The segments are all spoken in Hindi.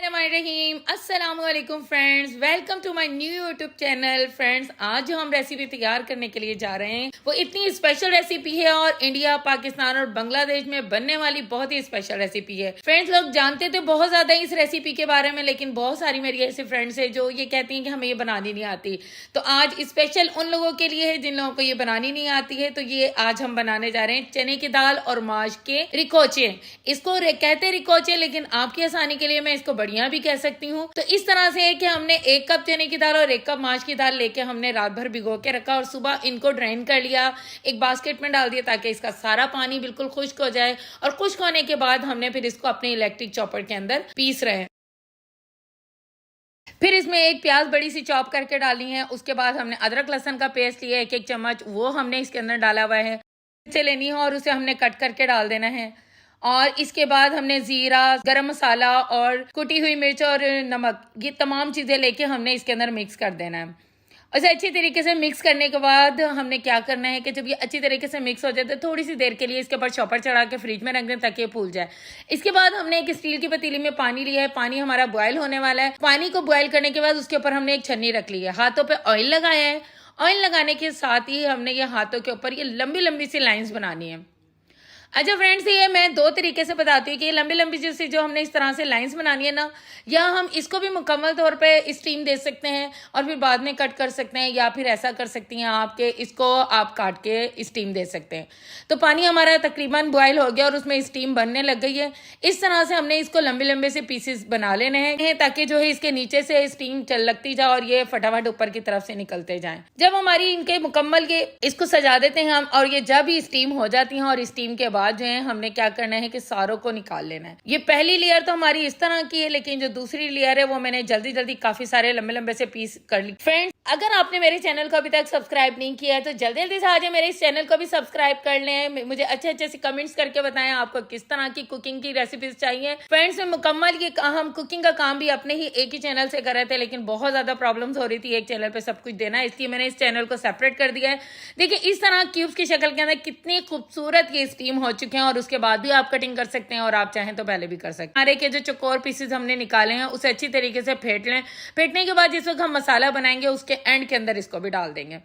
रहीम अस्सलामुअलैकुम friends, welcome to my new YouTube channel. Friends, आज जो हम रेसिपी तैयार करने के लिए जा रहे हैं वो इतनी स्पेशल रेसिपी है और इंडिया, पाकिस्तान और बांग्लादेश में बनने वाली बहुत ही स्पेशल रेसिपी है। फ्रेंड्स, लोग जानते थे बहुत ज्यादा इस रेसिपी के बारे में, लेकिन बहुत सारी मेरी ऐसे फ्रेंड्स है जो ये कहती हैं कि हमें ये बनानी नहीं आती। तो आज स्पेशल उन लोगों के लिए है जिन लोगों को ये बनानी नहीं आती है। तो ये आज हम बनाने जा रहे हैं चने की दाल और माश के रिकोचे। इसको कहते रिकोचे, लेकिन आपकी आसानी के लिए मैं इसको बढ़िया भी कह सकती हूँ। तो इस तरह से है कि हमने 1 कप चने की दाल और 1 कप माश की दाल लेके हमने रात भर भिगो के रखा और सुबह इनको ड्रेन कर लिया, एक बास्केट में डाल दिया ताकि इसका सारा पानी बिल्कुल खुश्क हो जाए। और खुश्क होने के बाद हमने फिर इसको अपने इलेक्ट्रिक चॉपर के अंदर पीस रहे हैं। फिर इसमें एक प्याज बड़ी सी चॉप करके डाली है। उसके बाद हमने अदरक लहसुन का पेस्ट लिया 1-1 चम्मच, वो हमने इसके अंदर डाला हुआ है। मिर्चें लेनी है और उसे हमने कट करके डाल देना है। और इसके बाद हमने जीरा, गरम मसाला और कुटी हुई मिर्च और नमक, ये तमाम चीजें लेके हमने इसके अंदर मिक्स कर देना है। उसे अच्छी तरीके से मिक्स करने के बाद हमने क्या करना है कि जब ये अच्छी तरीके से मिक्स हो जाए तो थोड़ी सी देर के लिए इसके ऊपर चॉपर चढ़ा के फ्रिज में रख दें ताकि ये फूल जाए। इसके बाद हमने एक स्टील की पतीली में पानी लिया है। पानी हमारा बॉयल होने वाला है। पानी को बॉयल करने के बाद उसके ऊपर हमने एक छन्नी रख ली है। हाथों पे ऑयल लगाया है। ऑयल लगाने के साथ ही हमने ये हाथों के ऊपर ये लंबी लंबी सी लाइंस बनानी है। अच्छा फ्रेंड्स, ये मैं 2 तरीके से बताती हूँ कि ये लंबी लंबी जो हमने इस तरह से लाइंस बनानी है ना, या हम इसको भी मुकम्मल तौर पे स्टीम दे सकते हैं और फिर बाद में कट कर सकते हैं, या फिर ऐसा कर सकती हैं आप कि इसको आप काट के स्टीम दे सकते हैं। तो पानी हमारा तकरीबन बॉयल हो गया और उसमें स्टीम बनने लग गई है। इस तरह से हमने इसको लंबे लंबे से पीसेस बना लेने हैं ताकि जो है इसके नीचे से स्टीम चल लगती जाए और ये फटाफट ऊपर की तरफ से निकलते जाए। जब हमारी इनके मुकम्मल के इसको सजा देते हैं हम, और ये जब ही स्टीम हो जाती हैं और स्टीम के बाद जो है हमने क्या करना है कि सारों को निकाल लेना है। ये पहली लेयर तो हमारी इस तरह की है, लेकिन जो दूसरी लेयर है वो मैंने जल्दी जल्दी काफी सारे लंबे लंबे से पीस कर ली। फ्रेंड्स, अगर आपने मेरे चैनल को अभी तक सब्सक्राइब नहीं किया है तो जल्दी जल्दी से आ जाए, मेरे इस चैनल को भी सब्सक्राइब कर लें। मुझे अच्छे अच्छे से कमेंट्स करके बताएं आपको किस तरह की कुकिंग की रेसिपीज चाहिए। फ्रेंड्स, में मुकम्मल ये हम कुकिंग का काम भी अपने ही एक ही चैनल से कर रहे थे, लेकिन बहुत ज्यादा प्रॉब्लम्स हो रही थी एक चैनल पे सब कुछ देना, इसलिए मैंने इस चैनल को सेपरेट कर दिया है। देखिए इस तरह क्यूब्स की शक्ल के अंदर कितनी खूबसूरत ये स्टीम हो चुके हैं, और उसके बाद भी आप कटिंग कर सकते हैं और आप चाहें तो पहले भी कर सकते हैं। हमारे के जो चौकोर पीसेस हमने निकाले हैं उसे अच्छी तरीके से फेंट लें। फेंटने के बाद जिस वक्त हम मसाला बनाएंगे उसके एंड के अंदर इसको भी डाल देंगे।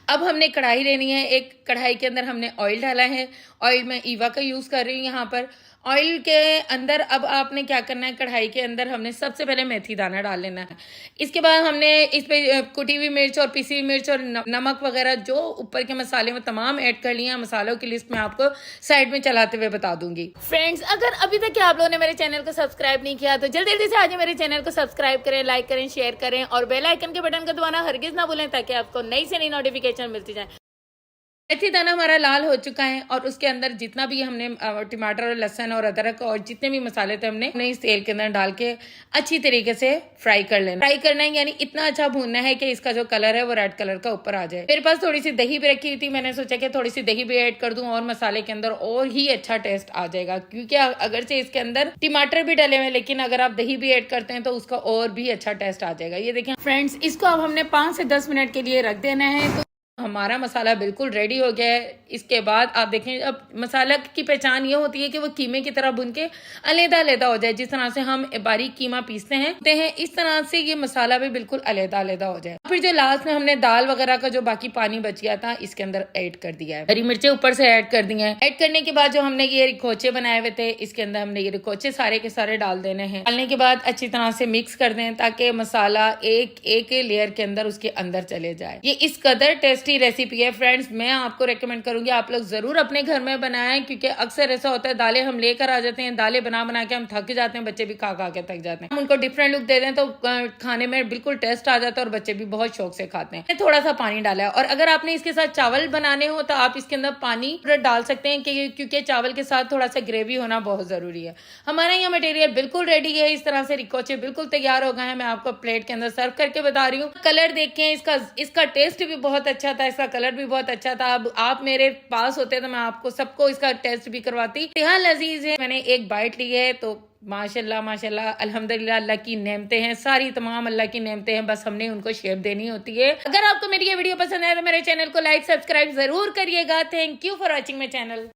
अब हमने कढ़ाई लेनी है। एक कढ़ाई के अंदर हमने ऑयल डाला है। ऑयल में ईवा का यूज कर रही हूँ यहाँ पर। ऑयल के अंदर अब आपने क्या करना है, कढ़ाई के अंदर हमने सबसे पहले मेथी दाना डाल लेना है। इसके बाद हमने इस पे कुटी हुई मिर्च और पिसी हुई मिर्च और नमक वगैरह जो ऊपर के मसाले में तमाम ऐड कर लिए हैं। मसालों की लिस्ट में आपको साइड में चलाते हुए बता दूंगी। फ्रेंड्स, अगर अभी तक आप लोगों ने मेरे चैनल को सब्सक्राइब नहीं किया तो जल्दी जल्दी से आज मेरे चैनल को सब्सक्राइब करें, लाइक करें, शेयर करें और बेल आइकन के बटन को दबाना हरगिज ना भूलें ताकि आपको नई से नई नोटिफिकेशन मिलती जाए। मेथी दाना हमारा लाल हो चुका है और उसके अंदर जितना भी हमने टमाटर और लहसुन और अदरक और जितने भी मसाले थे हमने इस तेल के अंदर डाल के अच्छी तरीके से फ्राई कर लेना। फ्राई करना है यानी इतना अच्छा भूनना है कि इसका जो कलर है वो रेड कलर का ऊपर आ जाए। मेरे पास थोड़ी सी दही भी रखी हुई थी, मैंने सोचा कि थोड़ी सी दही भी ऐड कर दूं और मसाले के अंदर और ही अच्छा टेस्ट आ जाएगा, क्योंकि अगर से इसके अंदर टमाटर भी डले हुए, लेकिन अगर आप दही भी ऐड करते हैं तो उसका और भी अच्छा टेस्ट आ जाएगा। ये देखें फ्रेंड्स, इसको अब हमने 5 से 10 मिनट के लिए रख देना है। तो हमारा मसाला बिल्कुल रेडी हो गया है। इसके बाद आप देखें, अब मसाला की पहचान ये होती है कि वो कीमे की तरह भुन के अलहदा अलहदा हो जाए। जिस तरह से हम बारीक कीमा पीसते हैं इस तरह से ये मसाला भी बिल्कुल अलहदा अलहदा हो जाए। फिर जो लास्ट में हमने दाल वगैरह का जो बाकी पानी बच गया था इसके अंदर ऐड कर दिया है। हरी मिर्चें ऊपर से ऐड कर दी हैं। ऐड करने के बाद जो हमने ये रिकोचे बनाए हुए थे इसके अंदर हमने ये रिकोचे सारे के सारे डाल देने हैं। डालने के बाद अच्छी तरह से मिक्स कर दें ताकि मसाला एक एक लेयर के अंदर उसके अंदर चले जाए। ये इस कदर टेस्टी रेसिपी है फ्रेंड्स, मैं आपको रेकमेंड करूंगी आप लोग जरूर अपने घर में बनाएं, क्योंकि अक्सर ऐसा होता है दालें हम लेकर आ जाते हैं, दालें बना बना के हम थक जाते हैं, बच्चे भी खा खा के थक जाते हैं। हम उनको डिफरेंट लुक दे दें तो खाने में बिल्कुल टेस्ट आ जाता है और बच्चे भी बहुत शौक से खाते हैं। थोड़ा सा पानी डाला है और अगर आपने इसके साथ चावल बनाने हो तो आप इसके अंदर पानी डाल सकते हैं क्योंकि चावल के साथ थोड़ा सा ग्रेवी होना बहुत जरूरी है। हमारा यहाँ मटेरियल बिल्कुल रेडी है। इस तरह से रिकोचे बिल्कुल तैयार हो गए हैं। मैं आपको प्लेट के अंदर सर्व करके बता रही हूँ। कलर देखें, इसका टेस्ट भी बहुत अच्छा था, इसका कलर भी बहुत अच्छा था। अब आप मेरे पास होते तो मैं आपको सबको इसका टेस्ट भी करवाती। इंतहा लजीज है। मैंने एक बाइट ली है तो माशाल्लाह माशाल्लाह अल्हम्दुलिल्लाह, अल्लाह की नेमतें हैं, सारी तमाम अल्लाह की नेमतें हैं, बस हमने उनको शेप देनी होती है। अगर आपको मेरी ये वीडियो पसंद आए तो मेरे चैनल को लाइक सब्सक्राइब जरूर करिएगा। Thank you for watching my channel.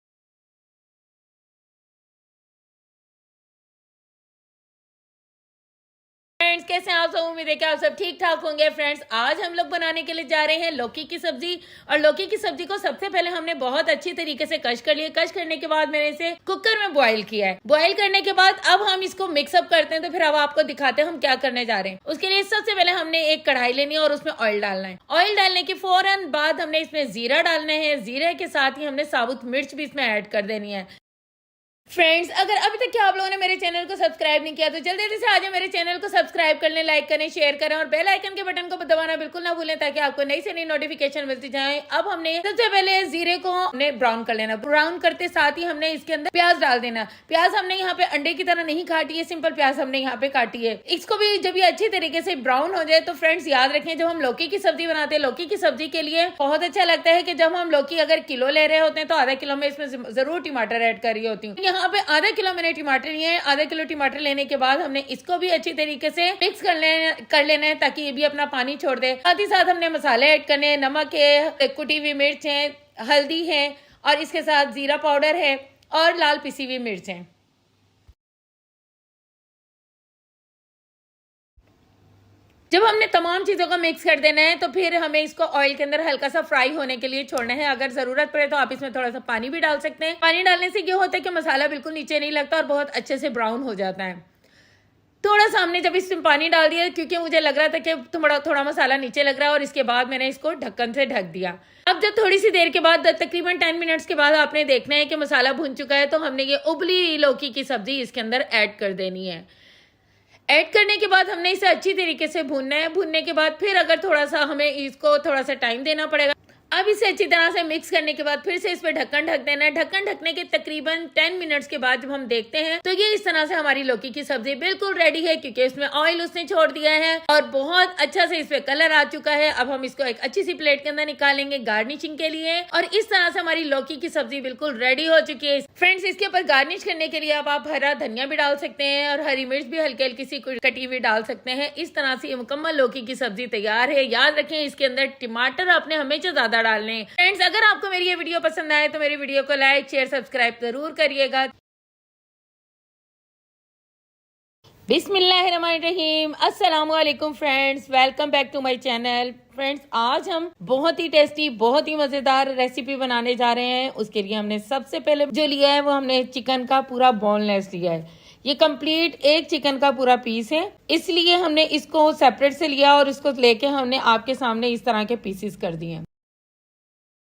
Friends, कैसे हैं आप सब? उम्मीद है कि आप सब ठीक ठाक होंगे। फ्रेंड्स, आज हम लोग बनाने के लिए जा रहे हैं लौकी की सब्जी। और लौकी की सब्जी को सबसे पहले हमने बहुत अच्छी तरीके से कश कर लिया। कश करने के बाद मैंने इसे कुकर में बॉईल किया है। बॉईल करने के बाद अब हम इसको मिक्सअप करते हैं। तो फिर अब आपको दिखाते हैं हम क्या करने जा रहे हैं। उसके लिए सबसे पहले हमने एक कढ़ाई लेनी है और उसमें ऑयल डालना है। ऑयल डालने के फौरन बाद हमने इसमें जीरा डालना है। जीरे के साथ ही हमने साबुत मिर्च भी इसमें ऐड कर देनी है। फ्रेंड्स, अगर अभी तक क्या आप लोगों ने मेरे चैनल को सब्सक्राइब नहीं किया तो जल्दी जल्दी से आ जाए, मेरे चैनल को सब्सक्राइब कर लें, लाइक करें, शेयर करें और बेल आइकन के बटन को दबाना बिल्कुल ना भूलें ताकि आपको नई से नई नोटिफिकेशन मिलती जाए। अब हमने सबसे पहले जीरे को हमने ब्राउन कर लेना। ब्राउन करते साथ ही हमने इसके अंदर प्याज डाल देना। प्याज हमने यहाँ पे अंडे की तरह नहीं काटी है, सिंपल प्याज हमने यहाँ पे काटी है। इसको भी जब ये अच्छी तरीके से ब्राउन हो जाए तो फ्रेंड्स याद रखें, जब हम लौकी की सब्जी बनाते हैं, लौकी की सब्जी के लिए बहुत अच्छा लगता है कि जब हम लौकी अगर किलो ले रहे होते हैं तो आधा किलो में इसमें जरूर टमाटर ऐड कर रही होती हूँ। यहाँ पे आधा किलो मैंने टमाटर लिए हैं। आधा किलो टमाटर लेने के बाद हमने इसको भी अच्छी तरीके से मिक्स कर लेना है ताकि ये भी अपना पानी छोड़ दे। साथ ही साथ हमने मसाले ऐड करने हैं। नमक है, कुटी हुई मिर्च है, हल्दी है और इसके साथ जीरा पाउडर है और लाल पिसी हुई मिर्च है। जब हमने तमाम चीज़ों को मिक्स कर देना है तो फिर हमें इसको ऑयल के अंदर हल्का सा फ्राई होने के लिए छोड़ना है। अगर ज़रूरत पड़े तो आप इसमें थोड़ा सा पानी भी डाल सकते हैं। पानी डालने से ये होता है कि मसाला बिल्कुल नीचे नहीं लगता और बहुत अच्छे से ब्राउन हो जाता है। थोड़ा सा हमने जब इसमें पानी डाल दिया क्योंकि मुझे लग रहा था कि थोड़ा मसाला नीचे लग रहा है और इसके बाद मैंने इसको ढक्कन से ढक दिया। अब जब थोड़ी सी देर के बाद तकरीबन 10 मिनट्स के बाद आपने देखना है कि मसाला भुन चुका है तो हमने ये उबली लौकी की सब्जी इसके अंदर ऐड कर देनी है। ऐड करने के बाद हमने इसे अच्छी तरीके से भूनना है। भूनने के बाद फिर अगर थोड़ा सा हमें इसको थोड़ा सा टाइम देना पड़ेगा। अब इसे अच्छी तरह से मिक्स करने के बाद फिर से इस पर ढक्कन ढक देना है। ढक्कन ढकने के तकरीबन 10 मिनट्स के बाद जब हम देखते हैं तो ये इस तरह से हमारी लौकी की सब्जी बिल्कुल रेडी है क्योंकि इसमें ऑयल उसने छोड़ दिया है और बहुत अच्छा से इस पे कलर आ चुका है। अब हम इसको एक अच्छी सी प्लेट के अंदर निकालेंगे गार्निशिंग के लिए और इस तरह से हमारी लौकी की सब्जी बिल्कुल रेडी हो चुकी है। फ्रेंड्स, इसके ऊपर गार्निश करने के लिए अब आप हरा धनिया भी डाल सकते हैं और हरी मिर्च भी हल्की हल्की सी कटी हुई डाल सकते हैं। इस तरह से मुकम्मल लौकी की सब्जी तैयार है। याद रखें, इसके अंदर टमाटर आपने हमेशा ज्यादा डालने हैं। फ्रेंड्स, अगर आपको मेरी ये वीडियो पसंद आए तो मेरी वीडियो को लाइक, शेयर, सब्सक्राइब जरूर करिएगा। बिस्मिल्लाहिर्रहमानिर्रहीम। अस्सलाम वालेकुम friends, welcome back to my channel. Friends, आज हम बहुत ही टेस्टी, बहुत ही मजेदार रेसिपी बनाने जा रहे हैं। उसके लिए हमने सबसे पहले जो लिया है वो हमने चिकन का पूरा बोनलेस लिया है। ये कंप्लीट एक चिकन का पूरा पीस है, इसलिए हमने इसको सेपरेट से लिया और इसको लेके हमने आपके सामने इस तरह के पीसेस कर दिए।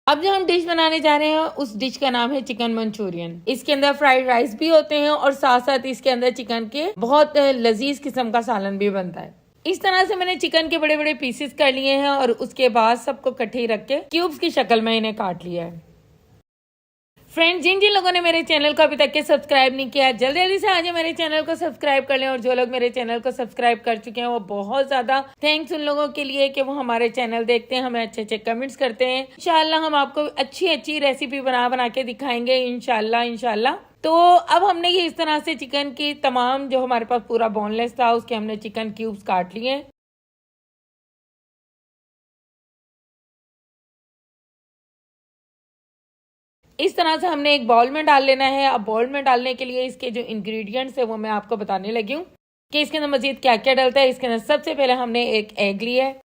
अब जो हम डिश बनाने जा रहे हैं उस डिश का नाम है चिकन मंचूरियन। इसके अंदर फ्राइड राइस भी होते हैं और साथ साथ इसके अंदर चिकन के बहुत लजीज किस्म का सालन भी बनता है। इस तरह से मैंने चिकन के बड़े बड़े पीसेस कर लिए हैं और उसके बाद सबको इकट्ठे रख के क्यूब्स की शक्ल में इन्हें काट लिया है। फ्रेंड्स, जिन जिन लोगों ने मेरे चैनल को अभी तक के सब्सक्राइब नहीं किया जल्दी जल्दी से आज मेरे चैनल को सब्सक्राइब कर लें और जो लोग मेरे चैनल को सब्सक्राइब कर चुके हैं वो बहुत ज्यादा थैंक्स उन लोगों के लिए कि वो हमारे चैनल देखते हैं, हमें अच्छे अच्छे कमेंट्स करते हैं। इंशाल्लाह हम आपको अच्छी अच्छी रेसिपी बना के दिखाएंगे इंशाल्लाह। तो अब हमने ये इस तरह से चिकन की तमाम जो हमारे पास पूरा बोनलेस था उसके हमने चिकन क्यूब्स काट लिए। इस तरह से हमने एक बाउल में डाल लेना है। अब बाउल में डालने के लिए इसके जो इंग्रेडिएंट्स है वो मैं आपको बताने लगी हूँ कि इसके अंदर मजीद क्या क्या डलता है। इसके अंदर सबसे पहले हमने एक एग लिया है।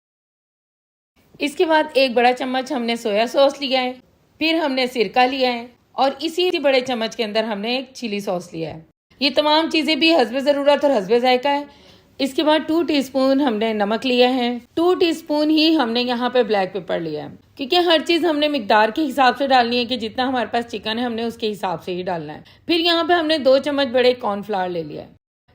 इसके बाद एक बड़ा चम्मच हमने सोया सॉस लिया है। फिर हमने सिरका लिया है और इसी बड़े चम्मच के अंदर हमने एक चिली सॉस लिया है। ये तमाम चीजें भी हस्बे ज़रूरत और हस्बे जायका है। इसके बाद 2 टीस्पून हमने नमक लिया है। 2 टीस्पून ही हमने यहाँ पे ब्लैक पेपर लिया है क्योंकि हर चीज हमने मिकदार के हिसाब से डालनी है कि जितना हमारे पास चिकन है हमने उसके हिसाब से ही डालना है। फिर यहाँ पे हमने 2 चम्मच बड़े कॉर्नफ्लावर ले लिया है।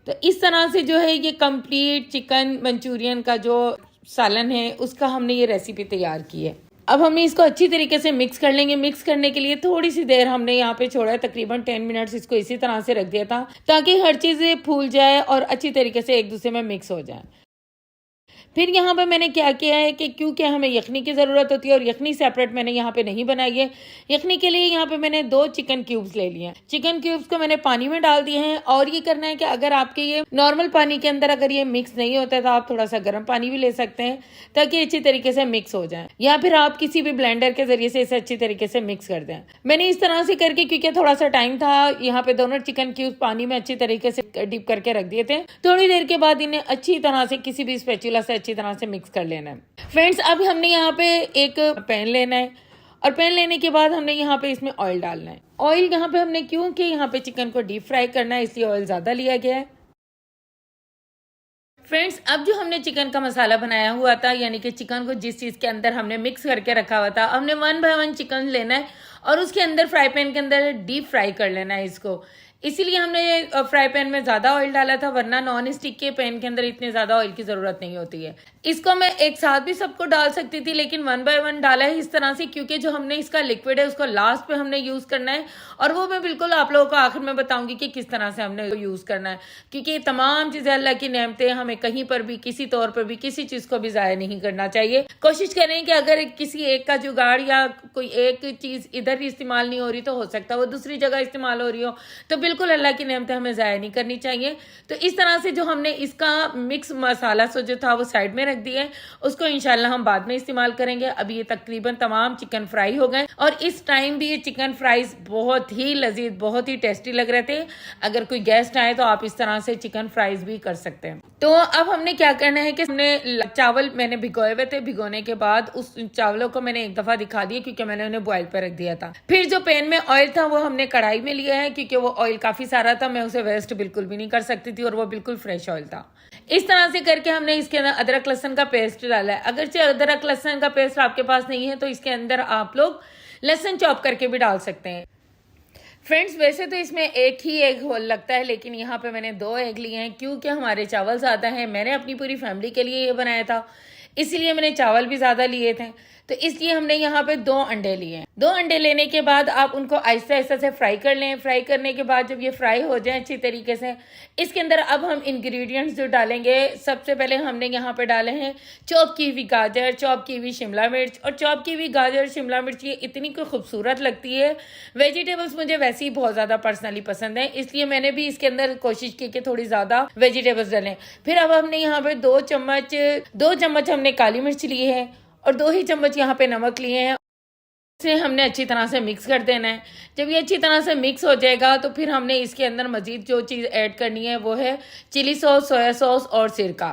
तो इस तरह से जो है ये कंप्लीट चिकन मंचूरियन का जो सालन है उसका हमने ये रेसिपी तैयार की है। अब हमने इसको अच्छी तरीके से मिक्स कर लेंगे। मिक्स करने के लिए थोड़ी सी देर हमने यहाँ पे छोड़ा है, तकरीबन 10 मिनट्स इसको इसी तरह से रख दिया था ताकि हर चीज़ फूल जाए और अच्छी तरीके से एक दूसरे में मिक्स हो जाए। फिर यहाँ पे मैंने क्या किया है कि क्योंकि हमें यखनी की ज़रूरत होती है और यखनी सेपरेट मैंने यहाँ पे नहीं बनाई है। यखनी के लिए यहाँ पे मैंने 2 चिकन क्यूब्स ले लिए हैं। चिकन क्यूब्स को मैंने पानी में डाल दिए हैं और ये करना है कि अगर आपके ये नॉर्मल पानी के अंदर अगर ये मिक्स नहीं होता है तो आप थोड़ा सा गर्म पानी भी ले सकते हैं ताकि अच्छी तरीके से मिक्स हो जाए, या फिर आप किसी भी ब्लेंडर के जरिए से इसे अच्छी तरीके से मिक्स कर दें। मैंने इस तरह से करके, क्योंकि थोड़ा सा टाइम था, यहाँ पे दोनों चिकन क्यूब्स पानी में अच्छी तरीके से डिप करके रख दिए थे। थोड़ी देर के बाद इन्हें अच्छी तरह से किसी भी स्पैचुला से अच्छी तरह से मिक्स कर लेना है। फ्रेंड्स, अब हमने यहाँ पे एक पैन लेना है और पैन लेने के बाद हमने यहाँ पे इसमें ऑयल डालना है। ऑयल यहाँ पे हमने क्योंकि यहाँ पे चिकन को डीप फ्राई करना है इसलिए ऑयल ज़्यादा लिया गया है। फ्रेंड्स, अब जो हमने चिकन का मसाला बनाया हुआ था, यानी कि चिकन को जिस चीज़ के अंदर हमने मिक्स करके रखा हुआ था, हमने 1 बाय 1 चिकन लेना है और उसके अंदर फ्राई पैन के अंदर डीप फ्राई कर लेना है इसको। इसीलिए हमने फ्राई पैन में ज़्यादा ऑयल डाला था, वरना नॉन स्टिक के पैन के अंदर इतने ज़्यादा ऑयल की ज़रूरत नहीं होती है। इसको मैं एक साथ भी सबको डाल सकती थी, लेकिन 1 बाय 1 डाला है इस तरह से, क्योंकि जो हमने इसका लिक्विड है उसको लास्ट पे हमने यूज़ करना है और वो मैं बिल्कुल आप लोगों को आखिर में बताऊंगी कि किस तरह से हमने यूज़ करना है, क्योंकि ये तमाम चीज़ें अल्लाह की नेमतें, हमें कहीं पर भी किसी तौर पर भी किसी चीज़ को भी ज़ाया नहीं करना चाहिए। कोशिश करें कि अगर किसी एक का जुगाड़ या कोई एक चीज़ इधर इस्तेमाल नहीं हो रही तो हो सकता है वो दूसरी जगह इस्तेमाल हो रही हो, तो बिल्कुल अल्लाह की नेमतें हमें ज़ाया नहीं करनी चाहिए। तो इस तरह से जो हमने इसका मिक्स मसाला सो जो था वो साइड में रख दिया है, उसको इंशाल्लाह हम बाद में इस्तेमाल करेंगे। अभी ये तकरीबन तमाम चिकन फ्राई हो गए और इस टाइम भी ये चिकन फ्राइज बहुत ही लजीज, बहुत ही टेस्टी लग रहे थे। अगर कोई गेस्ट आए तो आप इस तरह से चिकन फ्राइज भी कर सकते हैं। तो अब हमने क्या करना है कि हमने चावल मैंने भिगोए हुए थे, भिगोने के बाद उस चावलों को मैंने एक दफा दिखा दिया क्योंकि मैंने उन्हें बॉयल पर रख दिया था। फिर जो पैन में ऑयल था वो हमने कढ़ाई में लिया है, क्योंकि वो ऑयल काफी सारा था, मैं उसे वेस्ट बिल्कुल भी नहीं कर सकती थी और वो बिल्कुल फ्रेश ऑयल था। इस तरह से करके हमने इसके अंदर अदरक लहसुन का पेस्ट डाला है। अगर अदरक लहसुन का पेस्ट आपके पास नहीं है तो इसके अंदर आप लोग लहसुन चॉप करके भी डाल सकते हैं। फ्रेंड्स, वैसे तो इसमें एक ही एग होल लगता है, लेकिन यहाँ पे मैंने 2 एग लिए हैं क्योंकि हमारे चावल ज़्यादा हैं। मैंने अपनी पूरी फैमिली के लिए ये बनाया था, इसलिए मैंने चावल भी ज़्यादा लिए थे, तो इसलिए हमने यहाँ पे 2 अंडे लिए हैं। 2 अंडे लेने के बाद आप उनको आहिस्ता आहिस्ता से फ्राई कर लें। फ्राई करने के बाद जब ये फ्राई हो जाए अच्छी तरीके से, इसके अंदर अब हम इंग्रेडिएंट्स जो डालेंगे, सबसे पहले हमने यहाँ पे डाले हैं चॉप की हुई गाजर, चॉप की हुई शिमला मिर्च। और चॉप की हुई गाजर शिमला मिर्च ये इतनी कोई खूबसूरत लगती है। वेजिटेबल्स मुझे वैसे ही बहुत ज़्यादा पर्सनली पसंद है, इसलिए मैंने भी इसके अंदर कोशिश की कि थोड़ी ज़्यादा वेजिटेबल्स डालें। फिर अब हमने यहाँ पे 2 चम्मच हमने काली मिर्च ली है और 2 ही चम्मच यहाँ पे नमक लिए हैं। इसे हमने अच्छी तरह से मिक्स कर देना है। जब ये अच्छी तरह से मिक्स हो जाएगा तो फिर हमने इसके अंदर मजीद जो चीज़ ऐड करनी है वो है चिली सॉस, सोया सॉस और सिरका।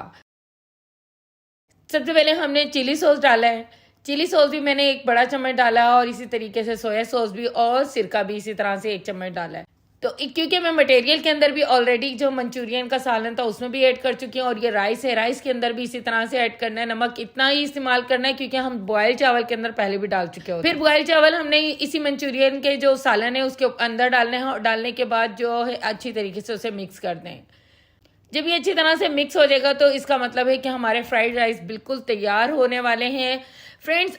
सबसे पहले हमने चिली सॉस डाला है। चिली सॉस भी मैंने 1 बड़ा चम्मच डाला और इसी तरीके से सोया सॉस भी और सिरका भी इसी तरह से 1 चम्मच डाला है। तो क्योंकि मैं मटेरियल के अंदर भी ऑलरेडी जो मंचूरियन का सालन था उसमें भी ऐड कर चुकी हूँ और ये राइस है, राइस के अंदर भी इसी तरह से ऐड करना है। नमक इतना ही इस्तेमाल करना है क्योंकि हम बॉयल चावल के अंदर पहले भी डाल चुके होते हैं। फिर बॉयल चावल हमने इसी मंचूरियन के जो सालन है उसके अंदर डालने हैं और डालने के बाद जो है अच्छी तरीके से उसे मिक्स कर दें। जब ये अच्छी तरह से मिक्स हो जाएगा तो इसका मतलब है कि हमारे फ्राइड राइस बिल्कुल तैयार होने वाले हैं। फ्रेंड्स,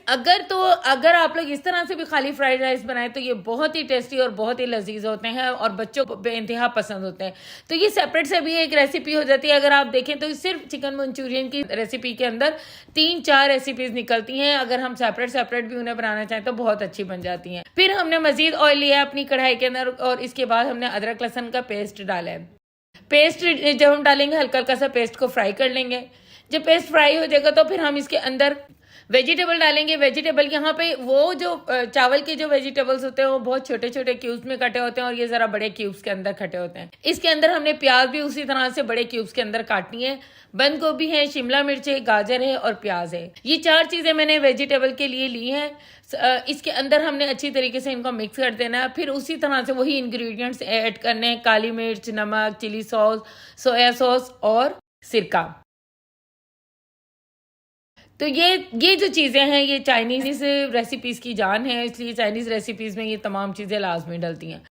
अगर आप लोग इस तरह से भी खाली फ्राइड राइस बनाए तो ये बहुत ही टेस्टी और बहुत ही लजीज होते हैं और बच्चों को बेइंतहा पसंद होते हैं। तो ये सेपरेट से भी एक रेसिपी हो जाती है। अगर आप देखें तो सिर्फ चिकन मंचूरियन की रेसिपी के अंदर 3-4 रेसिपीज निकलती हैं। अगर हम सेपरेट भी उन्हें बनाना चाहें तो बहुत अच्छी बन जाती हैं। फिर हमने मजीद ऑयल लिया अपनी कढ़ाई के अंदर और इसके बाद हमने अदरक लहसुन का पेस्ट डाला है। पेस्ट जब हम डालेंगे हल्का हल्का सा पेस्ट को फ्राई कर लेंगे। जब पेस्ट फ्राई हो जाएगा तो फिर हम इसके अंदर वेजिटेबल डालेंगे। वेजिटेबल यहाँ पे वो जो चावल के जो वेजिटेबल्स होते हैं वो बहुत छोटे छोटे क्यूब्स में कटे होते हैं और ये जरा बड़े क्यूब्स के अंदर कटे होते हैं। इसके अंदर हमने प्याज भी उसी तरह से बड़े क्यूब्स के अंदर काटनी है। बंद गोभी है, शिमला मिर्च है, गाजर है और प्याज है। ये 4 चीजें मैंने वेजिटेबल के लिए ली हैं। इसके अंदर हमने अच्छी तरीके से इनको मिक्स कर देना है। फिर उसी तरह से वही इंग्रेडिएंट्स ऐड करने हैं, काली मिर्च, नमक, चिली सॉस, सोया सॉस और सिरका। तो ये जो चीज़ें हैं ये चाइनीज़ रेसिपीज़ की जान है, इसलिए चाइनीज़ रेसिपीज़ में ये तमाम चीज़ें लाजमी डलती हैं।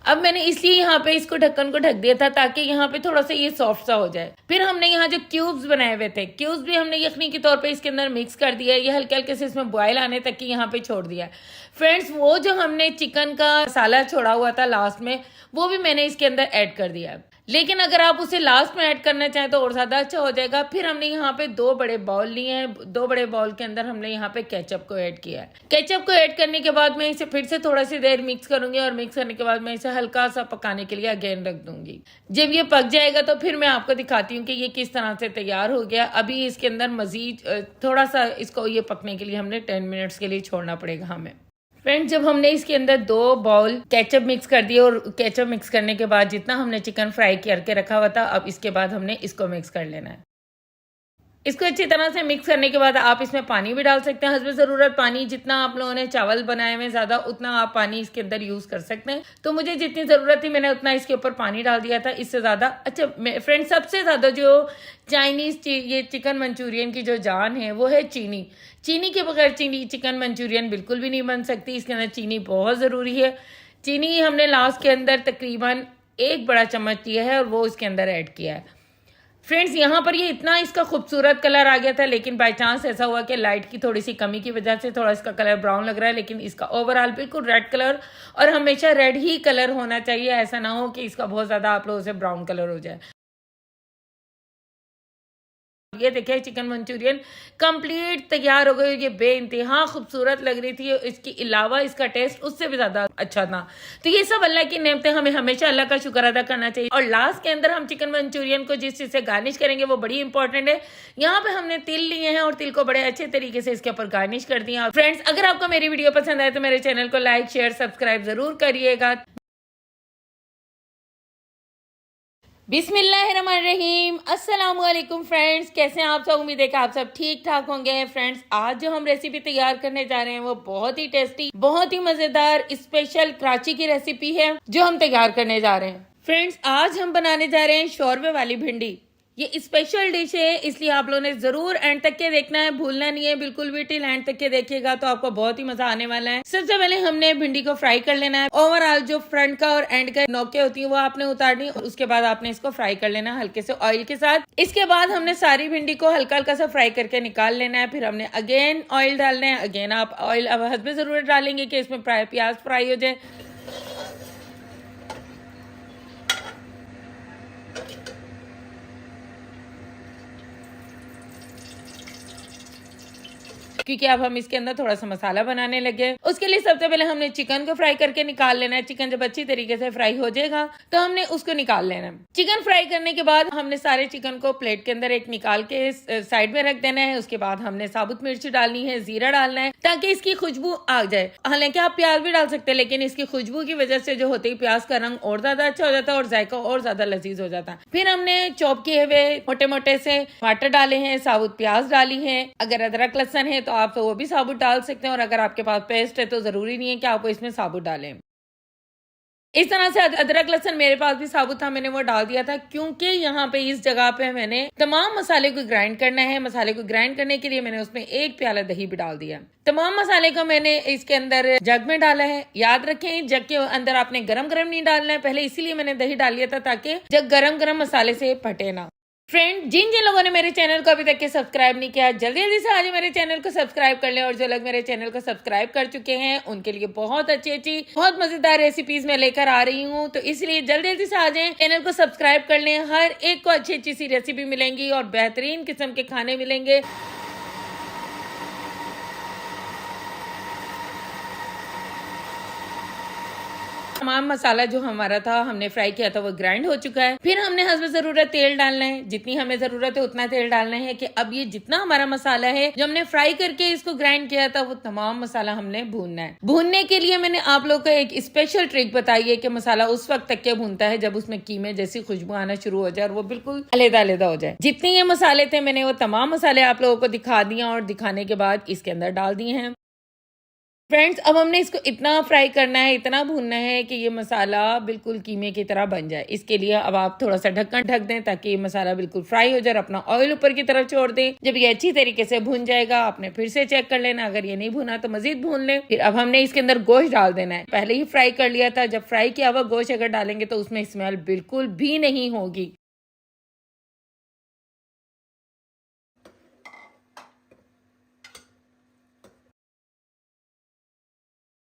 अब मैंने इसलिए यहाँ पे इसको ढक्कन को ढक दिया था ताकि यहाँ पे थोड़ा सा ये सॉफ्ट सा हो जाए। फिर हमने यहाँ जो क्यूब्स बनाए हुए थे, क्यूब्स भी हमने यखनी के तौर पे इसके अंदर मिक्स कर दिया। ये हल्के हल्के से इसमें बॉयल आने तक की यहाँ पे छोड़ दिया। फ्रेंड्स, वो जो हमने चिकन का मसाला छोड़ा हुआ था लास्ट में, वो भी मैंने इसके अंदर ऐड कर दिया। लेकिन अगर आप उसे लास्ट में ऐड करना चाहें तो और ज़्यादा अच्छा हो जाएगा। फिर हमने यहाँ पे 2 बड़े बाउल लिए हैं। 2 बड़े बाउल के अंदर हमने यहाँ पे केचप को ऐड किया है। केचप को ऐड करने के बाद मैं इसे फिर से थोड़ा सी देर मिक्स करूंगी और मिक्स करने के बाद मैं इसे हल्का सा पकाने के लिए अगेन रख दूंगी। जब ये पक जाएगा तो फिर मैं आपको दिखाती हूँ कि ये किस तरह से तैयार हो गया। अभी इसके अंदर मजीद थोड़ा सा इसको ये पकने के लिए हमने 10 मिनट्स के लिए छोड़ना पड़ेगा हमें। फ्रेंड्स, जब हमने इसके अंदर 2 बाउल केचप मिक्स कर दिए और केचप मिक्स करने के बाद जितना हमने चिकन फ्राई करके रखा हुआ था, अब इसके बाद हमने इसको मिक्स कर लेना है। इसको अच्छी तरह से मिक्स करने के बाद आप इसमें पानी भी डाल सकते हैं, हस्ब ज़रूरत पानी। जितना आप लोगों ने चावल बनाए हुए ज़्यादा, उतना आप पानी इसके अंदर यूज़ कर सकते हैं। तो मुझे जितनी ज़रूरत थी मैंने उतना इसके ऊपर पानी डाल दिया था, इससे ज़्यादा अच्छा। फ्रेंड्स, सबसे ज़्यादा जो चाइनीज़ ये चिकन मंचूरियन की जो जान है वो है चीनी। चीनी के बगैर चिकन मंचूरियन बिल्कुल भी नहीं बन सकती। इसके अंदर चीनी बहुत ज़रूरी है। चीनी हमने लास्ट के अंदर तकरीबन 1 बड़ा चम्मच लिया है और वो इसके अंदर ऐड किया है। फ्रेंड्स, यहाँ पर ये इतना इसका खूबसूरत कलर आ गया था, लेकिन बाय चांस ऐसा हुआ कि लाइट की थोड़ी सी कमी की वजह से थोड़ा इसका कलर ब्राउन लग रहा है, लेकिन इसका ओवरऑल बिल्कुल रेड कलर, और हमेशा रेड ही कलर होना चाहिए। ऐसा ना हो कि इसका बहुत ज़्यादा आप लोगों से ब्राउन कलर हो जाए। ये देखिए चिकन मंचूरियन कंप्लीट तैयार हो गई। ये बेइंतहा खूबसूरत लग रही थी। इसके अलावा इसका टेस्ट उससे भी ज्यादा अच्छा था। तो ये सब अल्लाह की नेमतें, हमें हमेशा अल्लाह का शुक्र अदा करना चाहिए। और लास्ट के अंदर हम चिकन मंचूरियन को जिस चीज से गार्निश करेंगे वो बड़ी इंपॉर्टेंट है। यहाँ पे हमने तिल लिए हैं और तिल को बड़े अच्छे तरीके से इसके ऊपर गार्निश कर दिया। फ्रेंड्स, अगर आपको मेरी वीडियो पसंद आए तो मेरे चैनल को लाइक, शेयर, सब्सक्राइब जरूर करिएगा। बिस्मिल्लाहिर्रहमानिर्रहीम। अस्सलाम वालेकुम फ्रेंड्स, कैसे हैं आप सब? उम्मीद है कि आप सब ठीक ठाक होंगे। फ्रेंड्स, आज जो हम रेसिपी तैयार करने जा रहे हैं वो बहुत ही टेस्टी, बहुत ही मजेदार स्पेशल कराची की रेसिपी है जो हम तैयार करने जा रहे हैं। फ्रेंड्स, आज हम बनाने जा रहे हैं शोरबे वाली भिंडी। ये स्पेशल डिश है, इसलिए आप लोगों ने जरूर एंड तक के देखना है, भूलना नहीं है बिल्कुल भी। टिल एंड तक के देखिएगा तो आपको बहुत ही मजा आने वाला है। सबसे पहले हमने भिंडी को फ्राई कर लेना है। ओवरऑल जो फ्रंट का और एंड का नोके होती है वो आपने उतारनी, और उसके बाद आपने इसको फ्राई कर लेना है हल्के से ऑयल के साथ। इसके बाद हमने सारी भिंडी को हल्का हल्का सा फ्राई करके निकाल लेना है। फिर हमने अगेन ऑयल डालना है। अगेन आप ऑयल अब हस्बे जरूरत डालेंगे कि इसमें प्याज फ्राई हो जाए। क्योंकि अब हम इसके अंदर थोड़ा सा मसाला बनाने लगे। उसके लिए सबसे पहले हमने चिकन को फ्राई करके निकाल लेना है। चिकन जब अच्छी तरीके से फ्राई हो जाएगा तो हमने उसको निकाल लेना है। चिकन फ्राई करने के बाद हमने सारे चिकन को प्लेट के अंदर एक निकाल के साइड में रख देना है। उसके बाद हमने साबुत मिर्ची डालनी है, जीरा डालना है ताकि इसकी खुशबू आ जाए। हालांकि आप प्याज भी डाल सकते हैं, लेकिन इसकी खुशबू की वजह से जो होती है प्याज का रंग और ज्यादा अच्छा हो जाता है और जायका और ज्यादा लजीज हो जाता है। फिर हमने चॉप किए हुए मोटे मोटे से टमाटर डाले हैं, साबुत प्याज डाली है। अगर अदरक लहसुन है तो आप वो भी साबुत डाल सकते हैं, और अगर आपके पास पेस्ट है तो जरूरी नहीं है कि आप इसमें साबुत डालें। इस तरह से अदरक लहसुन मेरे पास भी साबुत था, मैंने वो डाल दिया था क्योंकि यहाँ पे इस जगह पे मैंने तमाम मसाले को ग्राइंड करना है। मसाले को ग्राइंड करने के लिए मैंने उसमें 1 प्याला दही भी डाल दिया। तमाम मसाले को मैंने इसके अंदर जग में डाला है। याद रखें, जग के अंदर आपने गरम गरम नहीं डालना है पहले, इसीलिए मैंने दही डाल लिया था ताकि जग गरम गरम मसाले से फटे ना। फ्रेंड, जिन जिन लोगों ने मेरे चैनल को अभी तक के सब्सक्राइब नहीं किया, जल्दी जल्दी से आज मेरे चैनल को सब्सक्राइब कर लें। और जो लोग मेरे चैनल को सब्सक्राइब कर चुके हैं उनके लिए बहुत अच्छी बहुत मजेदार रेसिपीज मैं लेकर आ रही हूँ, तो इसलिए जल्दी जल्दी से आ जाएं, चैनल को सब्सक्राइब कर लें। हर एक को अच्छी सी रेसिपी मिलेंगी और बेहतरीन किस्म के खाने मिलेंगे। तमाम मसाला जो हमारा था, हमने फ्राई किया था, वो ग्राइंड हो चुका है। फिर हमने हस्ब जरूरत तेल डालना है। जितनी हमें जरूरत है उतना तेल डालना है कि अब ये जितना हमारा मसाला है जो हमने फ्राई करके इसको ग्राइंड किया था वो तमाम मसाला हमने भूनना है। भूनने के लिए मैंने आप लोग को एक स्पेशल ट्रिक बताई है कि मसाला उस वक्त तक के भूनता है जब उसमें कीमे जैसी खुशबू आना शुरू हो जाए और वो बिल्कुल अलग अलग हो जाए। जितने ये मसाले थे मैंने वो तमाम मसाले आप लोगों को दिखा दिए और दिखाने के बाद इसके अंदर डाल दिए हैं। फ्रेंड्स, अब हमने इसको इतना फ्राई करना है, इतना भूनना है कि ये मसाला बिल्कुल कीमे की तरह बन जाए। इसके लिए अब आप थोड़ा सा ढक्कन ढक दें ताकि ये मसाला बिल्कुल फ्राई हो जाए और अपना ऑयल ऊपर की तरफ छोड़ दें। जब ये अच्छी तरीके से भून जाएगा, आपने फिर से चेक कर लेना, अगर ये नहीं भुना तो मजीद भून लें। फिर अब हमने इसके अंदर गोश्त डाल देना है। पहले ही फ्राई कर लिया था, जब फ्राई किया हुआ गोश्त अगर डालेंगे तो उसमें स्मेल बिल्कुल भी नहीं होगी।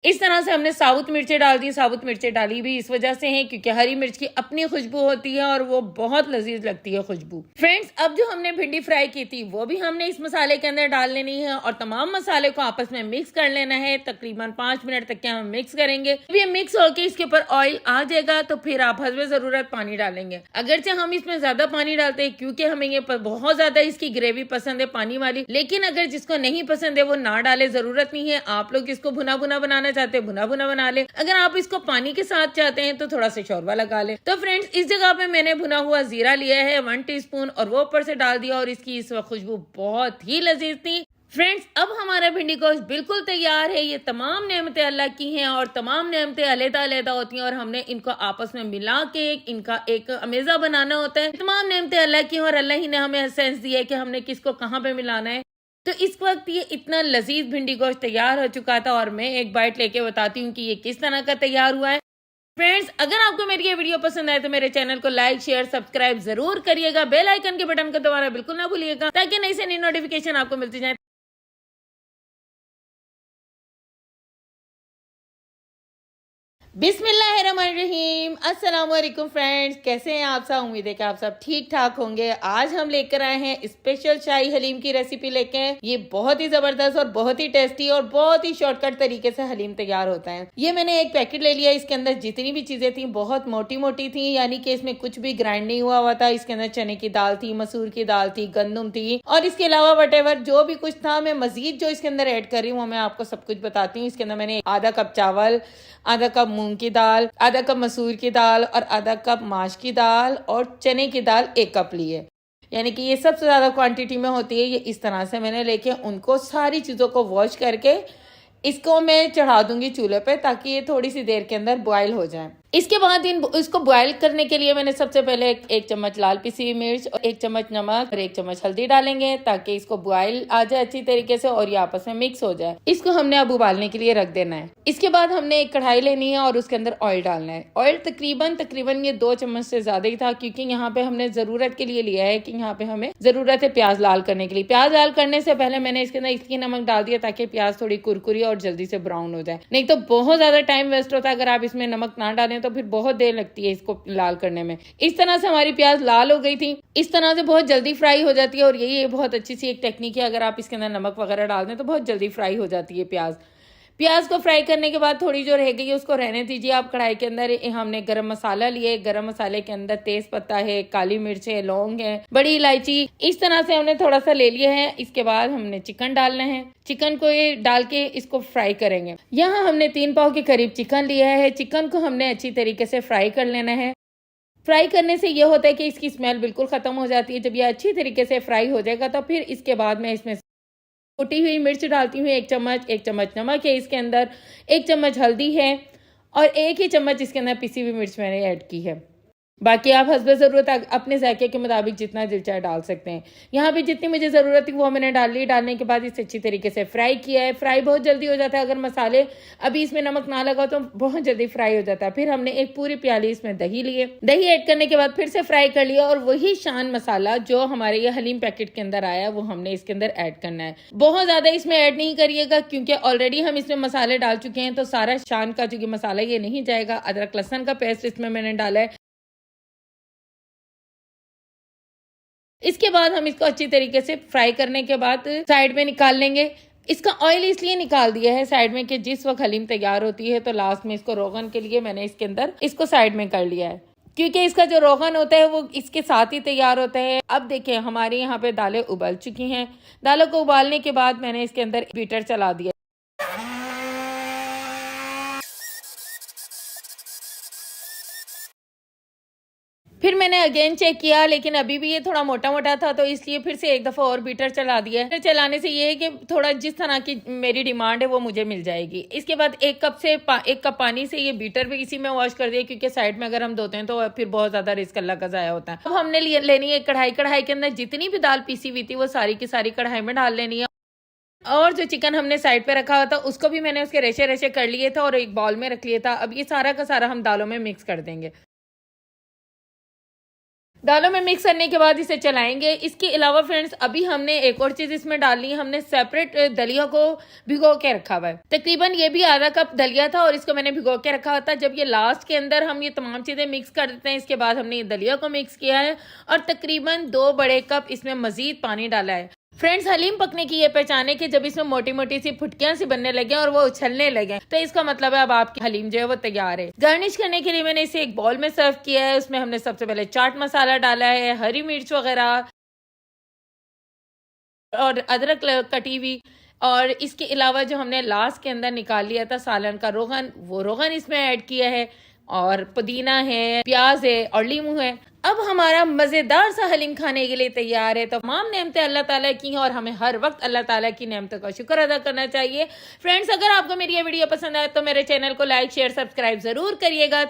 इस तरह से हमने साबुत मिर्चें डाल दी। साबुत मिर्चें डाली भी इस वजह से हैं क्योंकि हरी मिर्च की अपनी खुशबू होती है और वो बहुत लजीज लगती है खुशबू। फ्रेंड्स, अब जो हमने भिंडी फ्राई की थी वो भी हमने इस मसाले के अंदर डाल लेनी है और तमाम मसाले को आपस में मिक्स कर लेना है। तकरीबन 5 मिनट तक के हम मिक्स करेंगे। जब ये मिक्स होके इसके ऊपर ऑयल आ जाएगा तो फिर आप हस्बे जरूरत पानी डालेंगे। अगरचे हम इसमें ज्यादा पानी डालते हैं क्योंकि हमें ये बहुत ज्यादा इसकी ग्रेवी पसंद है पानी वाली, लेकिन अगर जिसको नहीं पसंद है वो ना डाले, जरूरत नहीं है। आप लोग इसको भुना भुना बनाना चाहते हैं भुना भुना बना ले, अगर आप इसको पानी के साथ चाहते हैं तो थोड़ा सा शोरबा लगा ले। तो फ्रेंड्स, इस जगह पे मैंने भुना हुआ जीरा लिया है 1 टीस्पून और वो ऊपर से डाल दिया और इसकी इस वक्त खुशबू बहुत ही लजीज थी। फ्रेंड्स, अब हमारा भिंडी गोश्त बिल्कुल तैयार है। ये तमाम नेमतें अल्लाह की हैं और तमाम नेमतें अलग-अलग होती हैं और हमने इनको आपस में मिला के इनका एक अमेज़ा बनाना होता है। तमाम नेमतें अल्लाह की हैं और अल्लाह ही ने हमें सेंस दिया है कि हमने किसको कहाँ पे मिलाना है। तो इस वक्त ये इतना लजीज भिंडी गोश्त तैयार हो चुका था और मैं एक बाइट लेके बताती हूँ कि ये किस तरह का तैयार हुआ है। फ्रेंड्स, अगर आपको मेरी ये वीडियो पसंद आए तो मेरे चैनल को लाइक शेयर सब्सक्राइब जरूर करिएगा। बेल आइकन के बटन को दबाना बिल्कुल ना भूलिएगा ताकि नई से नई नोटिफिकेशन आपको मिलती जाए। बिस्मिल्लाहिर्रहमानिर्रहीम। अस्सलाम वालेकुम फ्रेंड्स, कैसे हैं आप सब? उम्मीद है कि आप सब ठीक ठाक होंगे। आज हम लेकर आए हैं स्पेशल शाही हलीम की रेसिपी लेके हैं। ये बहुत ही जबरदस्त और बहुत ही टेस्टी और बहुत ही शॉर्टकट तरीके से हलीम तैयार होता है। ये मैंने एक पैकेट ले लिया। इसके अंदर जितनी भी चीजें थी बहुत मोटी मोटी थी, यानी कि इसमें कुछ भी ग्राइंड नहीं हुआ था। इसके अंदर चने की दाल थी, मसूर की दाल थी, गंदम थी और इसके अलावा वटेवर जो भी कुछ था, मैं मजीद जो इसके अंदर ऐड कर रही हूँ मैं आपको सब कुछ बताती हूँ। इसके अंदर मैंने आधा कप चावल, आधा कप मूंग की दाल, आधा कप मसूर की दाल और आधा कप माश की दाल और चने की दाल 1 कप ली है। यानी कि ये सबसे ज्यादा क्वांटिटी में होती है। ये इस तरह से मैंने लेके उनको सारी चीजों को वॉश करके इसको मैं चढ़ा दूंगी चूल्हे पे ताकि ये थोड़ी सी देर के अंदर बॉयल हो जाए। इसके बाद इसको बॉयल करने के लिए मैंने सबसे पहले 1 चम्मच लाल पिसी हुई मिर्च और 1 चम्मच नमक और 1 चम्मच हल्दी डालेंगे ताकि इसको बॉयल आ जाए अच्छी तरीके से और ये आपस में मिक्स हो जाए। इसको हमने अब उबालने के लिए रख देना है। इसके बाद हमने एक कढ़ाई लेनी है और उसके अंदर ऑयल डालना है। ऑयल तकरीबन ये 2 चम्मच से ज्यादा ही था क्योंकि यहाँ पे हमने जरूरत के लिए लिया है कि यहाँ पे हमें जरूरत है प्याज लाल करने के लिए। प्याज लाल करने से पहले मैंने इसके अंदर इसकी नमक डाल दिया ताकि प्याज थोड़ी कुरकुरी और जल्दी से ब्राउन हो जाए, नहीं तो बहुत ज्यादा टाइम वेस्ट होता है अगर आप इसमें नमक ना डालें तो फिर बहुत देर लगती है इसको लाल करने में। इस तरह से हमारी प्याज लाल हो गई थी। इस तरह से बहुत जल्दी फ्राई हो जाती है और यही बहुत अच्छी सी एक टेक्निक है। अगर आप इसके अंदर नमक वगैरह डाल दें तो बहुत जल्दी फ्राई हो जाती है प्याज। प्याज को फ्राई करने के बाद थोड़ी जो रह गई है उसको रहने दीजिए। आप कढ़ाई के अंदर हमने गरम मसाला लिया है। गरम मसाले के अंदर तेज पत्ता है, काली मिर्च है, लौंग है, बड़ी इलायची, इस तरह से हमने थोड़ा सा ले लिया है। इसके बाद हमने चिकन डालना है। चिकन को ये डाल के इसको फ्राई करेंगे। यहाँ हमने 3 पाव के करीब चिकन लिया है। चिकन को हमने अच्छी तरीके से फ्राई कर लेना है। फ्राई करने से ये होता है कि इसकी स्मेल बिल्कुल खत्म हो जाती है। जब ये अच्छी तरीके से फ्राई हो जाएगा तो फिर इसके बाद मैं इसमें कुटी हुई मिर्च डालती हूँ 1 चम्मच। 1 चम्मच नमक है इसके अंदर, 1 चम्मच हल्दी है और 1 ही चम्मच इसके अंदर पिसी हुई मिर्च मैंने ऐड की है। बाकी आप हस्बे ज़रूरत अपने जायके के मुताबिक जितना दिल चाहे डाल सकते हैं। यहाँ पे जितनी मुझे ज़रूरत थी वो मैंने डाल ली। डालने के बाद इसे अच्छी तरीके से फ्राई किया है। फ्राई बहुत जल्दी हो जाता है। अगर मसाले अभी इसमें नमक ना लगा तो बहुत जल्दी फ्राई हो जाता है। फिर हमने एक पूरी प्याली इसमें दही लिए। दही ऐड करने के बाद फिर से फ्राई कर लिया और वही शान मसाला जो हमारे ये हलीम पैकेट के अंदर आया वो हमने इसके अंदर ऐड करना है। बहुत ज्यादा इसमें ऐड नहीं करिएगा क्योंकि ऑलरेडी हम इसमें मसाले डाल चुके हैं तो सारा शान का जो मसाला ये नहीं जाएगा। अदरक लहसुन का पेस्ट इसमें मैंने डाला है। इसके बाद हम इसको अच्छी तरीके से फ्राई करने के बाद साइड में निकाल लेंगे। इसका ऑयल इसलिए निकाल दिया है साइड में कि जिस वक्त हलीम तैयार होती है तो लास्ट में इसको रोगन के लिए मैंने इसके अंदर इसको साइड में कर लिया है क्योंकि इसका जो रोगन होता है वो इसके साथ ही तैयार होता है। अब देखिए हमारे यहाँ पे दालें उबल चुकी हैं। दालों को उबालने के बाद मैंने इसके अंदर बीटर चला दिया। फिर मैंने अगेन चेक किया, लेकिन अभी भी ये थोड़ा मोटा मोटा था, तो इसलिए फिर से एक दफ़ा और बीटर चला दिया है। बीटर चलाने से ये है कि थोड़ा जिस तरह की मेरी डिमांड है वो मुझे मिल जाएगी। इसके बाद एक कप पानी से ये बीटर भी इसी में वॉश कर दिया, क्योंकि साइड में अगर हम धोते हैं तो फिर बहुत ज़्यादा रिस्क अल्लाह का ज़ाया होता है। अब हमने लेनी है कढ़ाई। कढ़ाई के अंदर जितनी भी दाल पीसी हुई थी वो सारी की सारी कढ़ाई में डाल लेनी है। और जो चिकन हमने साइड पे रखा हुआ था उसको भी मैंने उसके रेशे रेशे कर लिए थे और एक बाउल में रख लिया था। अब ये सारा का सारा हम दालों में मिक्स कर देंगे। दालों में मिक्स करने के बाद इसे चलाएंगे। इसके अलावा फ्रेंड्स अभी हमने एक और चीज इसमें डालनी है। हमने सेपरेट दलिया को भिगो के रखा हुआ है। तकरीबन ये भी आधा कप दलिया था और इसको मैंने भिगो के रखा हुआ था। जब ये लास्ट के अंदर हम ये तमाम चीजें मिक्स कर देते हैं, इसके बाद हमने ये दलिया को मिक्स किया है और तकरीबन 2 बड़े कप इसमें मजीद पानी डाला है। फ्रेंड्स हलीम पकने की ये पहचान है कि जब इसमें मोटी मोटी सी फुटकियां सी बनने लगे और वो उछलने लगे, तो इसका मतलब है अब आपकी हलीम जो है वो तैयार है। गार्निश करने के लिए मैंने इसे एक बाउल में सर्व किया है। उसमें हमने सबसे पहले चाट मसाला डाला है, हरी मिर्च वगैरह और अदरक कटी हुई, और इसके अलावा जो हमने लास्ट के अंदर निकाल लिया था सालन का रोगन, वो रोगन इसमें ऐड किया है, और पुदीना है, प्याज है और लीमू है। अब हमारा मजेदार सा हलीम खाने के लिए तैयार है। तो तमाम नेमतें अल्लाह ताला की हैं और हमें हर वक्त अल्लाह ताला की नेमतों का शुक्र अदा करना चाहिए। फ्रेंड्स अगर आपको मेरी ये वीडियो पसंद आए तो मेरे चैनल को लाइक शेयर सब्सक्राइब जरूर करिएगा।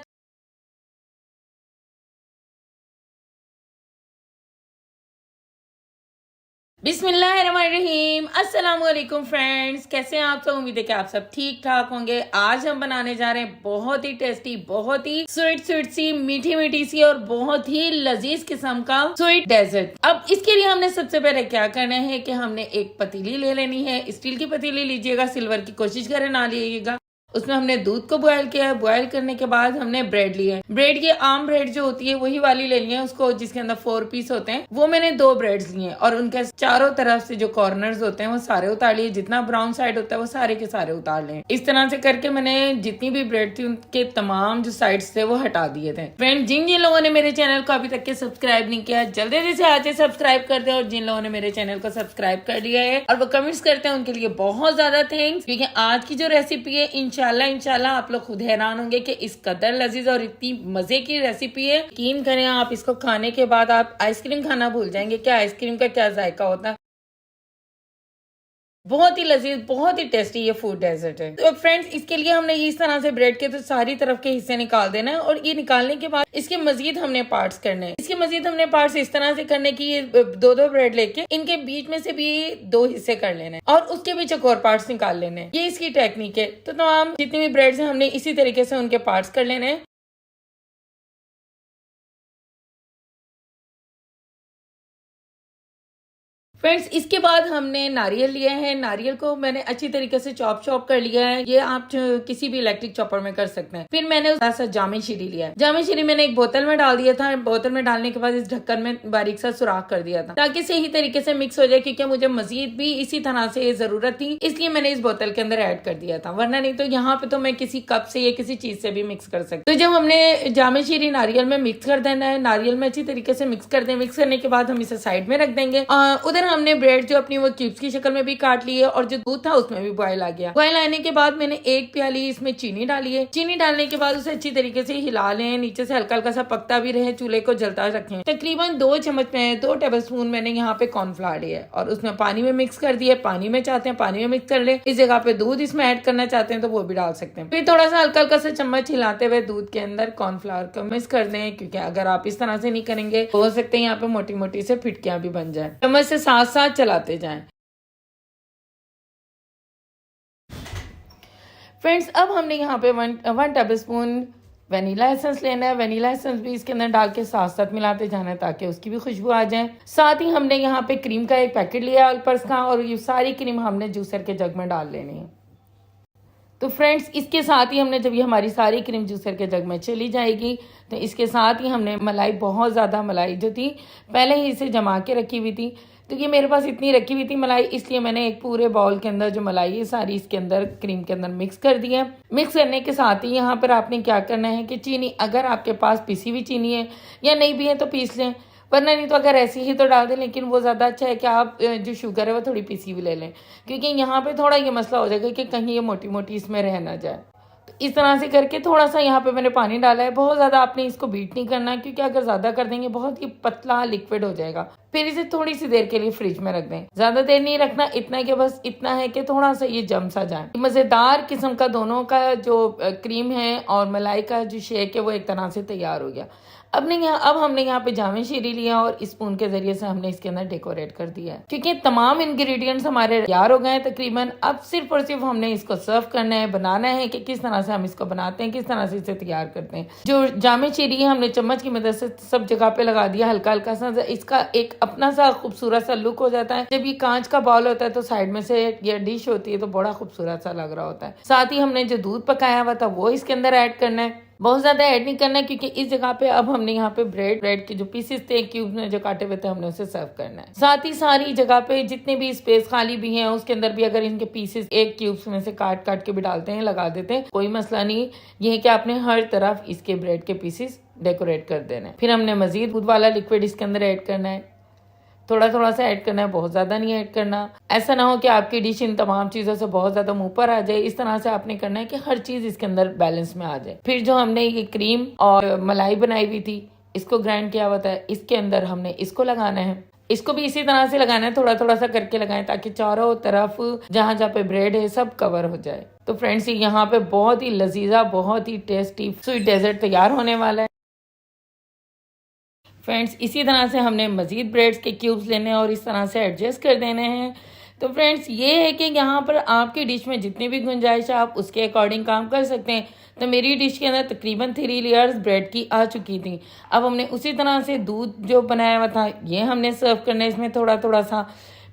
बिस्मिल्लाहिर्रहमानिर्रहीम। अस्सलाम वालेकुम फ्रेंड्स, कैसे हैं आप सब? उम्मीद है कि आप सब ठीक ठाक होंगे। आज हम बनाने जा रहे हैं बहुत ही टेस्टी, बहुत ही स्वीट सी, मीठी मीठी सी और बहुत ही लजीज किस्म का स्वीट डेजर्ट। अब इसके लिए हमने सबसे पहले क्या करना है कि हमने एक पतीली ले लेनी है। स्टील की पतीली लीजिएगा, सिल्वर की कोशिश करें ना लीजिएगा। उसमें हमने दूध को बॉयल किया है। बॉयल करने के बाद हमने ब्रेड लिया है। ब्रेड की आम ब्रेड जो होती है वही वाली लेनी है, उसको जिसके अंदर 4 पीस होते हैं, वो मैंने 2 ब्रेड्स लिए हैं और उनके चारों तरफ से जो कॉर्नर्स होते हैं वो सारे उतार लिए। जितना ब्राउन साइड होता है वो सारे के सारे उतार लिए। इस तरह से करके मैंने जितनी भी ब्रेड थी उनके तमाम जो साइड्स थे वो हटा दिए थे। फ्रेंड जिन जिन लोगों ने मेरे चैनल को अभी तक के सब्सक्राइब नहीं किया, जल्दी से आज सब्सक्राइब कर दे, और जिन लोगों ने मेरे चैनल को सब्सक्राइब कर लिया है और वो कमेंट्स करते हैं उनके लिए बहुत ज्यादा थैंक्स, क्योंकि आज की जो रेसिपी है इंशाल्लाह आप लोग खुद हैरान होंगे कि इस कदर लजीज और इतनी मजे की रेसिपी है। यकीन करें आप इसको खाने के बाद आप आइसक्रीम खाना भूल जाएंगे कि आइसक्रीम का क्या जायका होता है। बहुत ही लजीज, बहुत ही टेस्टी ये फूड डेजर्ट है। तो फ्रेंड्स इसके लिए हमने इस तरह से ब्रेड के तो सारी तरफ के हिस्से निकाल देना है, और ये निकालने के बाद इसके मजीद हमने पार्ट्स करने हैं। इसके मजीद हमने पार्ट्स इस तरह से करने की, ये 2-2 ब्रेड लेके इनके बीच में से भी 2 हिस्से कर लेने हैं और उसके बीच एक और पार्ट्स निकाल लेने हैं। ये इसकी टेक्निक है। तो तमाम जितनी भी ब्रेड है हमने इसी तरीके से उनके पार्ट्स कर लेने हैं। फ्रेंड्स इसके बाद हमने नारियल लिया है। नारियल को मैंने अच्छी तरीके से चॉप कर लिया है। ये आप किसी भी इलेक्ट्रिक चॉपर में कर सकते हैं। फिर मैंने सा जामे शीरी लिया है। जामे शीरी मैंने एक बोतल में डाल दिया था। बोतल में डालने के बाद इस ढक्कन में बारीक सा सुराख कर दिया था ताकि सही तरीके से मिक्स हो जाए, क्योंकि मुझे मजीद भी इसी तरह से जरूरत थी, इसलिए मैंने इस बोतल के अंदर ऐड कर दिया था। वरना नहीं तो यहाँ पे तो मैं किसी कप से या किसी चीज से भी मिक्स कर सकती। तो जब हमने जामे शीरी नारियल में मिक्स कर देना है, नारियल में अच्छी तरीके से मिक्स कर दें। मिक्स करने के बाद हम इसे साइड में रख देंगे। उधर हमने ब्रेड जो अपनी वो क्यूब्स की शक्ल में भी काट ली है और जो दूध था उसमें भी बॉयल आ गया। बॉयल आने के बाद मैंने 1 प्याली इसमें चीनी डाली है। चीनी डालने के बाद उसे अच्छी तरीके से हिला लें, नीचे से हल्का हल्का सा पकता भी रहे, चूल्हे को जलता रखें। तकरीबन 2 चम्मच में 2 टेबलस्पून मैंने यहाँ पे कॉर्नफ्लावर लिया है और उसमें पानी में मिक्स कर दिया। पानी में चाहते हैं पानी में मिक्स कर ले, इस जगह पे दूध इसमें ऐड करना चाहते हैं तो वो भी डाल सकते हैं। फिर थोड़ा सा हल्का हल्का सा चम्मच हिलाते हुए दूध के अंदर कॉर्नफ्लावर को मिक्स कर दें, क्योंकि अगर आप इस तरह से नहीं करेंगे हो सकते हैं यहाँ पे मोटी मोटी से फिटकियां भी बन जाए। चम्मच से साथ साथ चलाते जाएं। फ्रेंड्स अब हमने यहाँ पे 1 टेबलस्पून वनीला एसेंस लेना है। वनीला एसेंस भी इसके अंदर डाल के साथ साथ मिलाते जाना है ताकि उसकी भी खुशबू आ जाए। साथ ही हमने यहाँ पे क्रीम का एक पैकेट लिया है ऑलपर्स का, और ये सारी क्रीम हमने जूसर के जग में डाल लेनी है। तो फ्रेंड्स इसके साथ ही हमने, जब ये हमारी सारी क्रीम जूसर के जग में चली जाएगी, तो इसके साथ ही हमने मलाई, बहुत ज़्यादा मलाई जो थी पहले ही इसे जमा के रखी हुई थी, तो ये मेरे पास इतनी रखी हुई थी मलाई, इसलिए मैंने एक पूरे बाउल के अंदर जो मलाई है सारी इसके अंदर क्रीम के अंदर मिक्स कर दी है। मिक्स करने के साथ ही यहाँ पर आपने क्या करना है कि चीनी, अगर आपके पास पिसी हुई चीनी है या नहीं भी है तो पीस लें, वरना नहीं तो अगर ऐसी ही तो डाल दें। लेकिन वो ज़्यादा अच्छा है कि आप जो शुगर है वो थोड़ी पीसी हुई ले लें, क्योंकि यहाँ पे थोड़ा ये मसला हो जाएगा कि कहीं ये मोटी मोटी इसमें रह ना जाए। तो इस तरह से करके थोड़ा सा यहाँ पे मैंने पानी डाला है। बहुत ज़्यादा आपने इसको बीट नहीं करना है, क्योंकि अगर ज़्यादा कर देंगे बहुत ही पतला लिक्विड हो जाएगा। फिर इसे थोड़ी सी देर के लिए फ्रिज में रख दें। ज़्यादा देर नहीं रखना, इतना कि बस इतना है कि थोड़ा सा ये जम सा जाए। मज़ेदार किस्म का दोनों का जो क्रीम है और मलाई का जो शेक है वो एक तरह से तैयार हो गया। अब हमने यहाँ पे जामे शीरी लिया और स्पून के जरिए से हमने इसके अंदर डेकोरेट कर दिया है, क्योंकि तमाम इंग्रेडिएंट्स हमारे तैयार हो गए हैं तकरीबन। अब सिर्फ और सिर्फ हमने इसको सर्व करना है, बनाना है कि किस तरह से हम इसको बनाते हैं, किस तरह से इसे तैयार करते हैं। जो जामे शीरी है हमने चम्मच की मदद से सब जगह पे लगा दिया, हल्का हल्का सा। इसका एक अपना सा खूबसूरत सा लुक हो जाता है। जब ये कांच का बाउल होता है तो साइड में से ये डिश होती है तो बड़ा खूबसूरत सा लग रहा होता है। साथ ही हमने जो दूध पकाया हुआ था वो इसके अंदर ऐड करना है। बहुत ज्यादा ऐड नहीं करना है, क्योंकि इस जगह पे अब हमने यहाँ पे ब्रेड के जो पीसेस थे क्यूब में जो काटे हुए थे हमने उसे सर्व करना है। साथ ही सारी जगह पे जितने भी स्पेस खाली भी हैं उसके अंदर भी अगर इनके पीसेस एक क्यूब्स में से काट काट के भी डालते हैं, लगा देते हैं, कोई मसला नहीं। ये है कि आपने हर तरफ इसके ब्रेड के पीसेस डेकोरेट कर देना है। फिर हमने मजीद दूध वाला लिक्विड इसके अंदर ऐड करना है, थोड़ा थोड़ा सा ऐड करना है, बहुत ज्यादा नहीं ऐड करना। ऐसा ना हो कि आपकी डिश इन तमाम चीजों से बहुत ज्यादा मुंह पर आ जाए। इस तरह से आपने करना है कि हर चीज इसके अंदर बैलेंस में आ जाए। फिर जो हमने ये क्रीम और मलाई बनाई हुई थी इसको ग्राइंड किया हुआ था, इसके अंदर हमने इसको लगाना है। इसको भी इसी तरह से लगाना है, थोड़ा थोड़ा सा करके लगाएं ताकि चारों तरफ जहां जहां पे ब्रेड है सब कवर हो जाए। तो फ्रेंड्स यहाँ पे बहुत ही लजीजा, बहुत ही टेस्टी स्वीट डेजर्ट तैयार होने वाला है। फ्रेंड्स इसी तरह से हमने मजीद ब्रेड्स के क्यूब्स लेने हैं और इस तरह से एडजस्ट कर देने हैं। तो फ्रेंड्स ये है कि यहाँ पर आपकी डिश में जितनी भी गुंजाइश है आप उसके अकॉर्डिंग काम कर सकते हैं। तो मेरी डिश के अंदर तकरीबन 3 लेयर्स ब्रेड की आ चुकी थी। अब हमने उसी तरह से दूध जो बनाया हुआ था ये हमने सर्व करना है इसमें थोड़ा थोड़ा सा।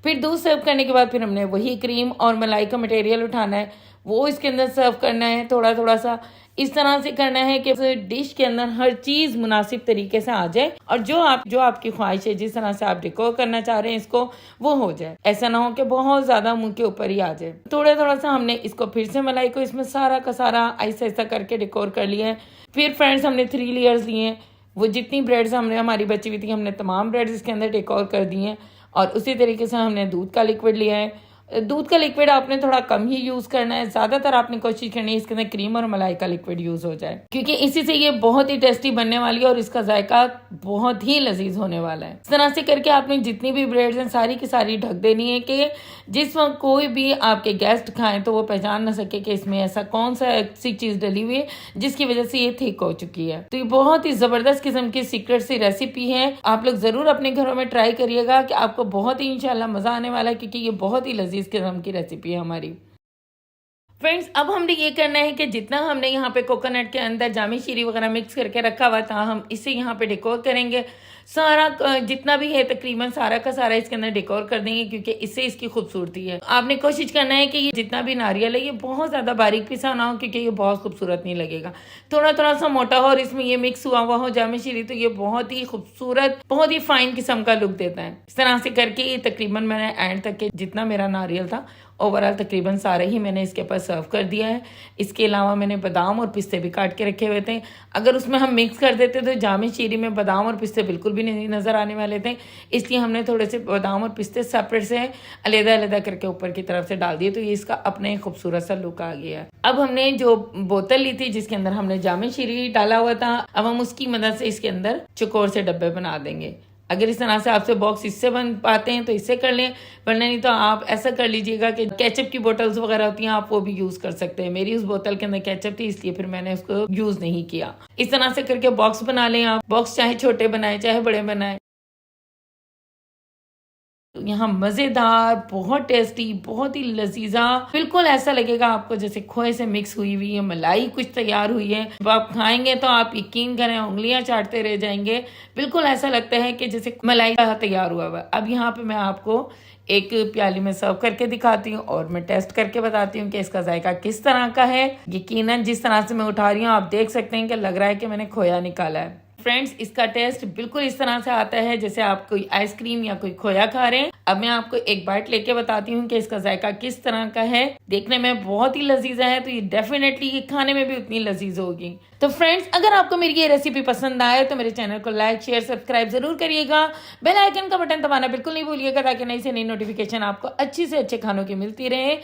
फिर दूध सर्व करने के बाद फिर हमने वही क्रीम और मलाई का मटेरियल उठाना है, वो इसके अंदर सर्व करना है थोड़ा थोड़ा सा। इस तरह से करना है कि डिश के अंदर हर चीज मुनासिब तरीके से आ जाए और जो आपकी ख्वाहिश है, जिस तरह से आप डेकोर करना चाह रहे हैं इसको, वो हो जाए। ऐसा ना हो कि बहुत ज्यादा मुंह के ऊपर ही आ जाए। थोड़ा थोड़ा सा हमने इसको फिर से मलाई को इसमें सारा का सारा ऐसा ऐसा करके डेकोर कर लिया है। फिर फ्रेंड्स हमने 3 लेयर्स लिए हैं, वो जितनी ब्रेड्स हमने हमारी बची हुई थी हमने तमाम ब्रेड्स इसके अंदर डेकोर कर दिए हैं। और उसी तरीके से हमने दूध का लिक्विड लिया है। दूध का लिक्विड आपने थोड़ा कम ही यूज करना है, ज्यादातर आपने कोशिश करनी है इसके अंदर क्रीम और मलाई का लिक्विड यूज हो जाए, क्योंकि इसी से ये बहुत ही टेस्टी बनने वाली है और इसका जायका बहुत ही लजीज होने वाला है। इस तरह से करके आपने जितनी भी ब्रेड्स हैं सारी की सारी ढक देनी है कि जिस वक्त कोई भी आपके गेस्ट खाएं तो वो पहचान न सके कि इसमें ऐसा कौन सा ऐसी चीज डली हुई है जिसकी वजह से ये थिक हो चुकी है। तो ये बहुत ही जबरदस्त किस्म की सीक्रेट सी रेसिपी है, आप लोग जरूर अपने घरों में ट्राई करिएगा कि आपको बहुत ही इंशाल्लाह मजा आने वाला है, क्योंकि ये बहुत ही लजीज किस्म की रेसिपी है हमारी। फ्रेंड्स अब हमने ये करना है कि जितना हमने यहाँ पे कोकोनट के अंदर जामी शीरी वगैरह मिक्स करके रखा हुआ था हम इसे यहाँ पे डेकोर करेंगे। सारा जितना भी है तकरीबन सारा का सारा इसके अंदर डेकोर कर देंगे, क्योंकि इससे इसकी खूबसूरती है। आपने कोशिश करना है कि ये जितना भी नारियल है ये बहुत ज्यादा बारीक पिसा ना हो, क्योंकि ये बहुत खूबसूरत नहीं लगेगा। थोड़ा थोड़ा सा मोटा हो और इसमें ये मिक्स हुआ हुआ हो जामी शीरी, तो ये बहुत ही खूबसूरत, बहुत ही फाइन किस्म का लुक देता है। इस तरह से करके ये तकरीबन मैंने एंड तक के जितना मेरा नारियल था ओवरऑल तकरीबन सारे ही मैंने इसके ऊपर सर्व कर दिया है। इसके अलावा मैंने बादाम और पिस्ते भी काट के रखे हुए थे। अगर उसमें हम मिक्स कर देते तो जामी शीरी में बादाम और पिस्ते बिल्कुल भी नहीं नजर आने वाले थे, इसलिए हमने थोड़े से बादाम और पिस्ते सेपरेट से अलग अलग करके ऊपर की तरफ से डाल दिए, तो ये इसका अपने खूबसूरत सा लुक आ गया। अब हमने जो बोतल ली थी जिसके अंदर हमने जामी शीरी डाला हुआ था, अब हम उसकी मदद से इसके अंदर चौकोर से डब्बे बना देंगे। अगर इस तरह से आपसे बॉक्स इससे बन पाते हैं तो इससे कर लें, वरना नहीं तो आप ऐसा कर लीजिएगा कि केचप की बोतल्स वगैरह होती हैं आप वो भी यूज कर सकते हैं। मेरी उस बोतल के अंदर केचप थी इसलिए फिर मैंने उसको यूज नहीं किया। इस तरह से करके बॉक्स बना लें आप, बॉक्स चाहे छोटे बनाए चाहे बड़े बनाए। यहाँ मजेदार, बहुत टेस्टी, बहुत ही लजीजा, बिल्कुल ऐसा लगेगा आपको जैसे खोए से मिक्स हुई हुई है मलाई कुछ तैयार हुई है। जब आप खाएंगे तो आप यकीन करें उंगलियां चाटते रह जाएंगे, बिल्कुल ऐसा लगता है कि जैसे मलाई तैयार हुआ हुआ। अब यहाँ पे मैं आपको एक प्याली में सर्व करके दिखाती हूँ और मैं टेस्ट करके बताती हूँ कि इसका जायका किस तरह का है। यकीनन जिस तरह से मैं उठा रही हूँ आप देख सकते हैं कि लग रहा है कि मैंने खोया निकाला है। फ्रेंड्स इसका टेस्ट बिल्कुल इस तरह से आता है जैसे आप कोई आइसक्रीम या कोई खोया खा रहे हैं। अब मैं आपको एक बाइट लेके बताती हूँ कि इसका जायका किस तरह का है। देखने में बहुत ही लजीजा है, तो ये डेफिनेटली ये खाने में भी उतनी लजीज होगी। तो फ्रेंड्स अगर आपको मेरी ये रेसिपी पसंद आए तो मेरे चैनल को लाइक शेयर सब्सक्राइब जरूर करिएगा। बेल आइकन का बटन दबाना बिल्कुल नहीं भूलिएगा ताकि नई से नई नोटिफिकेशन आपको अच्छी से अच्छे खानों की मिलती रहे।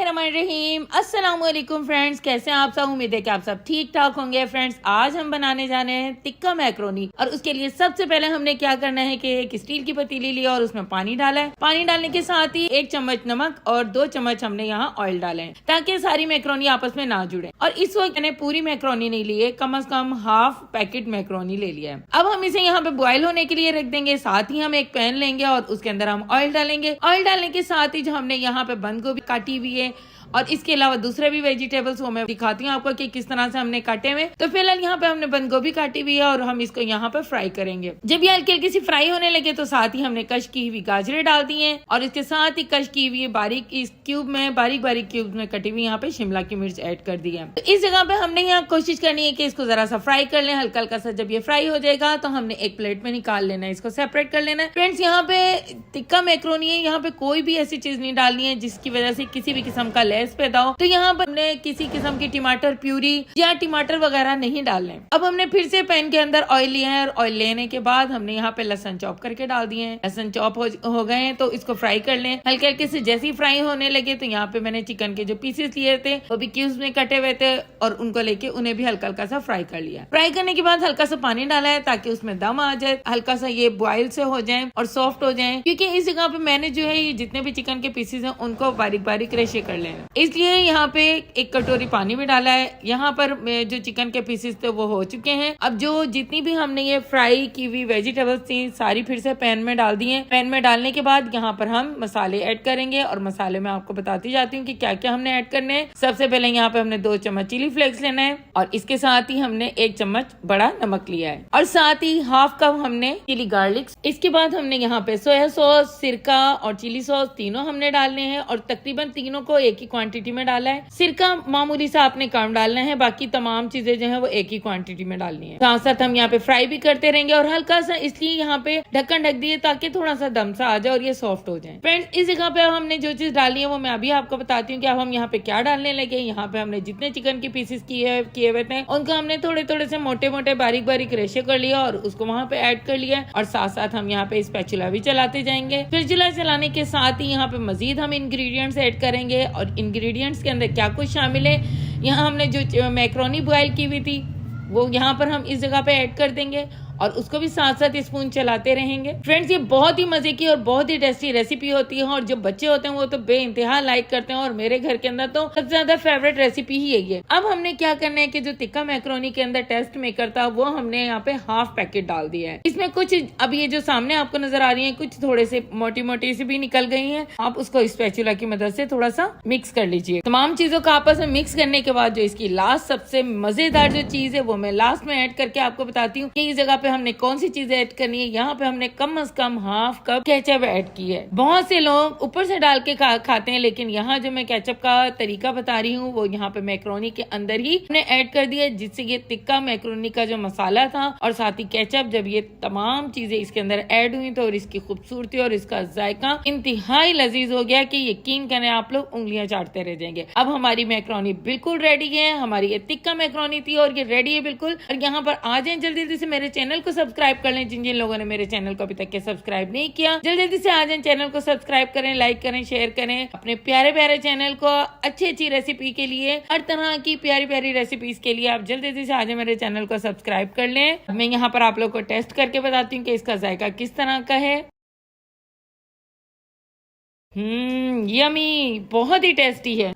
बिस्मिल्लाहिर्रहमानिर्रहीम। अस्सलाम वालेकुम फ्रेंड्स, कैसे हैं आप सब। उम्मीद है कि आप सब ठीक ठाक होंगे। फ्रेंड्स, आज हम बनाने जा रहे हैं टिक्का मैक्रोनी। और उसके लिए सबसे पहले हमने क्या करना है कि एक स्टील की पतीली ली और उसमें पानी डाला है। पानी डालने के साथ ही 1 चम्मच नमक और 2 चम्मच हमने यहाँ ऑयल डाले हैं ताकि सारी मैक्रोनी आपस में ना जुड़े। और इस वक्त मैंने पूरी मैक्रोनी नहीं ली है, कम से कम हाफ पैकेट मैक्रोनी ले लिया है। अब हम इसे यहाँ पे बॉयल होने के लिए रख देंगे। साथ ही हम एक पैन लेंगे और उसके अंदर हम ऑयल डालेंगे। ऑयल डालने के साथ ही जो हमने यहाँ पे बंद गोभी काटी हुई है और इसके अलावा दूसरे भी वेजिटेबल्स वो मैं दिखाती हूँ आपको कि किस तरह से हमने काटे हुए। तो फिलहाल यहाँ पे हमने बंद गोभी काटी हुई है और हम इसको यहाँ पे फ्राई करेंगे। जब ये हल्की हल्की सी फ्राई होने लगे तो साथ ही हमने कश की हुई गाजरें डाल दी हैं और इसके साथ ही कश की हुई बारीक इस क्यूब में बारीक क्यूब में कटी हुई यहाँ पे शिमला की मिर्च ऐड कर दी है। तो इस जगह पे हमने यहाँ कोशिश करनी है कि इसको जरा सा फ्राई कर लें, हल्का हल्का सा। जब ये फ्राई हो जाएगा तो हमने एक प्लेट में निकाल लेना है, इसको सेपरेट कर लेना है। फ्रेंड्स, यहाँ पे टिक्का मैक्रोनी है, यहाँ पे कोई भी ऐसी चीज नहीं डालनी है जिसकी वजह से किसी भी किस्म का लेस पैदा हो। तो यहाँ पर हमने किसी किस्म की टमाटर प्यूरी या टमाटर वगैरह नहीं डालने। अब हमने फिर से पैन के अंदर ऑयल लिया है और ऑयल लेने के बाद हमने यहाँ पे लहसुन चॉप करके डाल दिए हैं। लहसुन चॉप हो गए हैं तो इसको फ्राई कर लें हल्के हल्के से। जैसे ही फ्राई होने लगे तो यहाँ पे मैंने चिकन के जो पीसेस लिए थे वो भी क्यूब्स में कटे हुए थे और उनको लेके उन्हें भी हल्का हल्का सा फ्राई कर लिया। फ्राई करने के बाद हल्का सा पानी डाला है ताकि उसमें दम आ जाए, हल्का सा ये बॉयल से हो जाए और सॉफ्ट हो जाए। क्योंकि इस जगह पे मैंने जो है ये जितने भी चिकन के पीसेस हैं उनको बारीक बारीक रेशे कर लेना, इसलिए यहाँ पे एक कटोरी पानी भी डाला है। यहाँ पर जो चिकन के पीसेस थे वो हो चुके हैं। अब जो जितनी भी हमने ये फ्राई की हुई वेजिटेबल्स थी सारी फिर से पैन में डाल दी हैं। पैन में डालने के बाद यहाँ पर हम मसाले ऐड करेंगे और मसाले में आपको बताती जाती हूँ कि क्या क्या हमने ऐड करने हैं। सबसे पहले यहाँ पे हमने 2 चम्मच चिली फ्लेक्स लेना है और इसके साथ ही हमने 1 चम्मच बड़ा नमक लिया है और साथ ही हाफ कप हमने चिली गार्लिक। इसके बाद हमने यहाँ पे सोया सॉस, सिरका और चिली सॉस तीनों हमने डालने हैं और तकरीबन तीनों को एक ही क्वांटिटी में डाला है। सिरका मामूली सा आपने कम डालना है, बाकी तमाम चीजें जो है वो एक ही क्वांटिटी में डालनी है। साथ साथ हम यहाँ पे फ्राई भी करते रहेंगे और हल्का सा इसलिए यहाँ पे ढक्कन ढक दिए ताकि थोड़ा सा दम सा आ जाए और ये सॉफ्ट हो जाए। फ्रेंड्स, इस जगह पे हमने जो चीज डाली है वो मैं अभी आपको बताती हूँ कि अब हम यहाँ पे क्या डालने लगे। यहाँ पे हमने जितने चिकन के पीसेस किए हुए थे उनको हमने थोड़े थोड़े से मोटे मोटे बारीक बारीक रेशे कर लिया और उसको वहाँ पे ऐड कर लिया और साथ साथ हम यहाँ पे स्पैचुला भी चलाते जाएंगे। स्पैचुला चलाने के साथ ही यहाँ पे मजीद हम इंग्रेडिएंट्स ऐड करेंगे और इंग्रेडिएंट्स के अंदर क्या कुछ शामिल है। यहाँ हमने जो मैक्रोनी बॉयल की हुई थी वो यहाँ पर हम इस जगह पे ऐड कर देंगे और उसको भी साथ साथ स्पून चलाते रहेंगे। फ्रेंड्स, ये बहुत ही मजे की और बहुत ही टेस्टी रेसिपी होती है और जो बच्चे होते हैं वो तो बेइंतहा लाइक करते हैं और मेरे घर के अंदर तो सबसे ज्यादा फेवरेट रेसिपी ही यही है। अब हमने क्या करना है कि जो टिक्का मैक्रोनी के अंदर टेस्ट मेकर था वो हमने यहाँ पे हाफ पैकेट डाल दिया है। इसमें कुछ अब ये जो सामने आपको नजर आ रही है कुछ थोड़े से मोटी मोटी सी भी निकल गई है। आप उसको स्पैचुला की मदद से थोड़ा सा मिक्स कर लीजिए। तमाम चीजों को आपस में मिक्स करने के बाद जो इसकी लास्ट सबसे मजेदार जो चीज है वो मैं लास्ट में ऐड करके आपको बताती हूँ कि इस जगह पे हमने कौन सी चीजें ऐड करनी है। यहाँ पे हमने कम से कम हाफ कप केचप ऐड की है। बहुत से लोग ऊपर से डाल के खाते हैं, लेकिन यहाँ जो मैं केचप का तरीका बता रही हूँ वो यहाँ पे मैक्रोनी के अंदर ही हमने ऐड कर दिया, जिससे ये टिक्का मैक्रोनी का जो मसाला था और साथ ही केचप, जब ये तमाम चीजें इसके अंदर ऐड हुई तो और इसकी खूबसूरती और इसका जायका इंतहाई लजीज हो गया कि यकीन करें आप लोग उंगलियां चाटते रह जाएंगे। अब हमारी मैक्रोनी बिल्कुल रेडी है। हमारी ये टिक्का मैक्रोनी थी और ये रेडी है बिल्कुल। और यहाँ पर आ जाए जल्दी जल्दी से मेरे चैनल को सब्सक्राइब कर लें। जिन जिन लोगों ने मेरे चैनल को अभी तक के सब्सक्राइब नहीं किया जल्दी जल्दी से आ जाए, चैनल को सब्सक्राइब करें, लाइक करें, शेयर करें अपने प्यारे प्यारे चैनल को। अच्छी अच्छी रेसिपी के लिए, हर तरह की प्यारी प्यारी रेसिपीज के लिए आप जल्दी जल्दी से आ जाए मेरे चैनल को सब्सक्राइब कर लें। मैं यहाँ पर आप लोग को टेस्ट करके बताती हूँ कि इसका जायका किस तरह का है। यमी, बहुत ही टेस्टी है।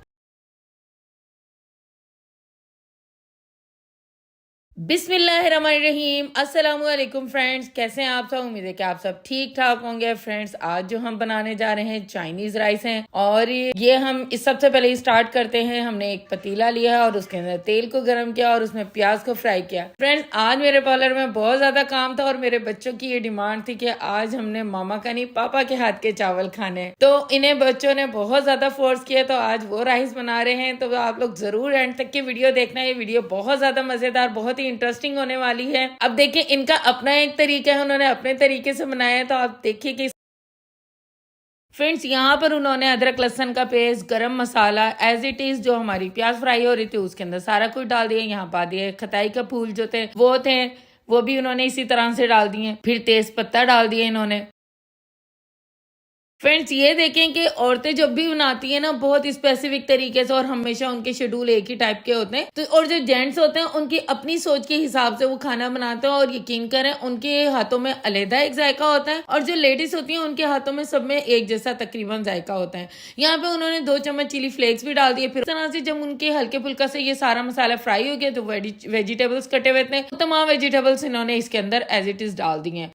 बिस्मिल्लाहिर्रहमानिर्रहीम। अस्सलाम वालेकुम फ्रेंड्स, कैसे हैं आप सब। उम्मीद है कि आप सब ठीक ठाक होंगे। फ्रेंड्स, आज जो हम बनाने जा रहे हैं चाइनीज राइस हैं और ये हम इस सबसे पहले ही स्टार्ट करते हैं। हमने एक पतीला लिया और उसके अंदर तेल को गर्म किया और उसमें प्याज को फ्राई किया। फ्रेंड्स, आज मेरे पार्लर में बहुत ज्यादा काम था और मेरे बच्चों की ये डिमांड थी कि आज हमने मामा का नहीं पापा के हाथ के चावल खाने, तो इन्हें बच्चों ने बहुत ज्यादा फोर्स किया तो आज वो राइस बना रहे हैं। तो आप लोग जरूर एंड तक की वीडियो देखना, ये वीडियो बहुत ज्यादा मजेदार, बहुत इंटरेस्टिंग होने वाली है। अब देखिए, इनका अपना एक तरीका है, उन्होंने अपने तरीके से बनाया है, तो आप देखिए कि फ्रेंड्स यहाँ पर उन्होंने अदरक लहसन का पेस्ट, गरम मसाला एज इट इज जो हमारी प्याज फ्राई हो रही थी उसके अंदर सारा कुछ डाल दिया। यहाँ पा दिए खताई का फूल जो थे वो भी उन्होंने इसी तरह से डाल दिए। फिर तेज पत्ता डाल दिए इन्होंने। फ्रेंड्स ये देखें कि औरतें जब भी बनाती है ना बहुत स्पेसिफिक तरीके से और हमेशा उनके शेड्यूल एक ही टाइप के होते हैं, तो और जो जेंट्स होते हैं उनकी अपनी सोच के हिसाब से वो खाना बनाते हैं और यकीन करें उनके हाथों में अलग एक जायका होता है और जो लेडीज होती हैं उनके हाथों में सब में एक जैसा तकरीबन जायका होता है। यहाँ पे उन्होंने 2 चम्मच चिली फ्लेक्स भी डाल दिए। फिर तरह से जब उनके हल्के फुल्का से ये सारा मसाला फ्राई हो गया तो वेजिटेबल्स कटे हुए थे, तमाम वेजिटेबल्स इन्होंने इसके अंदर एज इट इज डाल दिए।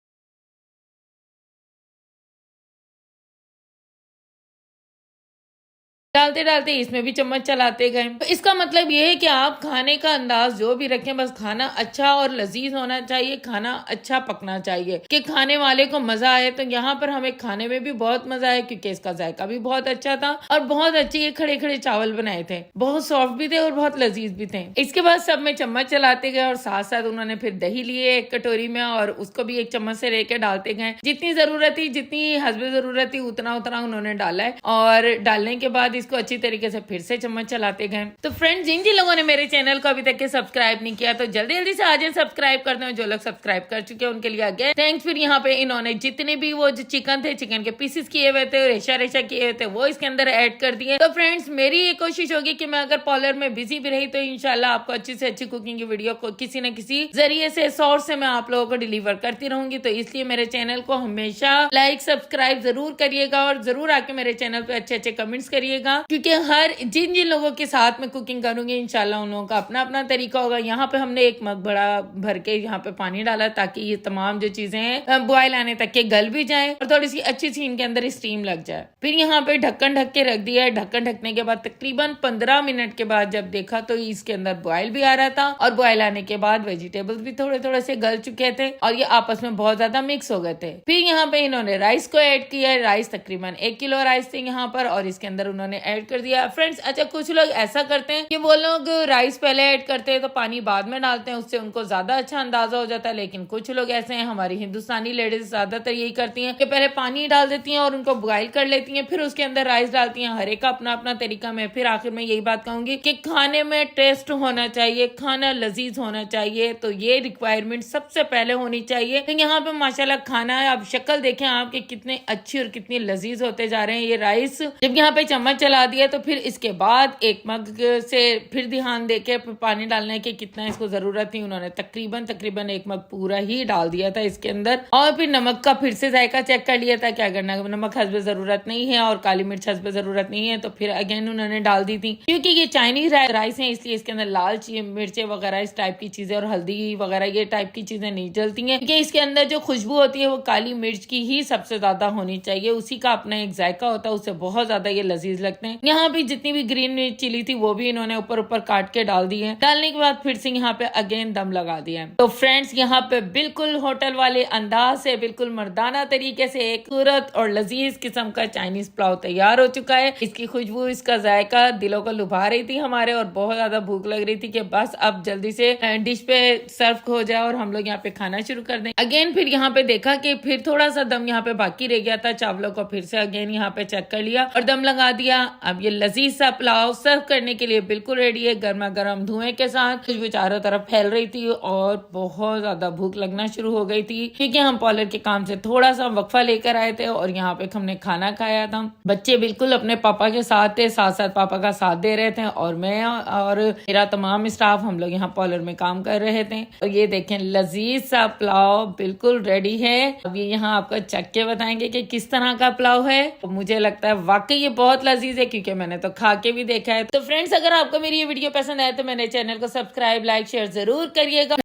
डालते डालते इसमें भी चम्मच चलाते गए। तो इसका मतलब ये है कि आप खाने का अंदाज जो भी रखें, बस खाना अच्छा और लजीज होना चाहिए, खाना अच्छा पकना चाहिए कि खाने वाले को मजा आए। तो यहाँ पर हमें खाने में भी बहुत मजा आया क्योंकि इसका जायका भी बहुत अच्छा था और बहुत अच्छे ये खड़े खड़े चावल बनाए थे, बहुत सॉफ्ट भी थे और बहुत लजीज भी थे। इसके बाद सब में चम्मच चलाते गए और साथ साथ उन्होंने फिर दही लिए एक कटोरी में और उसको भी एक चम्मच से लेके डालते गए। जितनी जरूरत थी, जितनी हस्बे जरूरत थी उतना उतना उन्होंने डाला है और डालने के बाद इसको अच्छी तरीके से फिर से चम्मच चलाते गए। तो फ्रेंड्स जिन जिन लोगों ने मेरे चैनल को अभी तक के सब्सक्राइब नहीं किया तो जल्दी जल्दी से आज सब्सक्राइब कर दें। जो लोग सब्सक्राइब कर चुके हैं उनके लिए अगेन थैंक्स। फिर यहाँ पे इन्होंने जितने भी वो जो चिकन थे, चिकन के पीसेस किए हुए थे, रेशा रेशा किए हुए थे, वो इसके अंदर ऐड कर दिए। तो फ्रेंड्स मेरी ये कोशिश होगी कि मैं अगर पार्लर में बिजी भी रही तो इंशाल्लाह आपको अच्छी से अच्छी कुकिंग की वीडियो को किसी न किसी जरिए से सोर्स से मैं आप लोगों को डिलीवर करती रहूंगी। तो इसलिए मेरे चैनल को हमेशा लाइक सब्सक्राइब जरूर करिएगा और जरूर आके मेरे चैनल पे अच्छे अच्छे कमेंट्स करिएगा क्योंकि हर जिन जिन लोगों के साथ में कुकिंग करूंगी इंशाल्लाह उन लोगों का अपना अपना तरीका होगा। यहाँ पे हमने एक मग बड़ा भर के यहाँ पे पानी डाला ताकि ये तमाम जो चीजें हैं बॉयल आने तक के गल भी जाए और थोड़ी सी अच्छी सी इनके अंदर स्टीम लग जाए। फिर यहाँ पे ढक्कन ढक के रख दिया है। ढक्कन ढकने के बाद तकरीबन 15 मिनट के बाद जब देखा तो इसके अंदर बॉयल भी आ रहा था और बॉयल आने के बाद वेजिटेबल्स भी थोड़े थोड़े से गल चुके थे और ये आपस में बहुत ज्यादा मिक्स हो गए थे। फिर यहाँ पे इन्होंने राइस को ऐड किया। राइस तकरीबन 1 किलो राइस थे यहाँ पर और इसके अंदर उन्होंने ऐड कर दिया। फ्रेंड्स अच्छा कुछ लोग ऐसा करते हैं कि वो लोग राइस पहले ऐड करते हैं तो पानी बाद में डालते हैं, उससे उनको ज्यादा अच्छा अंदाजा हो जाता है। लेकिन कुछ लोग ऐसे हैं, हमारी हिंदुस्तानी लेडीज ज्यादातर यही करती हैं कि पहले पानी डाल देती हैं और उनको बॉइल कर लेती हैं, फिर उसके अंदर राइस डालती हैं। हर एक का अपना अपना तरीका। मैं फिर आखिर में यही बात कहूंगी कि खाने में टेस्ट होना चाहिए, खाना लजीज होना चाहिए, तो ये रिक्वायरमेंट सबसे पहले होनी चाहिए। तो यहाँ पे माशाल्लाह खाना है, आप शक्ल देखें आपके कितने अच्छी और कितनी लजीज होते जा रहे हैं। ये राइस जब यहाँ पे चम्मच चला दिया तो फिर इसके बाद एक मग से फिर ध्यान देके पानी डालने की कितना इसको जरूरत थी, उन्होंने तकरीबन एक मग पूरा ही डाल दिया था इसके अंदर। और फिर नमक का फिर से जायका चेक कर लिया था कि अगर नमक हस्बे जरूरत नहीं है और काली मिर्च हस्बे जरूरत नहीं है तो फिर अगेन उन्होंने डाल दी थी। क्योंकि ये चाइनीज राइस है इसलिए इसके अंदर लाल मिर्चे वगैरह इस टाइप की चीजें और हल्दी वगैरह ये टाइप की चीजें नहीं जलती है क्योंकि इसके अंदर जो खुशबू होती है वो काली मिर्च की ही सबसे ज्यादा होनी चाहिए, उसी का अपना एक जायका होता है, उससे बहुत ज्यादा ये लजीज लगते हैं। यहाँ पे जितनी भी ग्रीन चिली थी वो भी इन्होंने ऊपर ऊपर काट के डाल दी है। डालने के बाद फिर से यहाँ पे अगेन दम लगा दिया है। तो फ्रेंड्स यहाँ पे बिल्कुल होटल वाले अंदाज से बिल्कुल मर्दाना तरीके से एक खूबसूरत और लजीज किस्म का चाइनीज पुलाव तैयार हो चुका है। इसकी खुशबू, इसका जायका दिलों को लुभा रही थी हमारे और बहुत ज्यादा भूख लग रही थी कि बस अब जल्दी से डिश पे सर्व हो जाए और हम लोग यहाँ पे खाना शुरू कर दें। अगेन फिर यहाँ पे देखा कि फिर थोड़ा सा दम यहाँ पे बाकी रह गया था, चावलों को फिर से अगेन यहाँ पे चेक कर लिया और दम लगा दिया। अब ये लजीज सा पुलाव सर्व करने के लिए बिल्कुल रेडी है, गर्मा गर्म धुएं के साथ। खुशबू चारों तरफ फैल रही थी और बहुत ज्यादा भूख लगना शुरू हो गई थी क्योंकि हम पार्लर के काम से थोड़ा सा वक्फा लेकर आए थे और यहाँ पे हमने खाना खाया था। बच्चे बिल्कुल अपने पापा के साथ थे, साथ साथ पापा का साथ दे रहे थे और मैं और मेरा तमाम स्टाफ हम लोग यहाँ पार्लर में काम कर रहे थे। और ये देखें लजीज सा पुलाव बिल्कुल रेडी है। अब ये यहाँ आपको चख के बताएंगे कि किस तरह का पुलाव है। तो मुझे लगता है वाकई ये बहुत लजीज है क्योंकि मैंने तो खा के भी देखा है। तो फ्रेंड्स अगर आपको मेरी ये वीडियो पसंद आए तो मेरे चैनल को सब्सक्राइब, लाइक, शेयर जरूर करिएगा।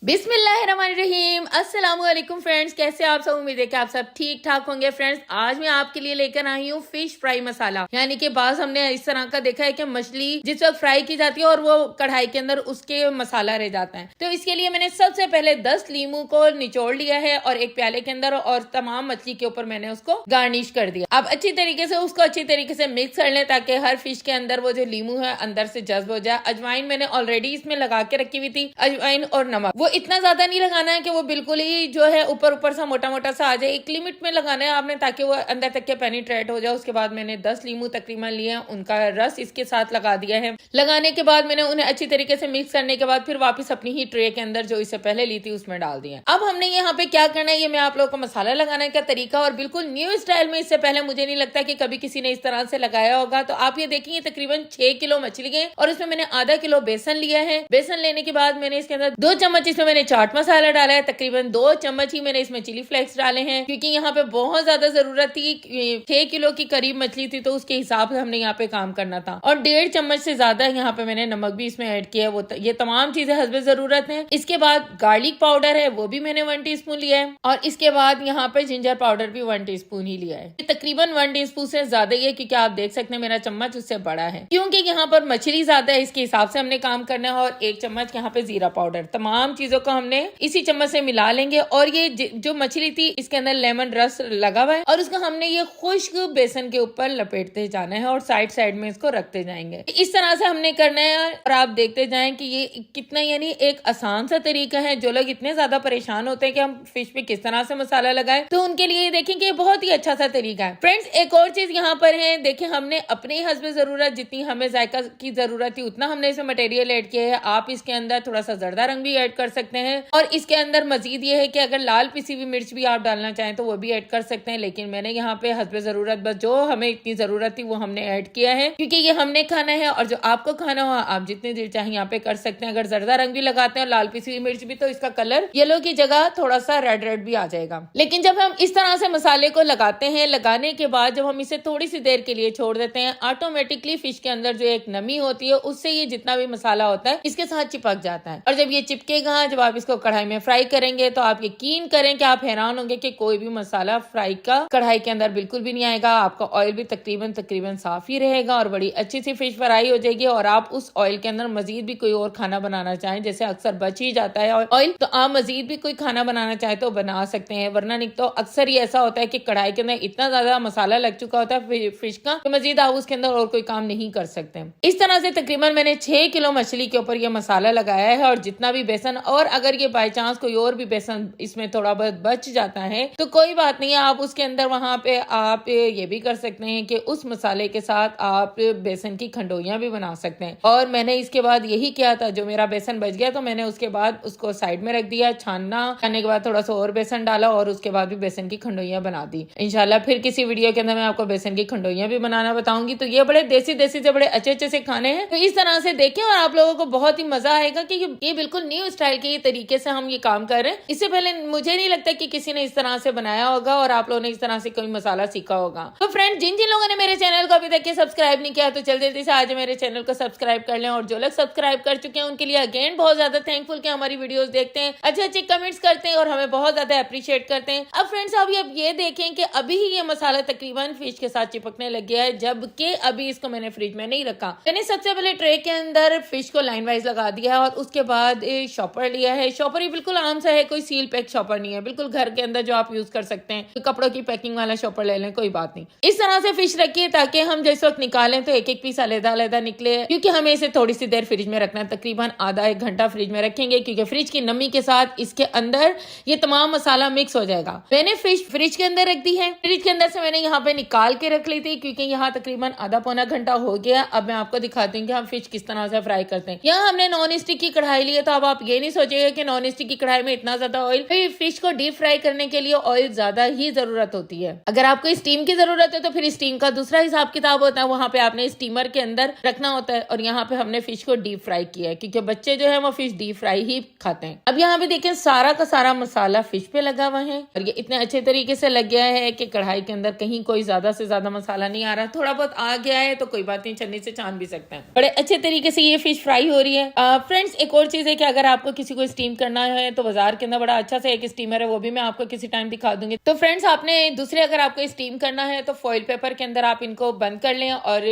बिस्मिल्लाहिर्रहमानिर्रहीम। अस्सलाम वालेकुम फ्रेंड्स, कैसे आप सब? उम्मीद है कि आप सब ठीक ठाक होंगे। फ्रेंड्स आज मैं आपके लिए लेकर आई हूँ फिश फ्राई मसाला। यानी कि बाज हमने इस तरह का देखा है कि मछली जिस वक्त फ्राई की जाती है और वो कढ़ाई के अंदर उसके मसाला रह जाता है। तो इसके लिए मैंने सबसे पहले 10 लीमू को निचोड़ लिया है और एक प्याले के अंदर और तमाम मछली के ऊपर मैंने उसको गार्निश कर दिया। अब अच्छी तरीके से उसको अच्छी तरीके से मिक्स कर ले ताकि हर फिश के अंदर वो जो लीमू है अंदर से जज्ब हो जाए। अजवाइन मैंने ऑलरेडी इसमें लगा के रखी हुई थी, अजवाइन और नमक वो इतना ज्यादा नहीं लगाना है कि वो बिल्कुल ही जो है ऊपर ऊपर सा मोटा मोटा सा आ जाए, एक लिमिट में लगाना है आपने ताकि वो अंदर तक के पेनिट्रेट हो जाए। उसके बाद मैंने 10 लीमू तकरीबन लिए हैं, उनका रस इसके साथ लगा दिया है। लगाने के बाद मैंने उन्हें अच्छी तरीके से मिक्स करने के बाद फिर वापस अपनी ही ट्रे के अंदर जो इससे पहले ली थी उसमें डाल दिया। अब हमने यहाँ पे क्या करना है, ये मैं आप लोगों को मसाला लगाने का तरीका और बिल्कुल न्यू स्टाइल में, इससे पहले मुझे नहीं लगता कि कभी किसी ने इस तरह से लगाया होगा। तो आप ये देखेंगे तकरीबन 6 किलो मछली है और इसमें मैंने आधा किलो बेसन लिया है। बेसन लेने के बाद मैंने इसके अंदर 2 चम्मच इसमें मैंने चाट मसाला डाला है, तकरीबन 2 चम्मच ही मैंने इसमें चिली फ्लेक्स डाले हैं क्योंकि यहाँ पे बहुत ज्यादा जरूरत थी। 6 किलो की करीब मछली थी तो उसके हिसाब से हमने यहाँ पे काम करना था। और 1.5 चम्मच से ज्यादा यहाँ पे मैंने नमक भी इसमें ऐड किया है। वो ये तमाम चीजें हस्बे जरूरत है। इसके बाद गार्लिक पाउडर है वो भी मैंने 1 टीस्पून लिया है और इसके बाद यहाँ पे जिंजर पाउडर भी 1 टीस्पून ही लिया है। तकरीबन 1 टीस्पून से ज्यादा ही है क्योंकि आप देख सकते हैं मेरा चम्मच उससे बड़ा है क्योंकि यहाँ पर मछली ज्यादा है, इसके हिसाब से हमने काम करना है। और 1 चम्मच यहाँ पे जीरा पाउडर, तमाम चीजों को हमने इसी चम्मच से मिला लेंगे। और ये जो मछली थी इसके अंदर लेमन रस लगा हुआ है और उसको हमने ये खुश्क बेसन के ऊपर लपेटते जाना है और साइड साइड में इसको रखते जाएंगे। इस तरह से हमने करना है और आप देखते जाएं कि ये कितना यानी एक आसान सा तरीका है। जो लोग इतने ज्यादा परेशान होते हैं कि हम फिश पे किस तरह से मसाला लगाएं तो उनके लिए देखें कि बहुत ही अच्छा सा तरीका है। फ्रेंड्स एक और चीज यहाँ पर है, देखिए हमने अपने हस्बे जरूरत जितनी हमें जायका की जरूरत थी उतना हमने इसमें मटेरियल ऐड किया है। आप इसके अंदर थोड़ा सा जर्दा रंग भी ऐड कर सकते हैं और इसके अंदर मजीद ये है कि अगर लाल पिसी हुई मिर्च भी आप डालना चाहें तो वो भी ऐड कर सकते हैं। लेकिन मैंने यहाँ पे हस्बे जरूरत बस जो हमें इतनी जरूरत थी वो हमने ऐड किया है क्योंकि ये हमने खाना है और जो आपको खाना हो आप जितने दिल चाहे यहाँ पे कर सकते हैं। अगर जर्दा रंग भी लगाते हैं और लाल पिसी हुई मिर्च भी तो इसका कलर येलो की जगह थोड़ा सा रेड रेड भी आ जाएगा। लेकिन जब हम इस तरह से मसाले को लगाते हैं, लगाने के बाद जब हम इसे थोड़ी सी देर के लिए छोड़ देते हैं, ऑटोमेटिकली फिश के अंदर जो एक नमी होती है उससे ये जितना भी मसाला होता है इसके साथ चिपक जाता है। और जब ये चिपकेगा, जब आप इसको कढ़ाई में फ्राई करेंगे तो आप यकीन करें कि आप हैरान होंगे कि कोई भी मसाला फ्राई का कढ़ाई के अंदर बिल्कुल भी नहीं आएगा। आपका ऑयल भी तकरीबन साफ ही रहेगा और बड़ी अच्छी सी फिश फ्राई हो जाएगी। और आप उस ऑयल के अंदर मजीद भी कोई और खाना बनाना चाहें, जैसे अक्सर बच ही जाता है ऑयल, तो आप मजीद भी कोई खाना बनाना चाहे तो बना सकते हैं। वरना नहीं तो अक्सर ही ऐसा होता है कि कढ़ाई के अंदर इतना ज्यादा मसाला लग चुका होता है फिश का तो मजीद आप उसके अंदर और कोई काम नहीं कर सकते। इस तरह से तकरीबन मैंने 6 किलो मछली के ऊपर ये मसाला लगाया है और जितना भी बेसन, और अगर ये बाई चांस कोई और भी बेसन इसमें थोड़ा बहुत बच जाता है तो कोई बात नहीं है, आप उसके अंदर वहां पे आप ये भी कर सकते हैं कि उस मसाले के साथ आप बेसन की खंडोइयां भी बना सकते हैं। और मैंने इसके बाद यही किया था, जो मेरा बेसन बच गया तो मैंने उसके बाद उसको साइड में रख दिया, खाने के बाद थोड़ा सा और बेसन डाला और उसके बाद भी बेसन की खंडोइयां बना दी। इंशाल्लाह फिर किसी वीडियो के अंदर मैं आपको बेसन की खंडोइयां भी बनाना बताऊंगी। तो ये बड़े देसी देसी से बड़े अच्छे अच्छे से खाने हैं, तो इस तरह से देखें और आप लोगों को बहुत ही मजा आएगा कि ये बिल्कुल न्यू स्टाइल के तरीके से हम ये काम कर रहे हैं। इससे पहले मुझे नहीं लगता कि किसी ने इस तरह से बनाया होगा और आप लोगों ने इस तरह से कोई मसाला सीखा होगा। तो फ्रेंड जिन जिन लोगों ने मेरे चैनल को अभी तक सब्सक्राइब नहीं किया तो जल्दी से आज मेरे चैनल को सब्सक्राइब कर लें। और जो लोग सब्सक्राइब कर चुके हैं उनके लिए अगेन बहुत ज्यादा थैंकफुल कि हमारी वीडियोस देखते हैं, अच्छे अच्छे कमेंट्स करते हैं और हमें बहुत ज्यादा अप्रिशिएट करते हैं। अब फ्रेंड्स अभी अब ये देखें कि अभी ही ये मसाला तकरीबन फिश के साथ चिपकने लग गया है, जबकि अभी इसको मैंने फ्रिज में नहीं रखा। मैंने सबसे पहले ट्रे के अंदर फिश को लाइन वाइज लगा दिया है और उसके बाद शॉपर लिया है। शॉपर ही बिल्कुल आम सा है, कोई सील पैक शॉपर नहीं है, बिल्कुल घर के अंदर जो आप यूज कर सकते हैं। तो कपड़ों की पैकिंग वाला शॉपर ले लें, कोई बात नहीं। इस तरह से फिश रखिए ताकि हम जिस वक्त निकालें तो एक एक पीस अलग-अलग निकले, क्योंकि हमें इसे थोड़ी सी देर फ्रिज में रखना है, तकरीबन आधा एक घंटा फ्रिज में रखेंगे क्योंकि फ्रिज की नमी के साथ इसके अंदर ये तमाम मसाला मिक्स हो जाएगा। मैंने फिश फ्रिज के अंदर रख दी है, फ्रिज के अंदर से मैंने यहाँ पे निकाल के रख ली थी क्योंकि यहाँ तकरीबन आधा पौना घंटा हो गया। अब मैं आपको दिखाती हूँ कि हम फिश किस तरह से फ्राई करते हैं। यहाँ हमने नॉन स्टिक की कढ़ाई ली है, तो अब आप ये नहीं सोचेगा कि नॉन स्टिक की कढ़ाई में इतना ज्यादा ऑयल, फिश को डीप फ्राई करने के लिए ऑयल ज्यादा ही जरूरत होती है। अगर आपको स्टीम की जरूरत है तो फिर स्टीम का दूसरा हिसाब किताब होता है, वहाँ पे आपने स्टीमर के अंदर रखना होता है। और यहाँ पे हमने फिश को डीप फ्राई किया है क्योंकि बच्चे जो है वो फिश डीप फ्राई ही खाते हैं। अब यहाँ पे देखें सारा का सारा मसाला फिश पे लगा हुआ है और ये इतने अच्छे तरीके से लग गया है कि कढ़ाई के अंदर कहीं कोई ज्यादा से ज्यादा मसाला नहीं आ रहा। थोड़ा बहुत आ गया है तो कोई बात नहीं, छन्नी से छान भी सकते हैं। बड़े अच्छे तरीके से ये फिश फ्राई हो रही है। फ्रेंड्स एक और चीज है कि अगर आपको किसी को स्टीम करना है तो बाजार के अंदर बड़ा अच्छा सा एक स्टीमर है, वो भी मैं आपको किसी टाइम दिखा दूंगी। तो फ्रेंड्स आपने दूसरे अगर आपको स्टीम करना है तो फॉइल पेपर के अंदर आप इनको बंद कर लें और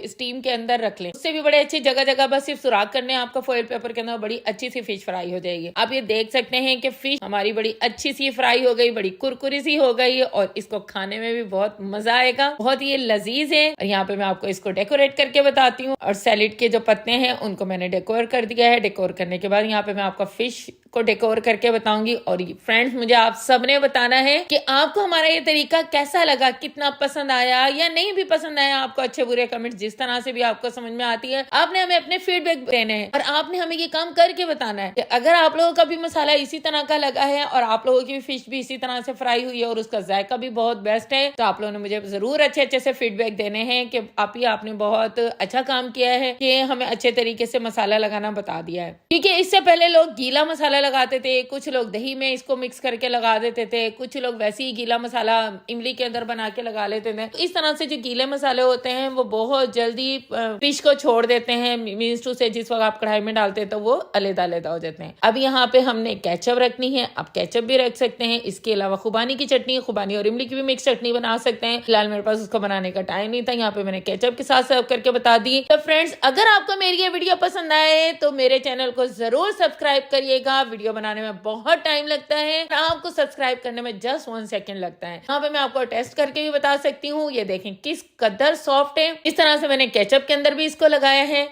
स्टीम के अंदर रख लें, उससे भी बड़े अच्छी जगह जगह बस सिर्फ सुराख करने आपको फॉइल पेपर के अंदर, बड़ी अच्छी सी फिश फ्राई हो जाएगी। आप ये देख सकते हैं कि फिश हमारी बड़ी अच्छी सी फ्राई हो गई, बड़ी कुरकुरी सी हो गई और इसको खाने में भी बहुत मजा आएगा, बहुत ये लजीज है। और यहाँ पे मैं आपको इसको डेकोरेट करके बताती हूँ। और सैलेड के जो पत्ते हैं उनको मैंने डेकोर कर दिया है। डेकोर करने के बाद यहाँ पे मैं आपको फिश को डेकोर करके बताऊंगी। और फ्रेंड्स, मुझे आप सबने बताना है कि आपको हमारा ये तरीका कैसा लगा, कितना पसंद आया या नहीं भी पसंद आया। आपको अच्छे बुरे कमेंट जिस तरह से भी आपको समझ में आती है, आपने हमें अपने फीडबैक देने हैं और आपने हमें ये काम करके बताना है कि अगर आप लोगों का भी मसाला इसी तरह का लगा है और आप लोगों की फिश भी इसी तरह से फ्राई हुई है और उसका जायका भी बहुत बेस्ट है, तो आप लोगों ने मुझे जरूर अच्छे अच्छे से फीडबैक देने हैं कि आपने बहुत अच्छा काम किया है कि हमें अच्छे तरीके से मसाला लगाना बता दिया है। क्योंकि इससे पहले लोग गीला मसाला लगाते थे, कुछ लोग दही में इसको मिक्स करके लगा देते थे, कुछ लोग वैसे ही गीला मसाला इमली के अंदर बना के लगा लेते थे। तो इस तरह से जो गीले मसाले होते हैं वो बहुत जल्दी फिश को छोड़ देते हैं, मीन्स टू से जिस वक्त आप कढ़ाई में डालते हैं तो वो अलग-अलग हो जाते हैं। अब यहाँ पे हमने केचप रखनी है, आप केचप भी रख सकते हैं। इसके अलावा खुबानी की चटनी, खुबानी और इमली की भी मिक्स चटनी बना सकते हैं। फिलहाल मेरे पास उसको बनाने का टाइम नहीं था, यहाँ पे मैंने केचप के साथ सर्व करके बता दी। तो फ्रेंड्स, अगर आपको मेरी ये वीडियो पसंद आए तो मेरे चैनल को जरूर सब्सक्राइब करिएगा। वीडियो बनाने में बहुत टाइम लगता है, आपको सब्सक्राइब करने में जस्ट 1 सेकंड लगता है। यहाँ पे मैं आपको टेस्ट करके भी बता सकती हूँ। ये देखें किस कदर सॉफ्ट है। इस तरह से मैंने केचप के अंदर भी इसको लगाया है।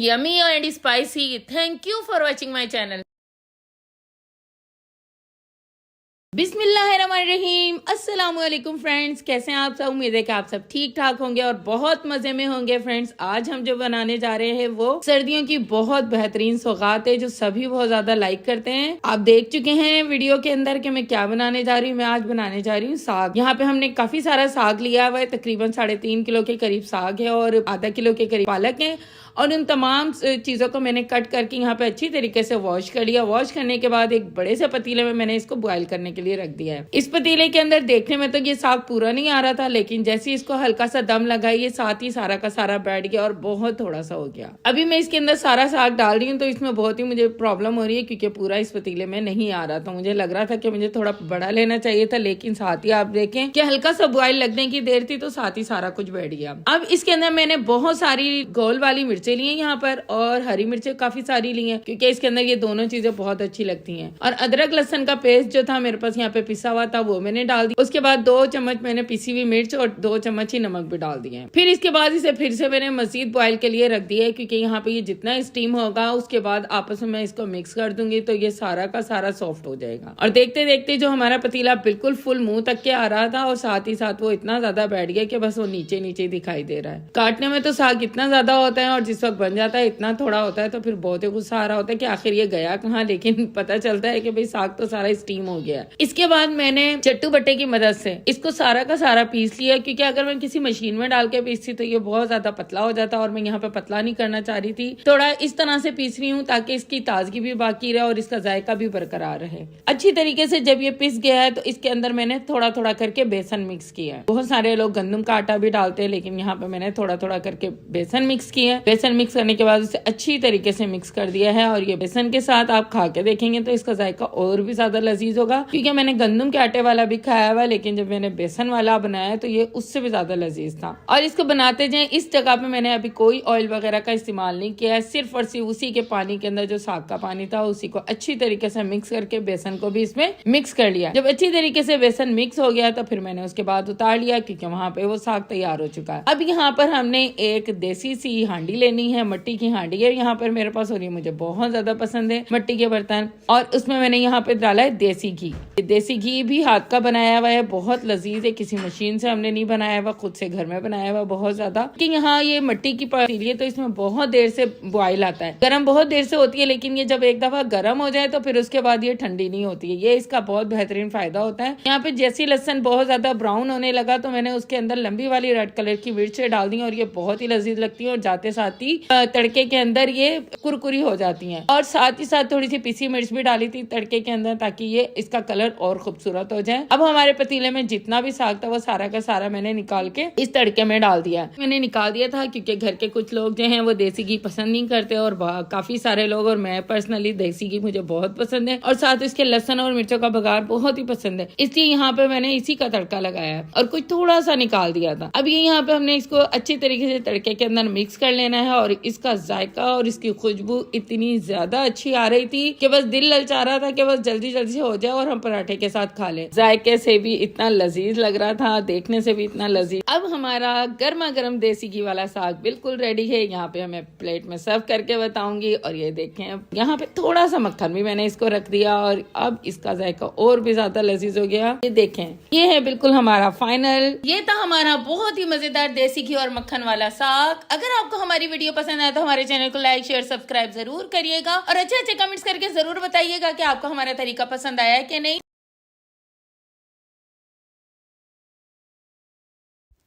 Yummy and spicy. Thank you for watching my channel. बिस्मिल्लाहिर्रहमानिर्रहीम। अस्सलाम वालेकुम फ्रेंड्स, कैसे हैं आप सब? उम्मीद है कि आप सब ठीक ठाक होंगे और बहुत मजे में होंगे। फ्रेंड्स, आज हम जो बनाने जा रहे हैं वो सर्दियों की बहुत बेहतरीन सौगात है जो सभी बहुत ज्यादा लाइक करते हैं। आप देख चुके हैं वीडियो के अंदर कि मैं क्या बनाने जा रही हूँ। मैं आज बनाने जा रही हूँ साग। यहाँ पे हमने काफी सारा साग लिया हुआ है, तकरीबन 3.5 किलो के करीब साग है और आधा किलो के करीब पालक है। और उन तमाम चीज़ों को मैंने कट करके यहाँ पे अच्छी तरीके से वॉश कर लिया। वॉश करने के बाद एक बड़े से पतीले में मैंने इसको बॉईल करने के लिए रख दिया है। इस पतीले के अंदर देखने में तो ये साग पूरा नहीं आ रहा था, लेकिन जैसे इसको हल्का सा दम लगा, ये साथ ही सारा का सारा बैठ गया और बहुत थोड़ा सा हो गया। अभी मैं इसके अंदर सारा साग डाल रही हूँ तो इसमें बहुत ही मुझे प्रॉब्लम हो रही है क्योंकि पूरा इस पतीले में नहीं आ रहा था। मुझे लग रहा था कि मुझे थोड़ा बड़ा लेना चाहिए था, लेकिन साथ ही आप देखें कि हल्का सा बॉईल लगने की देर थी तो साथ ही सारा कुछ बैठ गया। अब इसके अंदर मैंने बहुत सारी गोल वाली मिर्चें ली है यहाँ पर और हरी मिर्चें काफी सारी ली हैं क्योंकि इसके अंदर ये दोनों चीजें बहुत अच्छी लगती हैं। और अदरक लहसुन का पेस्ट जो था मेरे पास यहाँ पे पिसा हुआ था वो मैंने डाल दिया। उसके बाद 2 चम्मच मैंने पिसी हुई मिर्च और 2 चम्मच ही नमक भी डाल दिए। फिर इसके बाद इसे फिर से मैंने मजीद बॉईल के लिए रख दिया है क्योंकि यहाँ पे ये जितना स्टीम होगा उसके बाद आपस में मैं इसको मिक्स कर दूंगी तो ये सारा का सारा सॉफ्ट हो जाएगा। और देखते देखते जो हमारा पतीला बिल्कुल फुल मुंह तक के आ रहा था और साथ ही साथ वो इतना ज्यादा बैठ गया कि बस वो नीचे नीचे दिखाई दे रहा है। काटने में तो साग इतना ज्यादा होता है और जिस वक्त बन जाता है इतना थोड़ा होता है तो फिर बहुत ही गुस्सा आ रहा होता है कि आखिर ये गया कहाँ, लेकिन पता चलता है कि भाई साग तो सारा स्टीम हो गया है। इसके बाद मैंने चट्टू बट्टे की मदद से इसको सारा का सारा पीस लिया क्योंकि अगर मैं किसी मशीन में डाल के पीसती तो ये बहुत ज्यादा पतला हो जाता और मैं यहाँ पे पतला नहीं करना चाह रही थी। थोड़ा इस तरह से पीस रही हूँ ताकि इसकी ताजगी भी बाकी रहे और इसका जायका भी बरकरार रहे। अच्छी तरीके से जब ये पिस गया है तो इसके अंदर मैंने थोड़ा थोड़ा करके बेसन मिक्स किया है। बहुत सारे लोग गंदम का आटा भी डालते हैं, लेकिन यहाँ पे मैंने थोड़ा थोड़ा करके बेसन मिक्स किया है। बेसन मिक्स करने के बाद उसे अच्छी तरीके से मिक्स कर दिया है और ये बेसन के साथ आप खा के देखेंगे तो इसका जायका और भी ज्यादा लजीज होगा क्योंकि मैंने गंदम के आटे वाला भी खाया हुआ, लेकिन जब मैंने बेसन वाला बनाया तो ये उससे भी ज्यादा लजीज था। और इसको बनाते जाए, इस जगह पे मैंने अभी कोई ऑयल वगैरह का इस्तेमाल नहीं किया है, सिर्फ और सिर्फ उसी के पानी के अंदर जो साग का पानी था उसी को अच्छी तरीके से मिक्स करके बेसन को भी इसमें मिक्स कर लिया। जब अच्छी तरीके से बेसन मिक्स हो गया तो फिर मैंने उसके बाद उतार लिया क्योंकि वहां पे वो साग तैयार हो चुका है। अब यहाँ पर हमने एक देसी सी हांडी लेनी है, मट्टी की हांडी है यहाँ पर मेरे पास, और ये मुझे बहुत ज्यादा पसंद है मट्टी के बर्तन। और उसमें मैंने यहाँ पे डाला है देसी घी। देसी घी भी हाथ का बनाया हुआ है, बहुत लजीज है, किसी मशीन से हमने नहीं बनाया हुआ, खुद से घर में बनाया हुआ बहुत ज्यादा। कि यहाँ ये मट्टी की पतीली है तो इसमें बहुत देर से बॉयल आता है, गर्म बहुत देर से होती है, लेकिन ये जब एक दफा गर्म हो जाए तो फिर उसके बाद ये ठंडी नहीं होती है। ये इसका बहुत बेहतरीन फायदा होता है। यहाँ पे जैसे लहसन बहुत ज्यादा ब्राउन होने लगा तो मैंने उसके अंदर लंबी वाली रेड कलर की मिर्चें डाल दी और ये बहुत ही लजीज लगती है और जाते साथ ही तड़के के अंदर ये कुरकुरी हो जाती है। और साथ ही साथ थोड़ी सी पिसी मिर्च भी डाली थी तड़के के अंदर ताकि ये इसका कलर और खूबसूरत हो जाए। अब हमारे पतीले में जितना भी साग था वो सारा का सारा मैंने निकाल के इस तड़के में डाल दिया। मैंने निकाल दिया था क्योंकि घर के कुछ लोग जो हैं वो देसी घी पसंद नहीं करते और काफी सारे लोग, और मैं पर्सनली देसी घी मुझे बहुत पसंद है और साथ इसके लहसुन और मिर्चों का बघार बहुत ही पसंद है, इसलिए यहाँ पे मैंने इसी का तड़का लगाया है और कुछ थोड़ा सा निकाल दिया था। अब ये यहाँ पे हमने इसको अच्छी तरीके से तड़के के अंदर मिक्स कर लेना है और इसका जायका और इसकी खुशबू इतनी ज्यादा अच्छी आ रही थी कि बस दिल ललचा रहा था कि बस जल्दी जल्दी से हो जाए और हम पराठे के साथ खा ले। जायके से भी इतना लजीज लग रहा था, देखने से भी इतना लजीज। अब हमारा गर्मा गर्म देसी घी वाला साग बिल्कुल रेडी है। यहाँ पे हमें प्लेट में सर्व करके बताऊंगी। और ये देखें, यहाँ पे थोड़ा सा मक्खन भी मैंने इसको रख दिया और अब इसका जायका और भी ज्यादा लजीज हो गया। ये देखें, ये है बिल्कुल हमारा फाइनल। ये था हमारा बहुत ही मजेदार देसी घी और मक्खन वाला साग। अगर आपको हमारी वीडियो पसंद आए तो हमारे चैनल को लाइक शेयर सब्सक्राइब जरूर करिएगा और अच्छे अच्छे कमेंट्स करके जरूर बताइएगा कि आपको हमारा तरीका पसंद आया है कि नहीं।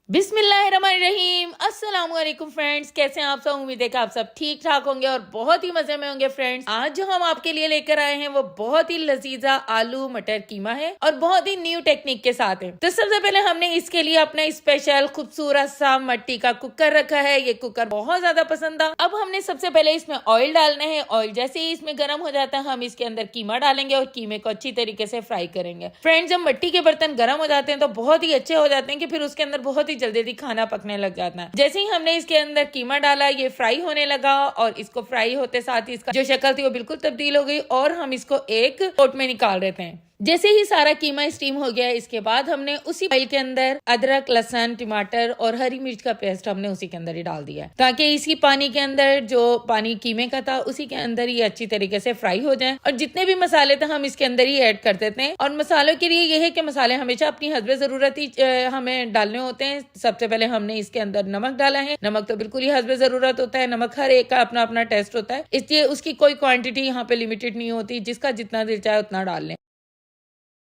बिस्मिल्लाहिर्रहमानिर्रहीम। अस्सलाम वालेकुम फ्रेंड्स, कैसे हैं आप सब? उम्मीद है कि आप सब ठीक ठाक होंगे और बहुत ही मजे में होंगे। फ्रेंड्स, आज जो हम आपके लिए लेकर आए हैं वो बहुत ही लजीजा आलू मटर कीमा है और बहुत ही न्यू टेक्निक के साथ है। तो सबसे पहले हमने इसके लिए अपना स्पेशल खूबसूरत सा मिट्टी का कुकर रखा है। ये कुकर बहुत ज्यादा पसंद था। अब हमने सबसे पहले इसमें ऑयल डालना है। ऑयल जैसे ही इसमें गर्म हो जाता है हम इसके अंदर कीमा डालेंगे और कीमे को अच्छी तरीके से फ्राई करेंगे। फ्रेंड्स, जब मिट्टी के बर्तन गर्म हो जाते हैं तो बहुत ही अच्छे हो जाते हैं कि फिर उसके अंदर बहुत ही जल्दी खाना पकने लग जाता है। जैसे ही हमने इसके अंदर कीमा डाला, ये फ्राई होने लगा और इसको फ्राई होते साथ ही इसका जो शक्ल थी वो बिल्कुल तब्दील हो गई और हम इसको एक पोट में निकाल देते हैं। जैसे ही सारा कीमा स्टीम हो गया, इसके बाद हमने उसी ऑयल के अंदर अदरक, लहसुन, टमाटर और हरी मिर्च का पेस्ट हमने उसी के अंदर ही डाल दिया है ताकि इसी पानी के अंदर जो पानी कीमे का था उसी के अंदर ही अच्छी तरीके से फ्राई हो जाए। और जितने भी मसाले थे हम इसके अंदर ही ऐड कर देते हैं। और मसालों के लिए यह है कि मसाले हमेशा अपनी हस्बे जरूरत ही हमें डालने होते हैं। सबसे पहले हमने इसके अंदर नमक डाला है। नमक तो बिल्कुल ही हस्बे जरूरत होता है। नमक हर एक का अपना अपना टेस्ट होता है, इसलिए उसकी कोई क्वांटिटी यहाँ पे लिमिटेड नहीं होती, जिसका जितना दिल चाहे उतना डाल लें।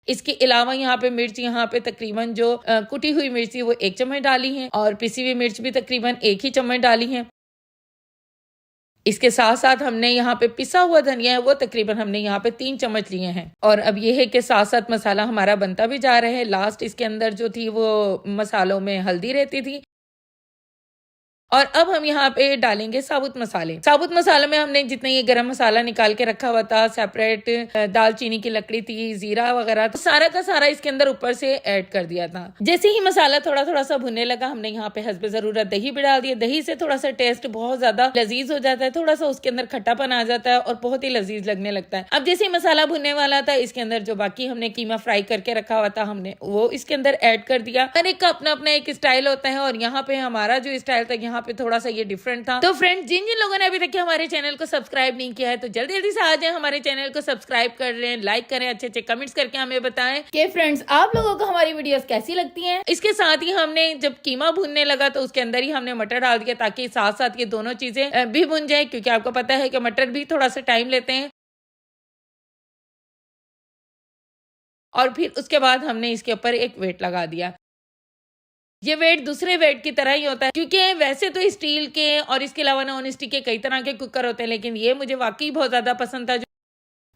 इसके अलावा यहाँ पे मिर्च, यहाँ पे तकरीबन जो कुटी हुई मिर्च थी वो 1 चम्मच डाली है और पिसी हुई मिर्च भी तकरीबन 1 ही चम्मच डाली है। इसके साथ साथ हमने यहाँ पे पिसा हुआ धनिया है वो तकरीबन हमने यहाँ पे 3 चम्मच लिए हैं। और अब ये है कि साथ साथ मसाला हमारा बनता भी जा रहा है। लास्ट इसके अंदर जो थी वो मसालों में हल्दी रहती थी। और अब हम यहाँ पे डालेंगे साबुत मसाले। साबुत मसालों में हमने जितने ये गरम मसाला निकाल के रखा हुआ था, सेपरेट दालचीनी की लकड़ी थी, जीरा वगैरह, तो सारा का सारा इसके अंदर ऊपर से ऐड कर दिया था। जैसे ही मसाला थोड़ा थोड़ा सा भुनने लगा, हमने यहाँ पे हस्बे जरूरत दही भी डाल दिया। दही से थोड़ा सा टेस्ट बहुत ज्यादा लजीज हो जाता है, थोड़ा सा उसके अंदर खट्टापन आ जाता है और बहुत ही लजीज लगने लगता है। अब जैसे ही मसाला भुनने वाला था, इसके अंदर जो बाकी हमने कीमा फ्राई करके रखा हुआ था हमने वो इसके अंदर ऐड कर दिया। हर एक का अपना अपना एक स्टाइल होता है और यहाँ पे हमारा जो स्टाइल था यहाँ पे थोड़ा सा ये डिफरेंट था। तो फ्रेंड्स, जिन जिन लोगों ने अभी तक हमारे चैनल को सब्सक्राइब नहीं किया है तो जल्दी जल्दी से आ जाए, हमारे चैनल को सब्सक्राइब कर लें, लाइक करें, अच्छे अच्छे कमेंट्स करके हमें बताएं कि फ्रेंड्स आप लोगों को हमारी वीडियोस कैसी लगती हैं। इसके साथ ही हमने जब कीमा भुनने लगा तो उसके अंदर ही हमने मटर डाल दिया ताकि साथ साथ ये दोनों चीजें भी भुन जाए, क्योंकि आपको पता है कि मटर भी थोड़ा सा टाइम लेते हैं। और फिर उसके बाद हमने इसके ऊपर एक वेट लगा दिया। ये वेट दूसरे वेट की तरह ही होता है, क्योंकि वैसे तो स्टील के और इसके अलावा नॉन स्टिक के कई तरह के कुकर होते हैं, लेकिन ये मुझे वाकई बहुत ज्यादा पसंद था।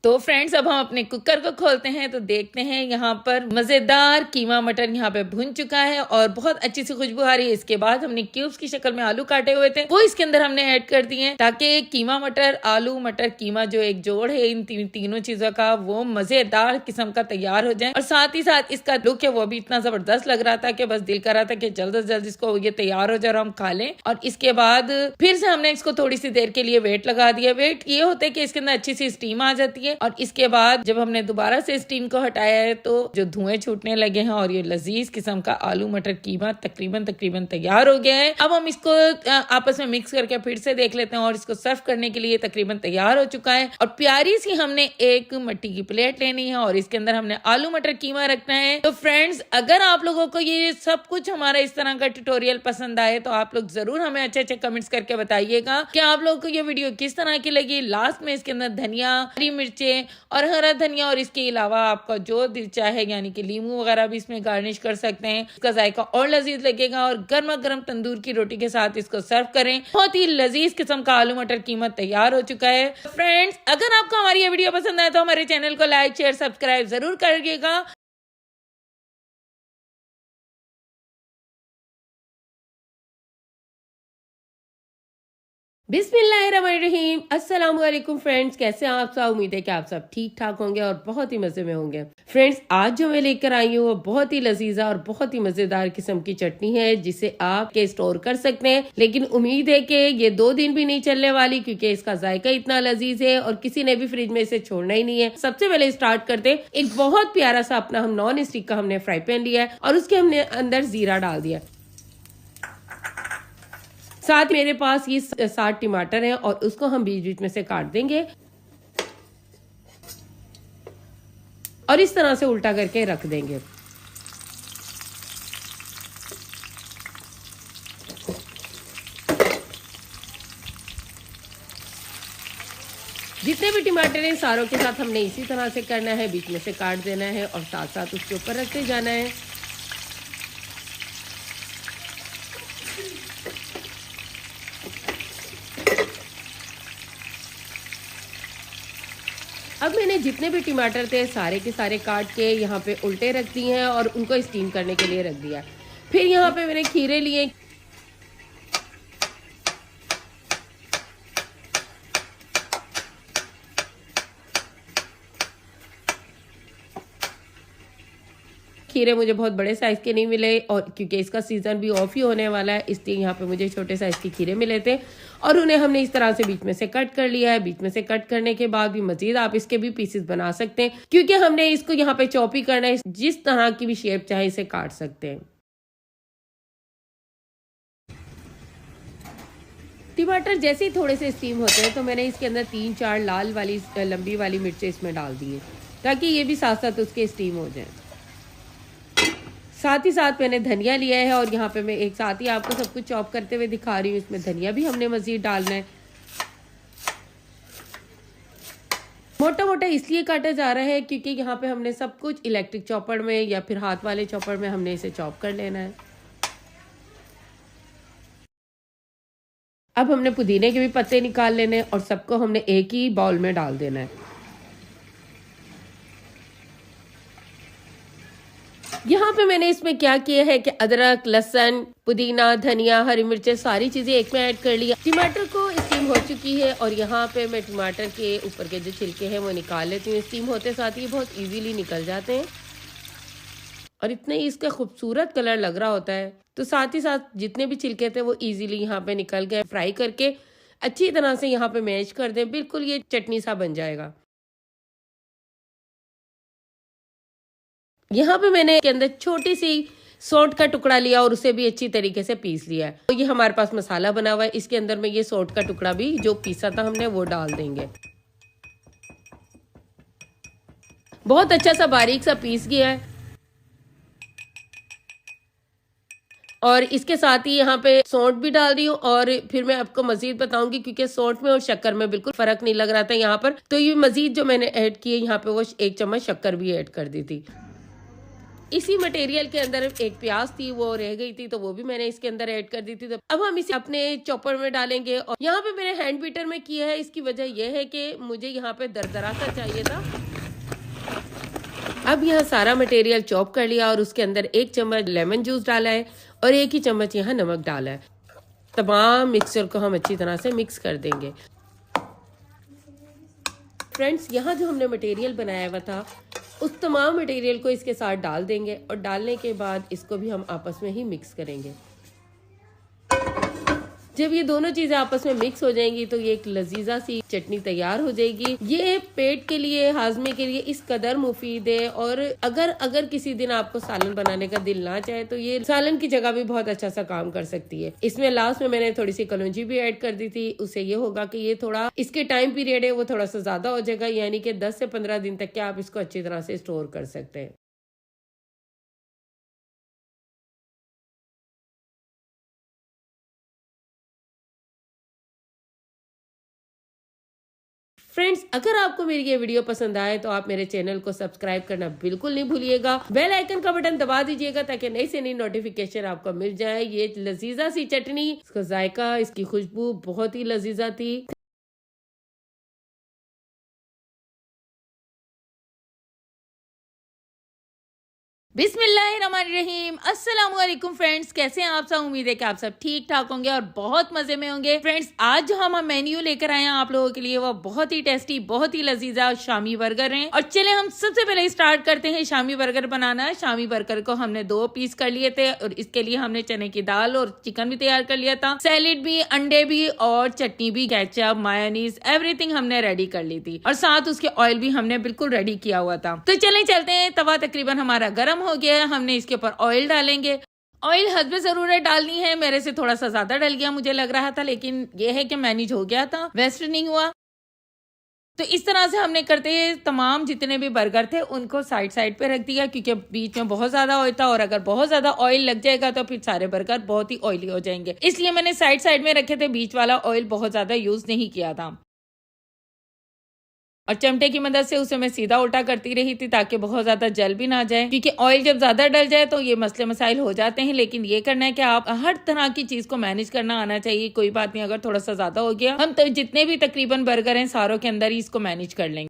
तो फ्रेंड्स, अब हम अपने कुकर को खोलते हैं तो देखते हैं यहाँ पर मजेदार कीमा मटर यहाँ पे भुन चुका है और बहुत अच्छी सी खुशबू आ रही है। इसके बाद हमने क्यूब्स की शक्ल में आलू काटे हुए थे वो इसके अंदर हमने ऐड कर दिए हैं ताकि कीमा मटर, आलू मटर कीमा जो एक जोड़ है इन तीनों चीजों का वो मजेदार किस्म का तैयार हो जाए। और साथ ही साथ इसका लुक है वो भी इतना जबरदस्त लग रहा था कि बस दिल कर रहा था कि जल्द से जल्द इसको ये तैयार हो जाए और हम खा लें। और इसके बाद फिर से हमने इसको थोड़ी सी देर के लिए वेट लगा दिया। वेट ये होता है कि इसके अंदर अच्छी सी स्टीम आ जाती है और इसके बाद जब हमने दोबारा से स्टीम को हटाया है तो जो धुएं छूटने लगे हैं और ये लजीज किस्म का आलू मटर कीमा तकरीबन तैयार हो गया है। अब हम इसको आपस में मिक्स करके फिर से देख लेते हैं और इसको सर्व करने के लिए तकरीबन तैयार हो चुका है। और प्यारी सी हमने एक मिट्टी की प्लेट लेनी है और इसके अंदर हमने आलू मटर कीमा रखना है। तो फ्रेंड्स, अगर आप लोगों को ये सब कुछ हमारा इस तरह का ट्यूटोरियल पसंद आए तो आप लोग जरूर हमें अच्छे अच्छे कमेंट्स करके बताइएगा कि आप लोगों को ये वीडियो किस तरह की लगी। लास्ट में इसके अंदर धनिया, हरी मिर्चें और हरा धनिया और इसके अलावा आपका जो दिल चाहे यानी कि लीमू वगैरह भी इसमें गार्निश कर सकते हैं। इसका जायका और लजीज लगेगा और गर्मा गर्म तंदूर की रोटी के साथ इसको सर्व करें। बहुत ही लजीज किस्म का आलू मटर कीमा तैयार हो चुका है। फ्रेंड्स, अगर आपको हमारी ये वीडियो पसंद आए तो हमारे चैनल को लाइक शेयर सब्सक्राइब जरूर करिएगा। बिस्मिल्लाहिर्रहमानिर्रहीम। अस्सलाम वालेकुम फ्रेंड्स, कैसे हैं आप सब। उम्मीद है कि आप सब ठीक ठाक होंगे और बहुत ही मजे में होंगे। फ्रेंड्स, आज जो मैं लेकर आई हूँ वो बहुत ही लजीजा और बहुत ही मजेदार किस्म की चटनी है जिसे आप के स्टोर कर सकते हैं, लेकिन उम्मीद है कि ये 2 दिन भी नहीं चलने वाली क्योंकि इसका जायका इतना लजीज है और किसी ने भी फ्रिज में इसे छोड़ना ही नहीं है। सबसे पहले स्टार्ट करते हैं। एक बहुत प्यारा सा अपना हम नॉन स्टिक का हमने फ्राई पैन लिया है और उसके हमने अंदर जीरा डाल दिया। साथ मेरे पास ये 7 टमाटर हैं और उसको हम बीच बीच में से काट देंगे और इस तरह से उल्टा करके रख देंगे। जितने भी टमाटर हैं सारों के साथ हमने इसी तरह से करना है, बीच में से काट देना है और साथ साथ उसके ऊपर रखते जाना है। अब मैंने जितने भी टमाटर थे सारे के सारे काट के यहाँ पे उल्टे रख दिए हैं और उनको स्टीम करने के लिए रख दिया। फिर यहाँ पे मैंने खीरे लिए। खीरे मुझे बहुत बड़े साइज के नहीं मिले और क्योंकि इसका सीजन भी ऑफ ही होने वाला है इसलिए यहाँ पे मुझे छोटे साइज के खीरे मिले थे और उन्हें हमने इस तरह से बीच में से कट कर लिया है। बीच में से कट करने के बाद भी मजीद आप इसके भी पीसेस बना सकते हैं क्योंकि हमने इसको यहाँ पे चॉपी करना है। जिस तरह की भी शेप चाहे इसे काट सकते हैं। टमाटर जैसे ही थोड़े से स्टीम होते हैं तो मैंने इसके अंदर 3-4 लाल वाली लंबी वाली मिर्चें इसमें डाल दी हैं ताकि ये भी साथ साथ उसके स्टीम हो जाए। साथ ही साथ मैंने धनिया लिया है और यहाँ पे मैं एक साथ ही आपको सब कुछ चॉप करते हुए दिखा रही हूँ। इसमें धनिया भी हमने मजीद डालना है। मोटा मोटा इसलिए काटा जा रहा है क्योंकि यहाँ पे हमने सब कुछ इलेक्ट्रिक चॉपर में या फिर हाथ वाले चॉपर में हमने इसे चॉप कर लेना है। अब हमने पुदीने के भी पत्ते निकाल लेने हैं और सबको हमने एक ही बाउल में डाल देना है। यहाँ पे मैंने इसमें क्या किया है कि अदरक, लहसुन, पुदीना, धनिया, हरी मिर्चें सारी चीजें एक में ऐड कर लिया। टमाटर को स्टीम हो चुकी है और यहाँ पे मैं टमाटर के ऊपर के जो छिलके हैं वो निकाल लेती हूँ। स्टीम होते साथ ही बहुत इजीली निकल जाते हैं और इतना ही इसका खूबसूरत कलर लग रहा होता है। तो साथ ही साथ जितने भी छिलके थे वो इजीली यहाँ पे निकल गए। फ्राई करके अच्छी तरह से यहाँ पे मैश कर दें, बिल्कुल ये चटनी सा बन जाएगा। यहाँ पे मैंने के अंदर छोटी सी सौंठ का टुकड़ा लिया और उसे भी अच्छी तरीके से पीस लिया है। तो ये हमारे पास मसाला बना हुआ है। इसके अंदर में ये सौंठ का टुकड़ा भी जो पीसा था हमने वो डाल देंगे। बहुत अच्छा सा बारीक सा पीस गया है और इसके साथ ही यहाँ पे सौंठ भी डाल रही हूँ और फिर मैं आपको मजीद बताऊंगी क्योंकि सौंठ में और शक्कर में बिल्कुल फर्क नहीं लग रहा था यहाँ पर। तो ये मजीद जो मैंने ऐड किए यहाँ पे वो 1 चम्मच शक्कर भी ऐड कर दी थी। इसी मटेरियल के अंदर एक प्याज थी वो रह गई थी तो वो भी मैंने इसके अंदर ऐड कर दी थी। तो अब हम इसे अपने चॉपर में डालेंगे और यहाँ पे मैंने हैंड बीटर में किया है। इसकी वजह यह है कि मुझे यहाँ पे दरदरा सा चाहिए था। अब यहाँ सारा मटेरियल चॉप कर लिया और उसके अंदर 1 चम्मच लेमन जूस डाला है और 1 ही चम्मच यहाँ नमक डाला है। तमाम मिक्सचर को हम अच्छी तरह से मिक्स कर देंगे। फ्रेंड्स, यहाँ जो हमने मटेरियल बनाया हुआ था उस तमाम मटेरियल को इसके साथ डाल देंगे और डालने के बाद इसको भी हम आपस में ही मिक्स करेंगे। जब ये दोनों चीजें आपस में मिक्स हो जाएंगी तो ये एक लजीजा सी चटनी तैयार हो जाएगी। ये पेट के लिए, हाजमे के लिए इस कदर मुफीद है और अगर किसी दिन आपको सालन बनाने का दिल ना चाहे तो ये सालन की जगह भी बहुत अच्छा सा काम कर सकती है। इसमें लास्ट में मैंने थोड़ी सी कलौंजी भी ऐड कर दी थी। उससे ये होगा कि ये थोड़ा इसके टाइम पीरियड है वो थोड़ा सा ज्यादा हो जाएगा, यानी कि 10 से 15 दिन तक के आप इसको अच्छी तरह से स्टोर कर सकते हैं। फ्रेंड्स, अगर आपको मेरी ये वीडियो पसंद आए तो आप मेरे चैनल को सब्सक्राइब करना बिल्कुल नहीं भूलिएगा। बेल आइकन का बटन दबा दीजिएगा ताकि नई से नई नोटिफिकेशन आपको मिल जाए। ये लजीजा सी चटनी, इसका जायका, इसकी खुशबू बहुत ही लजीजा थी। बिस्मिल्लाहिर्रहमानिर्रहीम। अस्सलाम वालेकुम फ्रेंड्स, कैसे हैं आप सब? उम्मीद है कि आप सब ठीक ठाक होंगे और बहुत मजे में होंगे। फ्रेंड्स, आज जो हम मेन्यू लेकर आए हैं आप लोगों के लिए वो बहुत ही टेस्टी, बहुत ही लजीजा शामी बर्गर हैं। और चले हम सबसे पहले स्टार्ट करते हैं शामी बर्गर बनाना। शामी बर्गर को हमने 2 पीस कर लिए थे और इसके लिए हमने चने की दाल और चिकन भी तैयार कर लिया था, सैलेड भी, अंडे भी और चटनी भी, केचप, मायोनीज, एवरीथिंग हमने रेडी कर ली थी और साथ उसके ऑयल भी हमने बिल्कुल रेडी किया हुआ था। तो चले चलते हैं। तवा तकरीबन हमारा गर्म हो गया है, हमने इसके ऊपर ऑयल डालेंगे। ऑयल हस्बे जरूरत डालनी है, मेरे से थोड़ा सा ज्यादा डल गया मुझे लग रहा था, लेकिन ये है कि मैनेज हो गया था, वेस्ट नहीं हुआ। तो इस तरह से हमने करते हैं तमाम जितने भी बर्गर थे उनको साइड साइड पे रख दिया, क्योंकि बीच में बहुत ज्यादा ऑयल था और अगर बहुत ज्यादा ऑयल लग जाएगा तो फिर सारे बर्गर बहुत ही ऑयली हो जाएंगे, इसलिए मैंने साइड साइड में रखे थे, बीच वाला ऑयल बहुत ज्यादा यूज नहीं किया था। और चमटे की मदद से उसे मैं सीधा उल्टा करती रही थी ताकि बहुत ज्यादा जल भी ना जाए, क्योंकि ऑयल जब ज्यादा डल जाए तो ये मसले मसाइल हो जाते हैं। लेकिन ये करना है कि आप हर तरह की चीज को मैनेज करना आना चाहिए, कोई बात नहीं अगर थोड़ा सा ज्यादा हो गया, हम तो जितने भी तकरीबन बर्गर हैं सारों के अंदर ही इसको मैनेज कर लेंगे।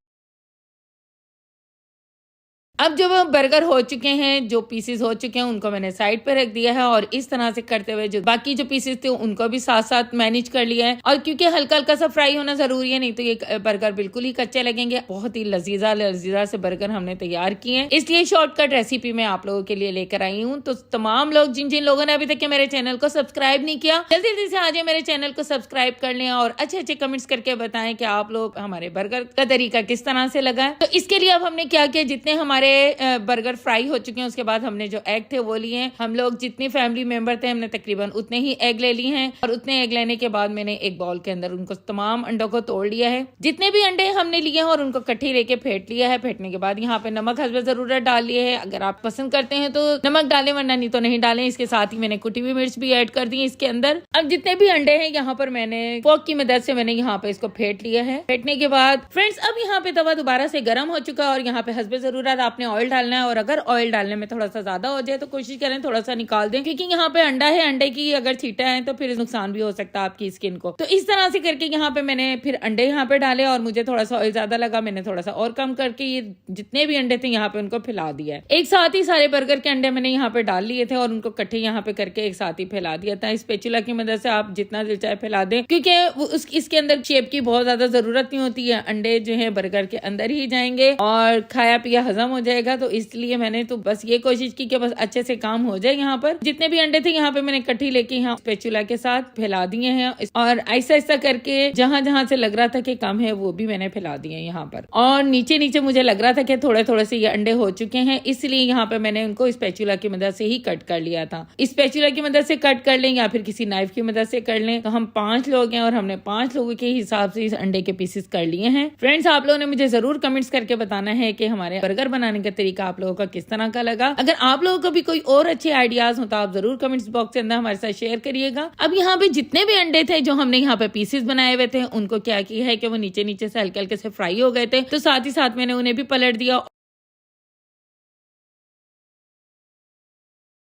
अब जब बर्गर हो चुके हैं, जो पीसेस हो चुके हैं उनको मैंने साइड पे रख दिया है और इस तरह से करते हुए जो बाकी जो पीसेस थे उनको भी साथ साथ मैनेज कर लिया है। और क्योंकि हल्का हल्का सा फ्राई होना जरूरी है, नहीं तो ये बर्गर बिल्कुल ही कच्चे लगेंगे। बहुत ही लजीजा लजीजा से बर्गर हमने तैयार किए हैं, इसलिए शॉर्टकट रेसिपी मैं आप लोगों के लिए लेकर आई हूँ। तो तमाम लोग जिन जिन लोगों ने अभी तक मेरे चैनल को सब्सक्राइब नहीं किया, जल्दी जल्दी से आ जाए मेरे चैनल को सब्सक्राइब कर लें और अच्छे अच्छे कमेंट्स करके बताएं कि आप लोग हमारे बर्गर का तरीका किस तरह से लगा है। तो इसके लिए अब हमने क्या किया, जितने हमारे बर्गर फ्राई हो चुके हैं उसके बाद हमने जो एग थे वो लिए हैं। हम लोग जितने फैमिली मेंबर थे हमने तकरीबन उतने ही एग ले लिए हैं और उतने एग लेने के बाद मैंने एक बाउल के अंदर उनको तमाम अंडों को तोड़ लिया है। जितने भी अंडे हमने लिए हैं और उनको कट्ठी लेके फेंट लिया है। फेंटने के बाद यहाँ पे नमक हस्बे जरूरत डाल लिए है, अगर आप पसंद करते हैं तो नमक डालें वरना नहीं तो नहीं डालें। इसके साथ ही मैंने कुटी हुई मिर्च भी ऐड कर दी इसके अंदर। अब जितने भी अंडे हैं यहाँ पर मैंने फोक की मदद से मैंने यहाँ पे इसको फेंट लिया है। फेंटने के बाद फ्रेंड्स अब यहाँ पे तवा दोबारा से गर्म हो चुका है और यहाँ पे हस्बे जरूरत आपने ऑयल डालना है और अगर ऑयल डालने में थोड़ा सा ज्यादा हो जाए तो कोशिश करें थोड़ा सा निकाल दें, क्योंकि यहाँ पे अंडा है, अंडे की अगर छींटा है तो फिर नुकसान भी हो सकता है आपकी स्किन को। तो इस तरह से करके यहाँ पे मैंने फिर अंडे यहाँ पे डाले और मुझे थोड़ा सा ऑयल ज्यादा लगा, मैंने थोड़ा सा और कम करके ये जितने भी अंडे थे यहाँ पे उनको फैला दिया है। एक साथ ही सारे बर्गर के अंडे मैंने यहाँ पे डाल लिए थे और उनको कट्ठे यहाँ पे करके एक साथ ही फैला दिया था। स्पैचुला की मदद से आप जितना दिल चाहे फैला दें, क्योंकि इसके अंदर शेप की बहुत ज्यादा जरूरत नहीं होती है, अंडे जो है बर्गर के अंदर ही जाएंगे और खाया पिया हजम हो जाएगा। तो इसलिए मैंने तो बस ये कोशिश की कि बस अच्छे से काम हो जाए। यहाँ पर जितने भी अंडे थे यहाँ पे मैंने कट्ठी लेके यहाँ स्पैचुला के साथ फैला दिए हैं और ऐसा ऐसा करके जहां जहां से लग रहा था कि कम है वो भी मैंने फैला दिए यहाँ पर। और नीचे नीचे मुझे लग रहा था कि थोड़े थोड़े से ये अंडे हो चुके हैं, इसलिए यहाँ पे मैंने उनको स्पैचुला की मदद से ही कट कर लिया था। स्पैचुला की मदद से कट कर लें या फिर किसी नाइफ की मदद से कर लें। तो हम 5 लोग हैं और हमने 5 लोगों के हिसाब से इस अंडे के पीसेस कर लिए हैं। फ्रेंड्स, आप लोगों ने मुझे जरूर कमेंट्स करके बताना है कि हमारे बर्गर बनाने का तरीका आप लोगों का किस तरह का लगा। अगर आप लोगों को भी कोई और अच्छे आइडियाज हो तो आप जरूर कमेंट्स बॉक्स के अंदर हमारे साथ शेयर करिएगा। अब यहाँ पे जितने भी अंडे थे जो हमने यहाँ पे पीसेस बनाए हुए थे उनको क्या किया है कि वो नीचे नीचे से हल्के हल्के से फ्राई हो गए थे, तो साथ ही साथ मैंने उन्हें भी पलट दिया।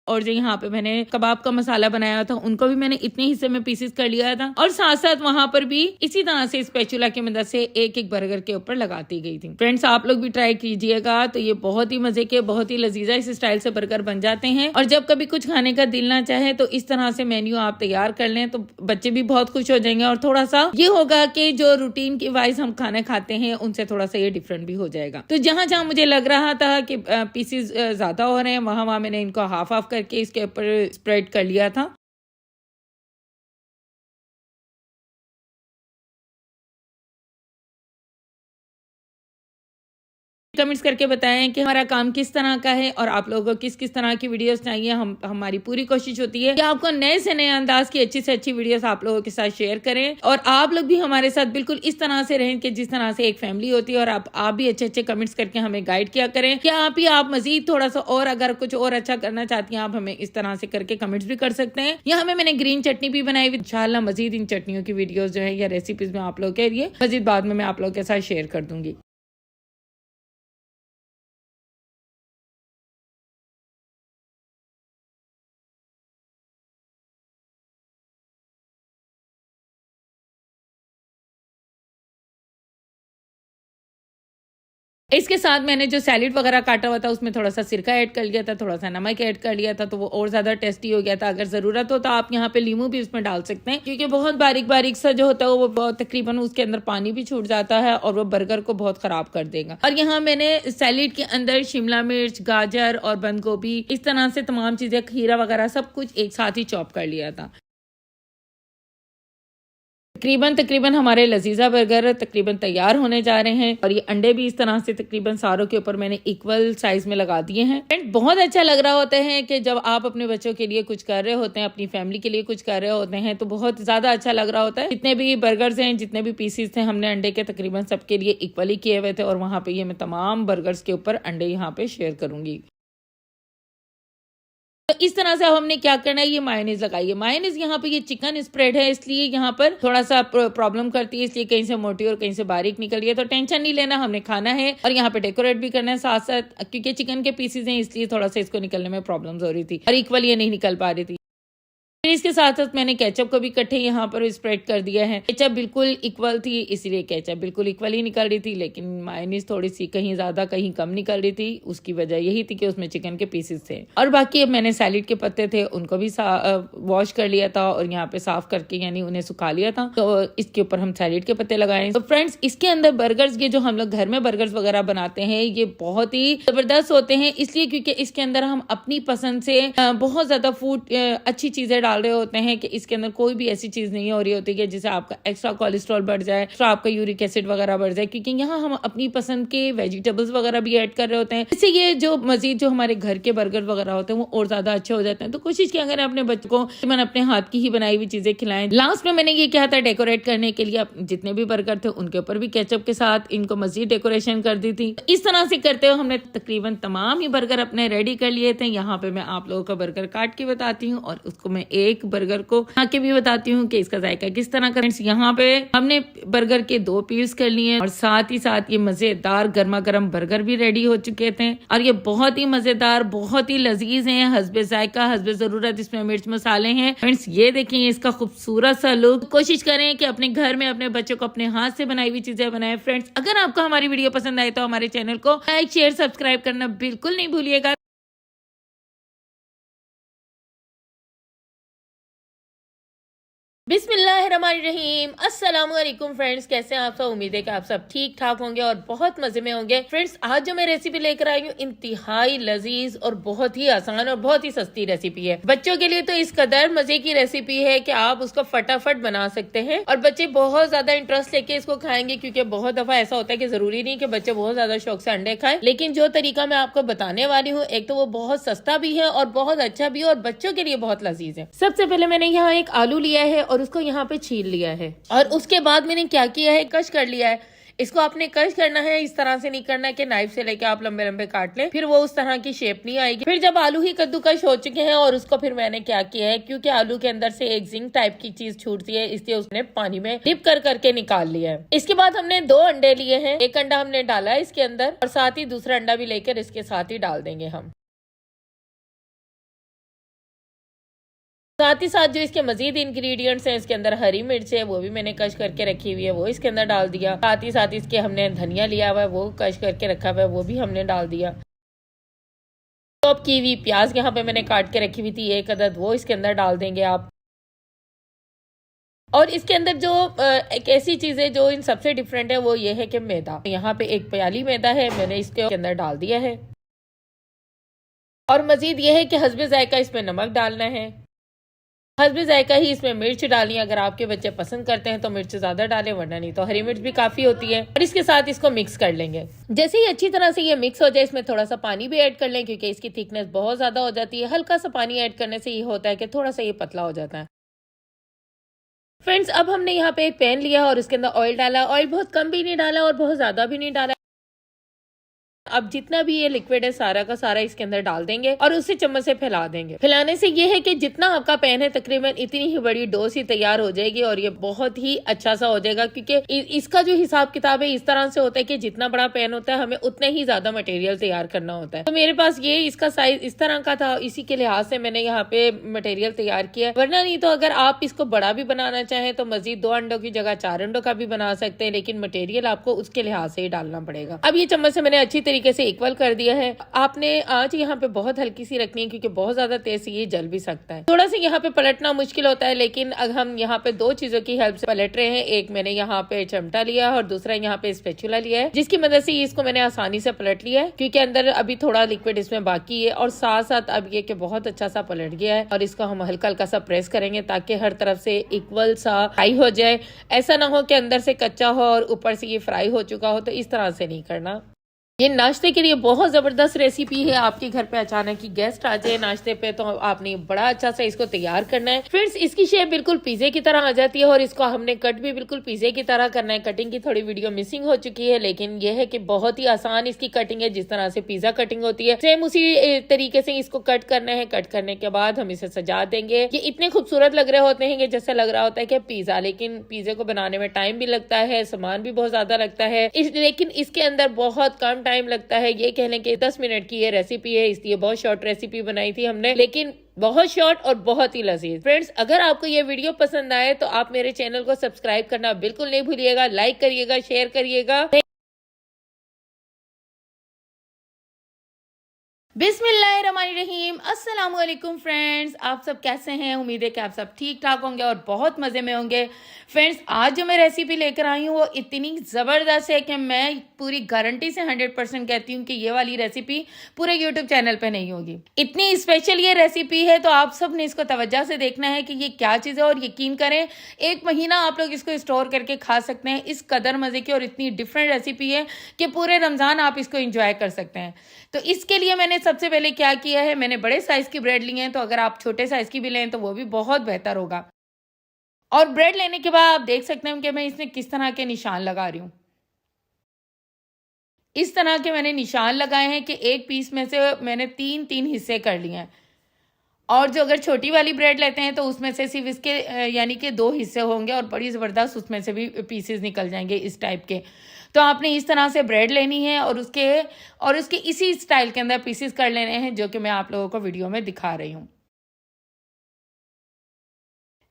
और जो यहाँ पे मैंने कबाब का मसाला बनाया था उनको भी मैंने इतने हिस्से में पीसेस कर लिया था और साथ साथ वहां पर भी इसी तरह से स्पैचुला की मदद से एक एक बर्गर के ऊपर लगाती गई थी। फ्रेंड्स, आप लोग भी ट्राई कीजिएगा, तो ये बहुत ही मजे के, बहुत ही लजीजा इस स्टाइल से बर्गर बन जाते हैं। और जब कभी कुछ खाने का दिल ना चाहे तो इस तरह से मेन्यू आप तैयार कर लें तो बच्चे भी बहुत खुश हो जाएंगे और थोड़ा सा ये होगा कि जो रूटीन की वाइज हम खाना खाते हैं उनसे थोड़ा सा ये डिफरेंट भी हो जाएगा। तो जहां जहां मुझे लग रहा था कि पीसेस ज्यादा हो रहे हैं वहां वहां मैंने इनको हाफ हाफ करके इसके ऊपर स्प्रेड कर लिया था। कमेंट्स करके बताएं कि हमारा काम किस तरह का है और आप लोगों को किस किस तरह की वीडियोस चाहिए। हमारी पूरी कोशिश होती है कि आपको नए से नए अंदाज की अच्छी से अच्छी वीडियोस आप लोगों के साथ शेयर करें और आप लोग भी हमारे साथ बिल्कुल इस तरह से रहें कि जिस तरह से एक फैमिली होती है। और आप भी अच्छे अच्छे कमेंट्स करके हमें गाइड किया करें कि आप मजीद थोड़ा सा और अगर कुछ और अच्छा करना चाहती हैं आप हमें इस तरह से करके कमेंट्स भी कर सकते हैं। यहाँ में मैंने ग्रीन चटनी भी बनाई हुई, इंशाल्लाह मजीद इन चटनियों की वीडियोस जो है या रेसिपीज में आप लोग के लिए मजीद बाद में मैं आप लोग के साथ शेयर कर दूंगी। इसके साथ मैंने जो सैलेड वगैरह काटा हुआ था उसमें थोड़ा सा सिरका ऐड कर लिया था, थोड़ा सा नमक ऐड कर लिया था, तो वो और ज़्यादा टेस्टी हो गया था। अगर ज़रूरत हो तो आप यहाँ पे नींबू भी उसमें डाल सकते हैं, क्योंकि बहुत बारीक बारीक सा जो होता है वो तकरीबन उसके अंदर पानी भी छूट जाता है और वो बर्गर को बहुत ख़राब कर देगा। और यहाँ मैंने सैलेड के अंदर शिमला मिर्च, गाजर और बंद गोभी, इस तरह से तमाम चीज़ें, खीरा वगैरह सब कुछ एक साथ ही चॉप कर लिया था। तकरीबन हमारे लजीजा बर्गर तकरीबन तैयार होने जा रहे हैं। और ये अंडे भी इस तरह से तकरीबन सारों के ऊपर मैंने इक्वल साइज में लगा दिए हैं। फ्रेंड, बहुत अच्छा लग रहा होता है कि जब आप अपने बच्चों के लिए कुछ कर रहे होते हैं, अपनी फैमिली के लिए कुछ कर रहे होते हैं, तो बहुत ज्यादा अच्छा लग रहा होता है। जितने भी बर्गर्स हैं, जितने भी पीसीस थे, हमने अंडे के तकरीबन सबके लिए इक्वली किए हुए थे। और वहां पे ये मैं तमाम बर्गर्स के ऊपर अंडे यहाँ पे शेयर करूंगी। तो इस तरह से अब हमने क्या करना है, ये मायोनीज लगाई है। मायोनीज यहाँ पे ये चिकन स्प्रेड है, इसलिए यहाँ पर थोड़ा सा प्रॉब्लम करती है, इसलिए कहीं से मोटी और कहीं से बारीक निकल रही है। तो टेंशन नहीं लेना, हमने खाना है और यहाँ पे डेकोरेट भी करना है साथ साथ, क्योंकि चिकन के पीसेज हैं इसलिए थोड़ा सा इसको निकलने में प्रॉब्लम हो रही थी और इक्वल ये नहीं निकल पा रही थी। फिर इसके साथ साथ मैंने केचप को भी इकट्ठे यहाँ पर स्प्रेड कर दिया है। केचप बिल्कुल इक्वल थी, इसीलिए केचप बिल्कुल इक्वल ही निकल रही थी, लेकिन मायोनीज थोड़ी सी कहीं ज्यादा कहीं कम निकल रही थी। उसकी वजह यही थी कि उसमें चिकन के पीसेस थे। और बाकी अब मैंने सैलेड के पत्ते थे उनको भी वॉश कर लिया था और यहाँ पे साफ करके यानी उन्हें सुखा लिया था। तो इसके ऊपर हम सैलेड के पत्ते लगाए। तो फ्रेंड्स, इसके अंदर बर्गर्स, ये जो हम लोग घर में बर्गर्स वगैरह बनाते हैं, ये बहुत ही जबरदस्त होते हैं, इसलिए क्योंकि इसके अंदर हम अपनी पसंद से बहुत ज्यादा फूड अच्छी चीजें डाल रहे होते हैं कि इसके अंदर कोई भी ऐसी चीज नहीं हो रही होती है जिससे आपका एक्स्ट्रा कोलेस्ट्रॉल बढ़ जाए, एक्स्ट्रा आपका यूरिक एसिड वगैरह बढ़ जाए, क्योंकि यहाँ हम अपनी पसंद के वेजिटेबल्स वगैरह भी ऐड कर रहे होते हैं। इससे ये जो मजीद जो हमारे घर के बर्गर वगैरह होते हैं वो और ज्यादा अच्छे हो जाते हैं। तो कोशिश की अगर अपने बच्चों को मैंने अपने हाथ की ही बनाई हुई चीजें खिलाएं। लास्ट में मैंने ये किया था डेकोरेट करने के लिए, जितने भी बर्गर थे उनके ऊपर भी केचप के साथ इनको मजीद डेकोरेशन कर दी थी। इस तरह से करते हुए हमने तकरीबन तमाम ही बर्गर अपने रेडी कर लिए थे। यहाँ पे मैं आप लोगों का बर्गर काट के बताती हूँ और उसको मैं एक बर्गर को खा के भी बताती हूँ कि इसका जायका किस तरह का। यहाँ पे हमने बर्गर के 2 पीस कर लिए और साथ ही साथ ये मजेदार गर्मा गर्म बर्गर भी रेडी हो चुके थे। और ये बहुत ही मजेदार, बहुत ही लजीज हैं, हस्बे जायका, हस्बे जरूरत इसमें मिर्च मसाले हैं। फ्रेंड्स, ये देखें इसका खूबसूरत सा लुक। कोशिश करें कि अपने घर में अपने बच्चों को अपने हाथ से बनाई हुई चीजें बनाएं। फ्रेंड्स, अगर आपको हमारी वीडियो पसंद आए तो हमारे चैनल को लाइक, शेयर, सब्सक्राइब करना बिल्कुल नहीं भूलिएगा। बिस्मिल्लाहिर्रहमानिर्रहीम, अस्सलाम वालेकुम फ्रेंड्स, कैसे हैं आप सब। उम्मीद है कि आप सब ठीक ठाक होंगे और बहुत मजे में होंगे। फ्रेंड्स, आज जो मैं रेसिपी लेकर आई हूँ इंतहाई लजीज और बहुत ही आसान और बहुत ही सस्ती रेसिपी है। बच्चों के लिए तो इस कदर मजे की रेसिपी है कि आप उसको फटाफट बना सकते हैं और बच्चे बहुत ज्यादा इंटरेस्ट लेके इसको खाएंगे, क्योंकि बहुत दफा ऐसा होता है कि जरूरी नहीं कि बच्चे बहुत ज्यादा शौक से अंडे खाएं, लेकिन जो तरीका मैं आपको बताने वाली हूँ, एक तो वो बहुत सस्ता भी है और बहुत अच्छा भी है और बच्चों के लिए बहुत लजीज है। सबसे पहले मैंने यहाँ एक आलू लिया है और उसको यहाँ पे छील लिया है और उसके बाद मैंने क्या किया है, कश कर लिया है। इसको आपने कश करना है, इस तरह से नहीं करना है कि नाइफ से लेके आप लंबे लंबे काट लें, फिर वो उस तरह की शेप नहीं आएगी। फिर जब आलू ही कद्दूकश हो चुके हैं और उसको फिर मैंने क्या किया है, क्योंकि आलू के अंदर से एक जिंक टाइप की चीज छूटती है, इसलिए उसने पानी में डिप कर करके निकाल लिया है। इसके बाद हमने 2 अंडे लिए हैं, एक अंडा हमने डाला है इसके अंदर और साथ ही दूसरा अंडा भी लेकर इसके साथ ही डाल देंगे हम। साथ ही साथ जो इसके मजीद इंग्रेडिएंट्स हैं, इसके अंदर हरी मिर्च है, वो भी मैंने कश करके रखी हुई है, वो इसके अंदर डाल दिया। साथ ही साथ इसके हमने धनिया लिया हुआ है, वो कश करके रखा हुआ है, वो भी हमने डाल दिया। चॉप की हुई प्याज यहाँ पे मैंने काट के रखी हुई थी 1 अदद, वो इसके अंदर डाल देंगे आप। और इसके अंदर जो एक ऐसी चीज है जो इन सबसे डिफरेंट है, वो ये है कि मैदा। यहाँ पे 1 प्याली मैदा है, मैंने इसके अंदर डाल दिया है। और मजीद ये है कि हस्बे जायका इसमें नमक डालना है, हस्बे जायका ही इसमें मिर्च डालिए। अगर आपके बच्चे पसंद करते हैं तो मिर्च ज्यादा डालें, वरना नहीं तो हरी मिर्च भी काफी होती है। और इसके साथ इसको मिक्स कर लेंगे। जैसे ही अच्छी तरह से ये मिक्स हो जाए, इसमें थोड़ा सा पानी भी ऐड कर लें, क्योंकि इसकी थिकनेस बहुत ज्यादा हो जाती है। हल्का सा पानी ऐड करने से ये होता है कि थोड़ा सा ये पतला हो जाता है। फ्रेंड्स, अब हमने यहाँ पे एक पैन लिया और उसके अंदर ऑयल डाला। ऑयल बहुत कम भी नहीं डाला और बहुत ज्यादा भी नहीं डाला। अब जितना भी ये लिक्विड है सारा का सारा इसके अंदर डाल देंगे और उसे चम्मच से फैला देंगे। फैलाने से ये है कि जितना आपका पैन है तकरीबन इतनी ही बड़ी डो सी तैयार हो जाएगी और ये बहुत ही अच्छा सा हो जाएगा, क्योंकि इसका जो हिसाब किताब है इस तरह से होता है कि जितना बड़ा पैन होता है हमें उतना ही ज्यादा मटेरियल तैयार करना होता है। तो मेरे पास ये इसका साइज इस तरह का था, इसी के लिहाज से मैंने यहाँ पे मटेरियल तैयार किया, वरना नहीं तो अगर आप इसको बड़ा भी बनाना चाहें तो मजीद 2 अंडों की जगह 4 अंडों का भी बना सकते हैं, लेकिन मटेरियल आपको उसके लिहाज से ही डालना पड़ेगा। अब ये चम्मच से मैंने अच्छी तरीके से इक्वल कर दिया है। आपने आंच यहाँ पे बहुत हल्की सी रखनी है क्योंकि बहुत ज्यादा तेज से ये जल भी सकता है। थोड़ा सा यहाँ पे पलटना मुश्किल होता है, लेकिन अब हम यहाँ पे 2 चीजों की हेल्प से पलट रहे हैं। एक मैंने यहाँ पे चमटा लिया और दूसरा यहाँ पे स्पैचुला लिया है, जिसकी मदद से इसको मैंने आसानी से पलट लिया है क्योंकि अंदर अभी थोड़ा लिक्विड इसमें बाकी है। और साथ साथ अब ये कि बहुत अच्छा सा पलट गया है और इसको हम हल्का हल्का सा प्रेस करेंगे ताकि हर तरफ से इक्वल सा फ्राई हो जाए। ऐसा ना हो कि अंदर से कच्चा हो और ऊपर से ये फ्राई हो चुका हो, तो इस तरह से नहीं करना। ये नाश्ते के लिए बहुत जबरदस्त रेसिपी है। आपके घर पे अचानक ही गेस्ट आ जाए नाश्ते पे तो आपने बड़ा अच्छा सा इसको तैयार करना है। फ्रेंड्स, इसकी शेप बिल्कुल पिज्जे की तरह आ जाती है और इसको हमने कट भी बिल्कुल पिज्जे की तरह करना है। कटिंग की थोड़ी वीडियो मिसिंग हो चुकी है, लेकिन यह है कि बहुत ही आसान इसकी कटिंग है, जिस तरह से पिज्जा कटिंग होती है सेम उसी तरीके से इसको कट करना है। कट करने के बाद हम इसे सजा देंगे। ये इतने खूबसूरत लग रहे होते हैं कि जैसे लग रहा होता है कि पिज्जा, लेकिन पिज्जे को बनाने में टाइम भी लगता है, सामान भी बहुत ज्यादा लगता है, लेकिन इसके अंदर बहुत कम टाइम लगता है। ये कह लें कि 10 मिनट की ये रेसिपी है, इसलिए बहुत शॉर्ट रेसिपी बनाई थी हमने, लेकिन बहुत शॉर्ट और बहुत ही लजीज। फ्रेंड्स, अगर आपको ये वीडियो पसंद आए तो आप मेरे चैनल को सब्सक्राइब करना बिल्कुल नहीं भूलिएगा, लाइक करिएगा, शेयर करिएगा। बिस्मिल्लाहिर्रहमानिर्रहीम। अस्सलाम वालेकुम फ्रेंड्स, आप सब कैसे हैं? उम्मीद है कि आप सब ठीक ठाक होंगे और बहुत मज़े में होंगे। फ्रेंड्स, आज जो मैं रेसिपी लेकर आई हूँ वो इतनी ज़बरदस्त है कि मैं पूरी गारंटी से 100% कहती हूँ कि ये वाली रेसिपी पूरे यूट्यूब चैनल पे नहीं होगी। इतनी स्पेशल ये रेसिपी है तो आप सब ने इसको तवज्जो से देखना है कि ये क्या चीज़ है। और यकीन करें 1 महीना आप लोग इसको स्टोर करके खा सकते हैं। इस कदर मज़े की और इतनी डिफरेंट रेसिपी है कि पूरे रमज़ान आप इसको इंजॉय कर सकते हैं। तो इसके लिए मैंने सबसे पहले क्या किया है, मैंने बड़े साइज की ब्रेड ली है, तो अगर आप छोटे साइज की भी लें तो वो भी बहुत बेहतर होगा। और ब्रेड लेने के बाद आप देख सकते हैं कि मैं इसमें किस तरह के निशान लगा रही हूँ। इस तरह के मैंने निशान लगाए हैं कि एक पीस में से मैंने 3-3 हिस्से कर लिए हैं। और जो अगर छोटी वाली ब्रेड लेते हैं तो उसमें से सिर्फ इसके यानी कि 2 हिस्से होंगे और बड़ी ज़बरदस्त उसमें से भी पीसेस निकल जाएंगे इस टाइप के। तो आपने इस तरह से ब्रेड लेनी है और उसके इसी स्टाइल के अंदर पीसेस कर लेने हैं, जो कि मैं आप लोगों को वीडियो में दिखा रही हूँ।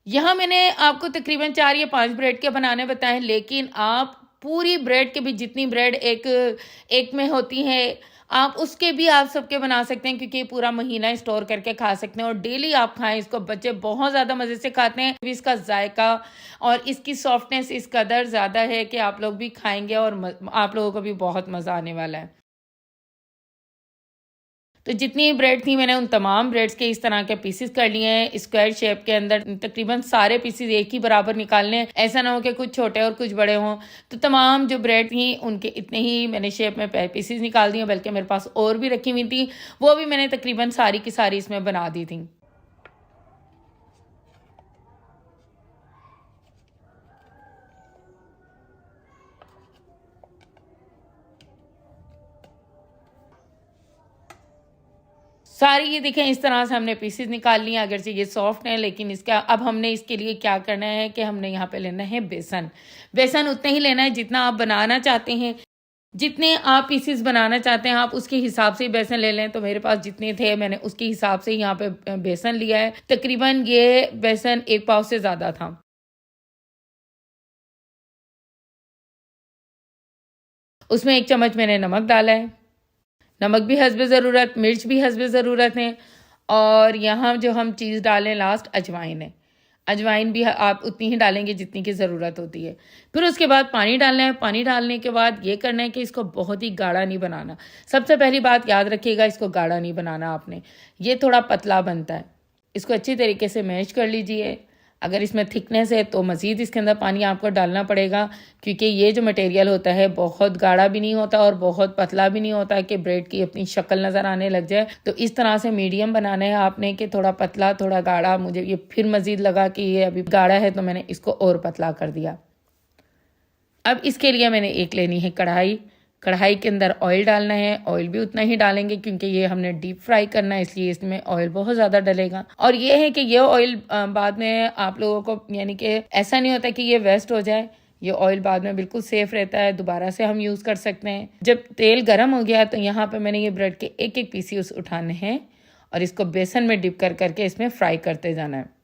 यहाँ मैंने आपको तकरीबन 4 या 5 ब्रेड के बनाने बताए, लेकिन आप पूरी ब्रेड के भी जितनी ब्रेड एक में होती है आप उसके भी आप सबके बना सकते हैं, क्योंकि पूरा महीना स्टोर करके खा सकते हैं और डेली आप खाएं इसको। बच्चे बहुत ज़्यादा मज़े से खाते हैं। इसका जायका और इसकी सॉफ्टनेस इस कदर ज़्यादा है कि आप लोग भी खाएंगे और आप लोगों को भी बहुत मज़ा आने वाला है। तो जितनी ब्रेड थी मैंने उन तमाम ब्रेड्स के इस तरह के पीसेस कर लिए हैं स्क्वायर शेप के अंदर। तकरीबन सारे पीसेस एक ही बराबर निकालने हैं, ऐसा ना हो कि कुछ छोटे और कुछ बड़े हों। तो तमाम जो ब्रेड थी उनके इतने ही मैंने शेप में पीसेस निकाल दिए, बल्कि मेरे पास और भी रखी हुई थी, वो भी मैंने तकरीबन सारी की सारी इसमें बना दी थी। सारी ये देखें इस तरह से हमने पीसेस निकाल लिए। अगर से ये सॉफ्ट है, लेकिन इसका अब हमने इसके लिए क्या करना है कि हमने यहाँ पे लेना है बेसन। बेसन उतने ही लेना है जितना आप बनाना चाहते हैं। जितने आप पीसेस बनाना चाहते हैं आप उसके हिसाब से बेसन ले लें। तो मेरे पास जितने थे मैंने उसके हिसाब से यहाँ पे बेसन लिया है। तकरीबन ये बेसन 1 पाव से ज़्यादा था। उसमें 1 चम्मच मैंने नमक डाला है। नमक भी हस्बे ज़रूरत, मिर्च भी हस्बे ज़रूरत है। और यहाँ जो हम चीज़ डालें लास्ट अजवाइन है। अजवाइन भी आप उतनी ही डालेंगे जितनी की ज़रूरत होती है। फिर उसके बाद पानी डालना है। पानी डालने के बाद ये करना है कि इसको बहुत ही गाढ़ा नहीं बनाना। सबसे पहली बात याद रखिएगा, इसको गाढ़ा नहीं बनाना आपने, ये थोड़ा पतला बनता है। इसको अच्छी तरीके से मैश कर लीजिए। अगर इसमें थिकनेस है तो मज़ीद इसके अंदर पानी आपको डालना पड़ेगा, क्योंकि ये जो मटेरियल होता है बहुत गाढ़ा भी नहीं होता और बहुत पतला भी नहीं होता कि ब्रेड की अपनी शक्ल नज़र आने लग जाए। तो इस तरह से मीडियम बनाना है आपने कि थोड़ा पतला थोड़ा गाढ़ा। मुझे ये फिर मज़ीद लगा कि ये अभी गाढ़ा है तो मैंने इसको और पतला कर दिया। अब इसके लिए मैंने एक लेनी है कढ़ाई। कढ़ाई के अंदर ऑयल डालना है। ऑयल भी उतना ही डालेंगे क्योंकि ये हमने डीप फ्राई करना है, इसलिए इसमें ऑयल बहुत ज़्यादा डलेगा। और ये है कि ये ऑयल बाद में आप लोगों को यानी कि ऐसा नहीं होता कि ये वेस्ट हो जाए, ये ऑयल बाद में बिल्कुल सेफ रहता है, दोबारा से हम यूज़ कर सकते हैं। जब तेल गर्म हो गया तो यहाँ पे मैंने ये ब्रेड के एक एक पीसीस उठाने हैं और इसको बेसन में डिप कर करके इसमें फ्राई करते जाना है।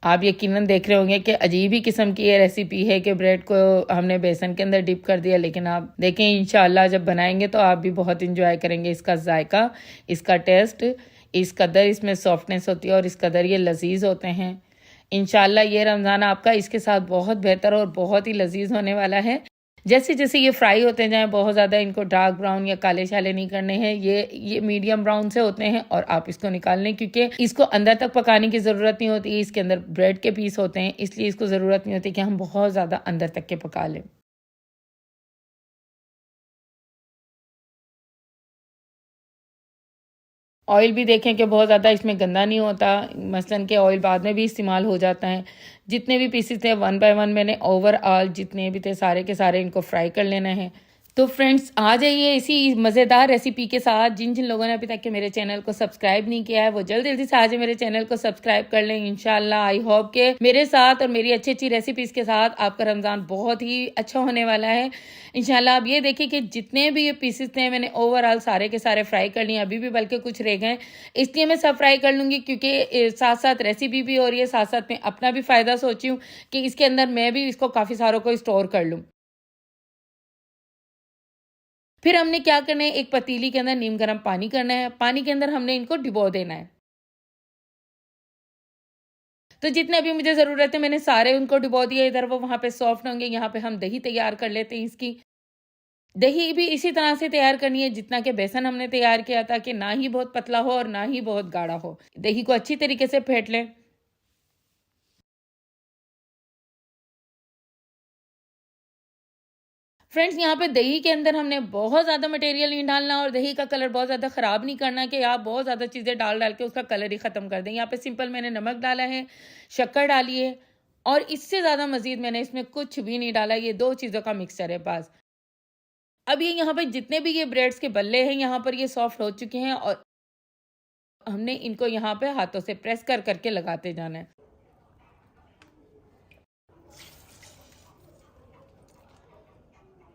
आप यकीनन देख रहे होंगे कि अजीब ही किस्म की ये रेसिपी है कि ब्रेड को हमने बेसन के अंदर डिप कर दिया, लेकिन आप देखें इंशाल्लाह जब बनाएंगे तो आप भी बहुत इंजॉय करेंगे इसका जायका, इसका टेस्ट, इस कदर इसमें सॉफ्टनेस होती है और इस कदर ये लजीज होते हैं। इंशाल्लाह ये रमज़ान आपका इसके साथ बहुत बेहतर और बहुत ही लजीज होने वाला है। जैसे जैसे ये फ्राई होते जाएं, बहुत ज़्यादा इनको डार्क ब्राउन या काले शाले नहीं करने हैं, ये मीडियम ब्राउन से होते हैं और आप इसको निकाल लें क्योंकि इसको अंदर तक पकाने की ज़रूरत नहीं होती, इसके अंदर ब्रेड के पीस होते हैं, इसलिए इसको ज़रूरत नहीं होती कि हम बहुत ज़्यादा अंदर तक के पका लें। ऑयल भी देखें कि बहुत ज़्यादा इसमें गंदा नहीं होता, मसलन के ऑयल बाद में भी इस्तेमाल हो जाता है। जितने भी पीसेस थे 1 बाय 1 मैंने ओवरऑल जितने भी थे सारे के सारे इनको फ्राई कर लेना है। तो फ्रेंड्स आ जाइए इसी मज़ेदार रेसिपी के साथ। जिन जिन लोगों ने अभी तक के मेरे चैनल को सब्सक्राइब नहीं किया है वो जल्दी जल्दी से आ जाए मेरे चैनल को सब्सक्राइब कर लें। इंशाल्लाह आई होप के मेरे साथ और मेरी अच्छी अच्छी रेसिपीज़ के साथ आपका रमज़ान बहुत ही अच्छा होने वाला है। इंशाल्लाह आप ये देखिए कि जितने भी ये पीसेस थे मैंने ओवरऑल सारे के सारे फ्राई कर लिए, अभी भी बल्कि कुछ रह गए, इसलिए मैं सब फ्राई कर लूँगी क्योंकि साथ साथ रेसिपी भी हो रही है, साथ साथ में अपना भी फ़ायदा सोची हूँ कि इसके अंदर मैं भी इसको काफ़ी सारों को स्टोर कर लूँ। फिर हमने क्या करना है, एक पतीली के अंदर नीम गर्म पानी करना है, पानी के अंदर हमने इनको डिबो देना है। तो जितने भी मुझे ज़रूरत है मैंने सारे उनको डिबो दिए, इधर वो वहाँ पे सॉफ्ट होंगे। यहाँ पे हम दही तैयार कर लेते हैं इसकी। दही भी इसी तरह से तैयार करनी है जितना कि बेसन हमने तैयार किया था, कि ना ही बहुत पतला हो और ना ही बहुत गाढ़ा हो। दही को अच्छी तरीके से फेंट लें। फ्रेंड्स यहाँ पे दही के अंदर हमने बहुत ज़्यादा मटेरियल नहीं डालना और दही का कलर बहुत ज़्यादा ख़राब नहीं करना कि आप बहुत ज़्यादा चीज़ें डाल डाल के उसका कलर ही ख़त्म कर दें। यहाँ पे सिंपल मैंने नमक डाला है, शक्कर डाली है और इससे ज़्यादा मज़ीद मैंने इसमें कुछ भी नहीं डाला। ये 2 चीज़ों का मिक्सचर है बस। अब ये यहाँ पे जितने भी ये ब्रेड्स के बल्ले हैं यहाँ पर ये सॉफ्ट हो चुके हैं और हमने इनको यहाँ पे हाथों से प्रेस कर करके लगाते जाना है।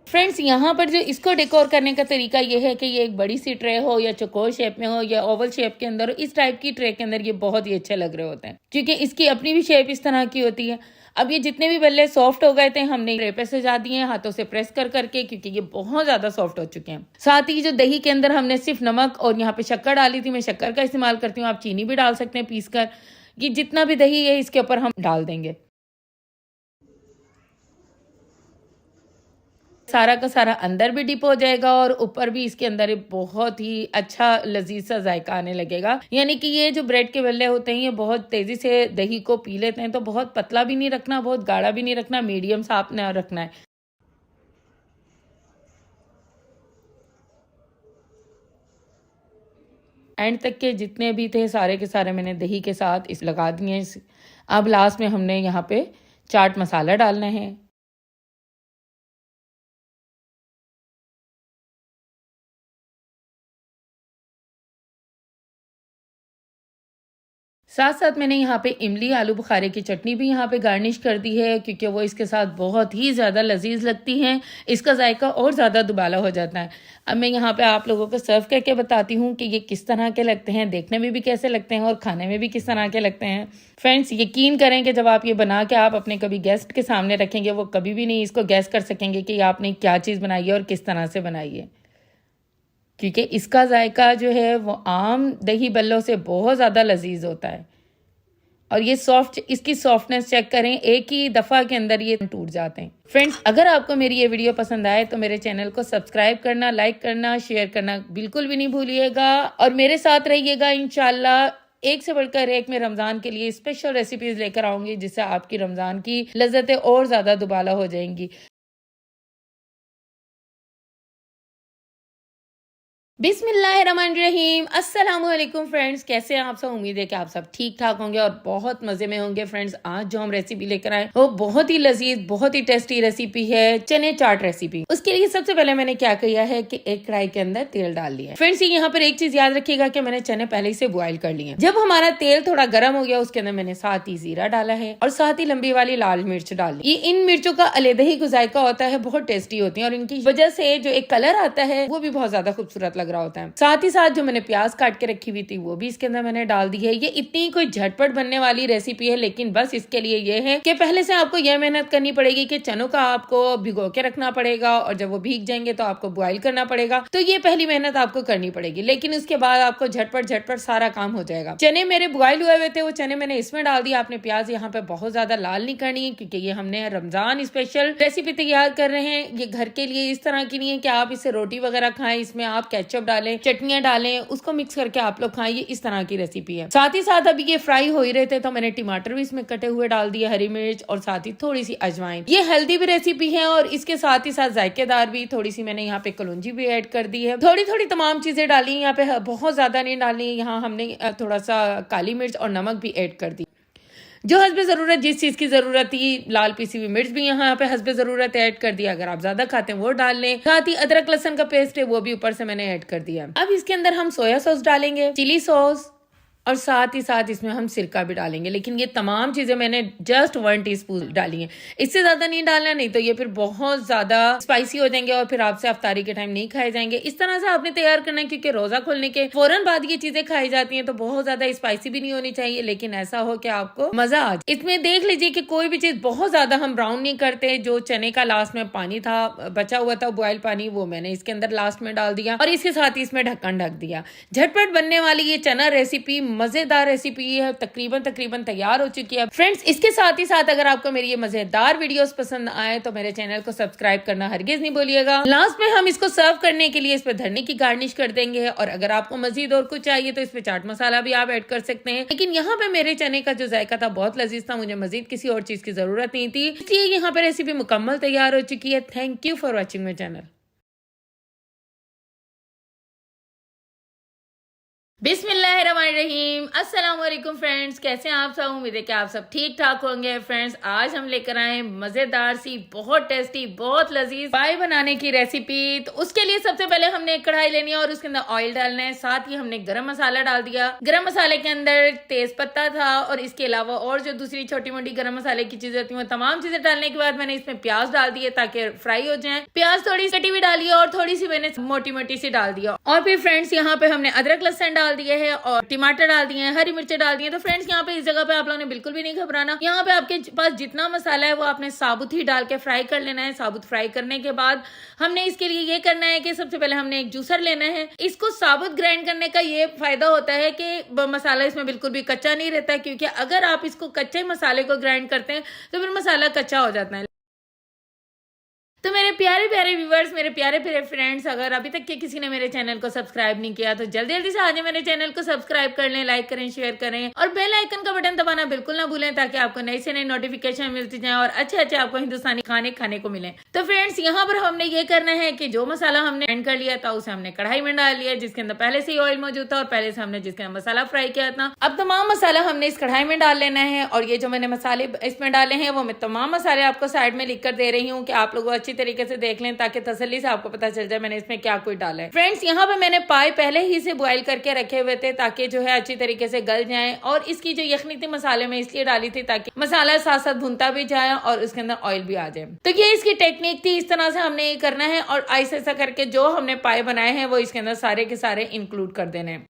फ्रेंड्स यहाँ पर जो इसको डेकोर करने का तरीका ये है कि ये एक बड़ी सी ट्रे हो या चौकोर शेप में हो या ओवल शेप के अंदर हो, इस टाइप की ट्रे के अंदर ये बहुत ही अच्छे लग रहे होते हैं क्योंकि इसकी अपनी भी शेप इस तरह की होती है। अब ये जितने भी बल्ले सॉफ्ट हो गए थे हमने ट्रे पे सजा दिए हैं हाथों से प्रेस कर करके क्योंकि ये बहुत ज्यादा सॉफ्ट हो चुके हैं। साथ ही जो दही के अंदर हमने सिर्फ नमक और यहाँ पे शक्कर डाली थी, मैं शक्कर का इस्तेमाल करती हूँ, आप चीनी भी डाल सकते हैं पीस कर। ये जितना भी दही है इसके ऊपर हम डाल देंगे। सारा का सारा अंदर भी डिप हो जाएगा और ऊपर भी इसके अंदर एक बहुत ही अच्छा लजीज सा जायका आने लगेगा। यानी कि ये जो ब्रेड के बल्ले होते हैं ये बहुत तेजी से दही को पी लेते हैं, तो बहुत पतला भी नहीं रखना, बहुत गाढ़ा भी नहीं रखना, मीडियम सा आपने रखना है। एंड तक के जितने भी थे सारे के सारे मैंने दही के साथ इस लगा दिए। अब लास्ट में हमने यहाँ पे चाट मसाला डालना है। साथ साथ मैंने यहाँ पे इमली आलू बुखारे की चटनी भी यहाँ पे गार्निश कर दी है क्योंकि वो इसके साथ बहुत ही ज़्यादा लजीज लगती हैं, इसका जायका और ज़्यादा दुबाला हो जाता है। अब मैं यहाँ पे आप लोगों को सर्व करके बताती हूँ कि ये किस तरह के लगते हैं, देखने में भी कैसे लगते हैं और खाने में भी किस तरह के लगते हैं। फ्रेंड्स यकीन करें कि जब आप ये बना के आप अपने कभी गेस्ट के सामने रखेंगे वो कभी भी नहीं इसको गैस कर सकेंगे कि आपने क्या चीज़ बनाई है और किस तरह से बनाई है, क्योंकि इसका जायका जो है वो आम दही बल्लों से बहुत ज़्यादा लजीज होता है। और ये सॉफ्ट, इसकी सॉफ्टनेस चेक करें, एक ही दफ़ा के अंदर ये टूट जाते हैं। फ्रेंड्स अगर आपको मेरी ये वीडियो पसंद आए तो मेरे चैनल को सब्सक्राइब करना, लाइक करना, शेयर करना बिल्कुल भी नहीं भूलिएगा और मेरे साथ रहिएगा। इंशाल्लाह एक से बढ़कर एक में रमज़ान के लिए स्पेशल रेसिपीज़ लेकर आऊँगी जिससे आपकी रमज़ान की लज्जतें और ज़्यादा दुबाला हो जाएंगी। बिस्मिल्लाहिर्रहमानिर्रहीम, अस्सलाम वालेकुम फ्रेंड्स। कैसे हैं आप सब? उम्मीद है कि आप सब ठीक ठाक होंगे और बहुत मजे में होंगे। फ्रेंड्स, आज जो हम रेसिपी लेकर आए वो बहुत ही लजीज, बहुत ही टेस्टी रेसिपी है, चने चाट रेसिपी। उसके लिए सबसे पहले मैंने क्या किया है कि एक कढ़ाई के अंदर तेल डाल लिया। फ्रेंड्स, यहाँ पर एक चीज याद रखिएगा कि मैंने चने पहले से बॉइल कर लिए। जब हमारा तेल थोड़ा गर्म हो गया, उसके अंदर मैंने साथ ही जीरा डाला है और साथ ही लंबी वाली लाल मिर्च डाली। ये इन मिर्चों का अलग ही जायका होता है, बहुत टेस्टी होती है और इनकी वजह से जो एक कलर आता है वो भी बहुत ज्यादा खूबसूरत लग रहा होता है। साथ ही साथ जो मैंने प्याज काट के रखी हुई थी वो भी इसके अंदर मैंने डाल दी है। ये इतनी कोई झटपट बनने वाली रेसिपी है, लेकिन बस इसके लिए ये है कि पहले से आपको यह मेहनत करनी पड़ेगी कि चनों का आपको भिगो के रखना पड़ेगा और जब वो भीग जाएंगे तो आपको बॉइल करना पड़ेगा। तो ये पहली मेहनत आपको करनी पड़ेगी, लेकिन उसके बाद आपको झटपट सारा काम हो जाएगा। चने मेरे बॉइल हुए थे, वो चने मैंने इसमें डाल दिया। आपने प्याज यहाँ पे बहुत ज्यादा लाल नहीं करनी है, क्योंकि ये हमने रमजान स्पेशल रेसिपी तैयार कर रहे हैं। ये घर के लिए इस तरह की नहीं है कि आप इससे रोटी वगैरह खाएं। इसमें आप केचप डालें, चटनियां डालें, उसको मिक्स करके आप लोग खाएं। ये इस तरह की रेसिपी है। साथ ही साथ अभी ये फ्राई हो ही रहे थे तो मैंने टमाटर भी इसमें कटे हुए डाल दिए, हरी मिर्च और साथ ही थोड़ी सी अजवाइन। ये हेल्दी भी रेसिपी है और इसके साथ ही साथ जायकेदार भी। थोड़ी सी मैंने यहाँ पे कलौंजी भी ऐड कर दी है। थोड़ी थोड़ी तमाम चीजें डाली, यहाँ पे बहुत ज्यादा नहीं डाली। यहाँ हमने थोड़ा सा काली मिर्च और नमक भी ऐड कर दी, जो हस्बे जरूरत, जिस चीज की जरूरत थी। लाल पीसी हुई मिर्च भी यहाँ पे हस्बे जरूरत ऐड कर दिया, अगर आप ज्यादा खाते हैं वो डाल लें। साथ ही अदरक लहसुन का पेस्ट है वो भी ऊपर से मैंने ऐड कर दिया। अब इसके अंदर हम सोया सॉस डालेंगे, चिली सॉस और साथ ही साथ इसमें हम सिरका भी डालेंगे। लेकिन ये तमाम चीजें मैंने जस्ट 1 टीस्पून डाली है, इससे ज्यादा नहीं डालना, नहीं तो ये फिर बहुत ज्यादा स्पाइसी हो जाएंगे और फिर आपसे अफ्तारी के टाइम नहीं खाए जाएंगे। इस तरह से आपने तैयार करना है, क्योंकि रोजा खोलने के फौरन बाद ये चीजें खाई जाती हैं, तो बहुत ज्यादा स्पाइसी भी नहीं होनी चाहिए, लेकिन ऐसा हो कि आपको मजा आ जाए। इसमें देख लीजिए कि कोई भी चीज बहुत ज्यादा हम ब्राउन नहीं करते। जो चने का लास्ट में पानी था, बचा हुआ था बॉयल पानी, वो मैंने इसके अंदर लास्ट में डाल दिया और इसके साथ ही इसमें ढक्कन ढक दिया। झटपट बनने वाली ये चना रेसिपी, मजेदार रेसिपी है, तकरीबन तैयार हो चुकी है। फ्रेंड्स, इसके साथ ही साथ अगर आपको मेरी ये मजेदार वीडियोस पसंद आए तो मेरे चैनल को सब्सक्राइब करना हरगिज नहीं भूलिएगा। लास्ट में हम इसको सर्व करने के लिए इस पे धनिया की गार्निश कर देंगे और अगर आपको मजीद और कुछ चाहिए तो इस पे चाट मसाला भी आप ऐड कर सकते हैं। लेकिन यहाँ पे मेरे चने का जो जायका था बहुत लजीज था, मुझे मजीद किसी और चीज की जरूरत नहीं थी, इसलिए यहाँ पे रेसिपी मुकम्मल तैयार हो चुकी है। Thank you for watching my channel. बिस्मिल्लाहिर्रहमानिर्रहीम, अस्सलाम वालेकुम फ्रेंड्स। कैसे हैं आप सब? उम्मीद है कि आप सब ठीक ठाक होंगे। फ्रेंड्स, आज हम लेकर आए मजेदार सी, बहुत टेस्टी, बहुत लजीज पाई बनाने की रेसिपी। तो उसके लिए सबसे पहले हमने एक कढ़ाई लेनी है और उसके अंदर ऑयल डालना है। साथ ही हमने गरम मसाला डाल दिया। गरम मसाले के अंदर तेज पत्ता था और इसके अलावा और जो दूसरी छोटी मोटी गरम मसाले की चीजें होती है, तमाम चीजें डालने के बाद मैंने इसमें प्याज डाल दिए ताकि फ्राई हो जाए। प्याज थोड़ी सी कटी हुई डाली और थोड़ी सी मैंने मोटी मोटी सी डाल दिया। और फिर फ्रेंड्स, यहाँ पे हमने अदरक लहसुन डाल दिए है और टमाटर डाल दिए हैं, हरी मिर्चें डाल दी हैं। तो फ्रेंड्स, यहाँ पे इस जगह पे आप लोगों ने बिल्कुल भी नहीं घबराना। यहाँ पे आपके पास जितना मसाला है वो आपने साबुत ही डाल के फ्राई कर लेना है। साबुत फ्राई करने के बाद हमने इसके लिए ये करना है कि सबसे पहले हमने एक जूसर लेना है। इसको साबुत ग्राइंड करने का ये फायदा होता है कि मसाला इसमें बिल्कुल भी कच्चा नहीं रहता, क्योंकि अगर आप इसको कच्चे मसाले को ग्राइंड करते हैं तो फिर मसाला कच्चा हो जाता है। तो मेरे प्यारे प्यारे व्यूवर्स, मेरे प्यारे प्यारे फ्रेंड्स, अगर अभी तक के किसी ने मेरे चैनल को सब्सक्राइब नहीं किया तो जल्दी जल्दी से आज मेरे चैनल को सब्सक्राइब कर लें, लाइक करें, शेयर करें और बेल आइकन का बटन दबाना बिल्कुल ना भूलें, ताकि आपको नई से नई नोटिफिकेशन मिलती जाए और अच्छे आपको हिंदुस्तानी खाने को मिले। तो फ्रेंड्स, यहाँ पर हमने ये करना है कि जो मसाला हमने ग्राइंड कर लिया था उसे हमने कढ़ाई में डाल लिया, जिसके अंदर पहले से ही ऑयल मौजूद था और पहले से हमने जिसके अंदर मसाला फ्राई किया था। अब तमाम मसाला हमने इस कढ़ाई में डाल लेना है और ये जो मैंने मसाले इसमें डाले हैं वो मैं तमाम मसाले आपको साइड में लिख कर दे रही हूँ कि आप लोग अच्छी तरीके से देख लें, ताकि तसल्ली से आपको पता चल जाए मैंने इसमें क्या कोई डाला है। फ्रेंड्स, यहाँ पे मैंने पाए पहले ही से बॉईल करके रखे हुए थे ताकि जो है अच्छी तरीके से गल जाएं, और इसकी जो यखनी थी मसाले में इसलिए डाली थी ताकि मसाला साथ साथ भुनता भी जाए और उसके अंदर ऑयल भी आ जाए। तो ये इसकी टेक्निक थी, इस तरह से हमने ये करना है और ऐसा करके जो हमने पाए बनाए हैं वो इसके अंदर सारे के सारे इंक्लूड कर देने हैं।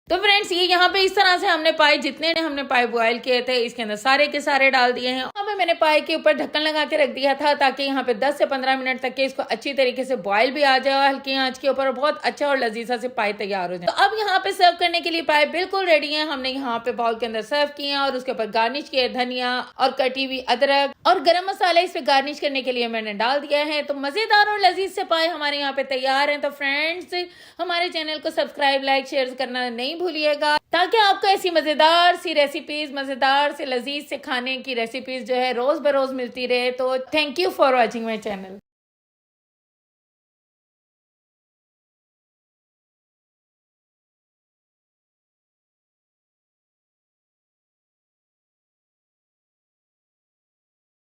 तो फ्रेंड्स, ये यहाँ पे इस तरह से हमने पाए, जितने हमने पाए बॉयल किए थे इसके अंदर सारे के सारे डाल दिए हैं। अब मैंने पाए के ऊपर ढक्कन लगा के रख दिया था ताकि यहाँ पे 10 से 15 मिनट तक के इसको अच्छी तरीके से बॉयल भी आ जाए हल्की आंच के ऊपर, बहुत अच्छा और लजीजा से पाए तैयार हो जाए। तो अब यहाँ पे सर्व करने के लिए पाए बिल्कुल रेडी है। हमने यहाँ पे बाउल के अंदर सर्व किए और उसके ऊपर गार्निश किए धनिया और कटी हुई अदरक और गरम मसाला इस पे गार्निश करने के लिए मैंने डाल दिया है। तो मजेदार और लजीज से पाए हमारे यहाँ पे तैयार है। तो फ्रेंड्स, हमारे चैनल को सब्सक्राइब, लाइक, शेयर करना नहीं भूलिएगा, ताकि आपको ऐसी मजेदार सी रेसिपीज, मजेदार से लजीज से खाने की रेसिपीज जो है रोज बरोज मिलती रहे। तो thank you for watching my channel.